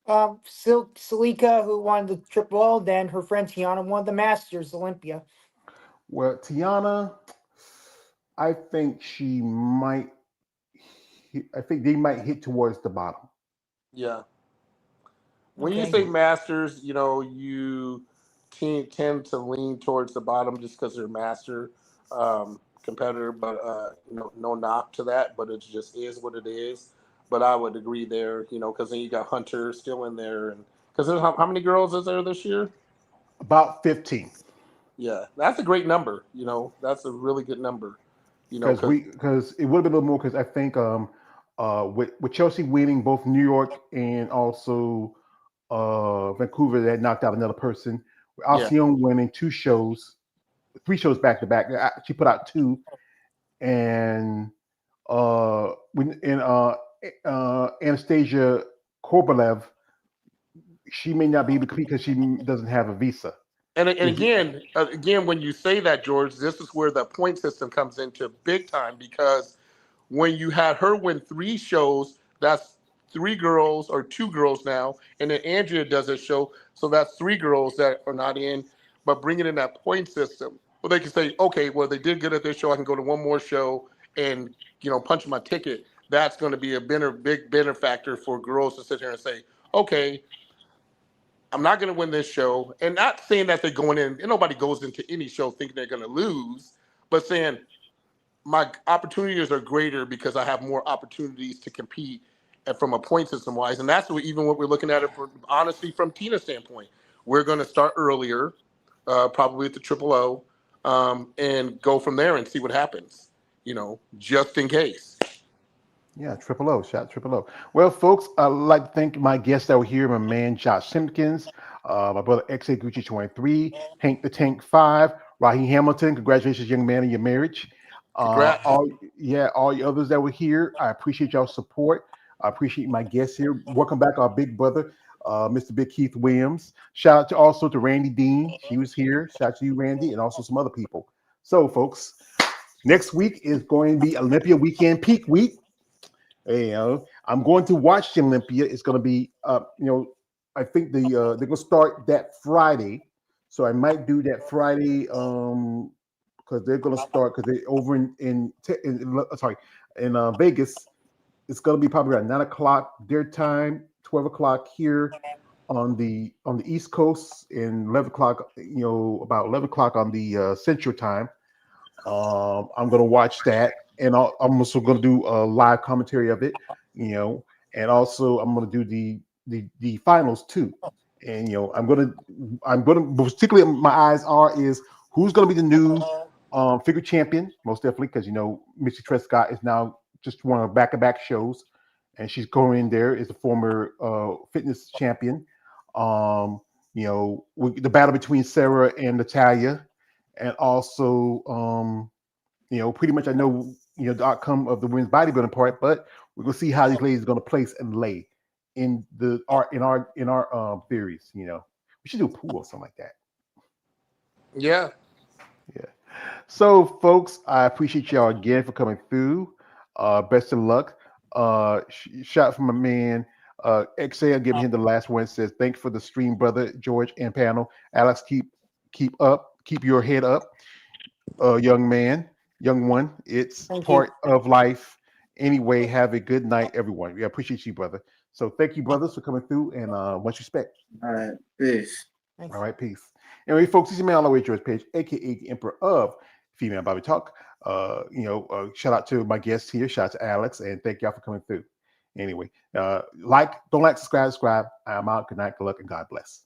Salika, who won the Triple O, then her friend Tiana won the Masters Olympia. Well, Tiana, I think she might. I think they might hit towards the bottom. Yeah. When you say Masters, you tend to lean towards the bottom just because they're master competitor, but no knock to that, but it just is what it is. But I would agree there, because then you got Hunter still in there, and because how many girls is there this year? About 15. Yeah, that's a great number. That's a really good number. Because it would have been a little more because I think with Chelsea winning both New York and also Vancouver, that knocked out another person. Alcyone winning 3 shows back to back. She put out 2, and Anastasia Korbelev, she may not be able to compete because she doesn't have a visa. And again, when you say that, George, this is where the point system comes into big time, because when you had her win 3 shows, that's 3 girls or 2 girls now, and then Andrea does a show, so that's 3 girls that are not in, but bringing in that point system. Well, they can say, okay, well, they did good at this show, I can go to one more show and, punch my ticket. That's going to be a big benefactor for girls to sit here and say, okay, I'm not going to win this show. And not saying that they're going in, and nobody goes into any show thinking they're going to lose, but saying my opportunities are greater because I have more opportunities to compete and from a point system wise. And that's what we're looking at it for, honestly, from Tina's standpoint. We're going to start earlier, probably at the Triple O, and go from there and see what happens, just in case. Yeah, Triple O, Triple O. Well, folks, I'd like to thank my guests that were here. My man, Josh Simpkins, my brother, XA Gucci 23, Hank the Tank 5, Raheem Hamilton. Congratulations, young man, on your marriage. All you others that were here, I appreciate y'all's support. I appreciate my guests here. Welcome back, our big brother, Mr. Big Keith Williams. Shout out also to Randy Dean. She was here. Shout out to you, Randy, and also some other people. So, folks, next week is going to be Olympia Weekend Peak Week. I'm going to watch the Olympia. It's going to be, I think they're going to start that Friday, so I might do that Friday because they're going to start because they over in Vegas. It's going to be probably around 9 o'clock their time, 12 o'clock here on the East Coast, and 11 o'clock. About 11 o'clock on the Central Time. I'm going to watch that, and I'm also going to do a live commentary of it. And also I'm going to do the finals too. And I'm going to particularly my eyes is who's going to be the new figure champion, most definitely, because Missy Trescott is now just one of back-to-back shows, and she's going in there as a former fitness champion. The battle between Sarah and Natalia, and also pretty much I know the outcome of the women's bodybuilding part, but we're gonna see how these ladies are gonna place and lay in our theories. We should do a pool or something like that. Yeah. Yeah. So, folks, I appreciate y'all again for coming through. Best of luck. Shot from a man. XL giving him the last one. Says, thanks for the stream, brother George and panel. Alex, keep your head up, young man, young one. It's Thank part you. of life. Anyway, have a good night, everyone. We appreciate you, brother. So thank you, brothers, for coming through, and much respect. All right, peace. Thanks. All right, peace. Anyway, folks, this is your man all the way, George Page, aka the Emperor of Female Bobby Talk. Shout out to my guests here. Shout out to Alex, and thank y'all for coming through. Anyway, don't like, subscribe. I'm out. Good night, good luck, and God bless.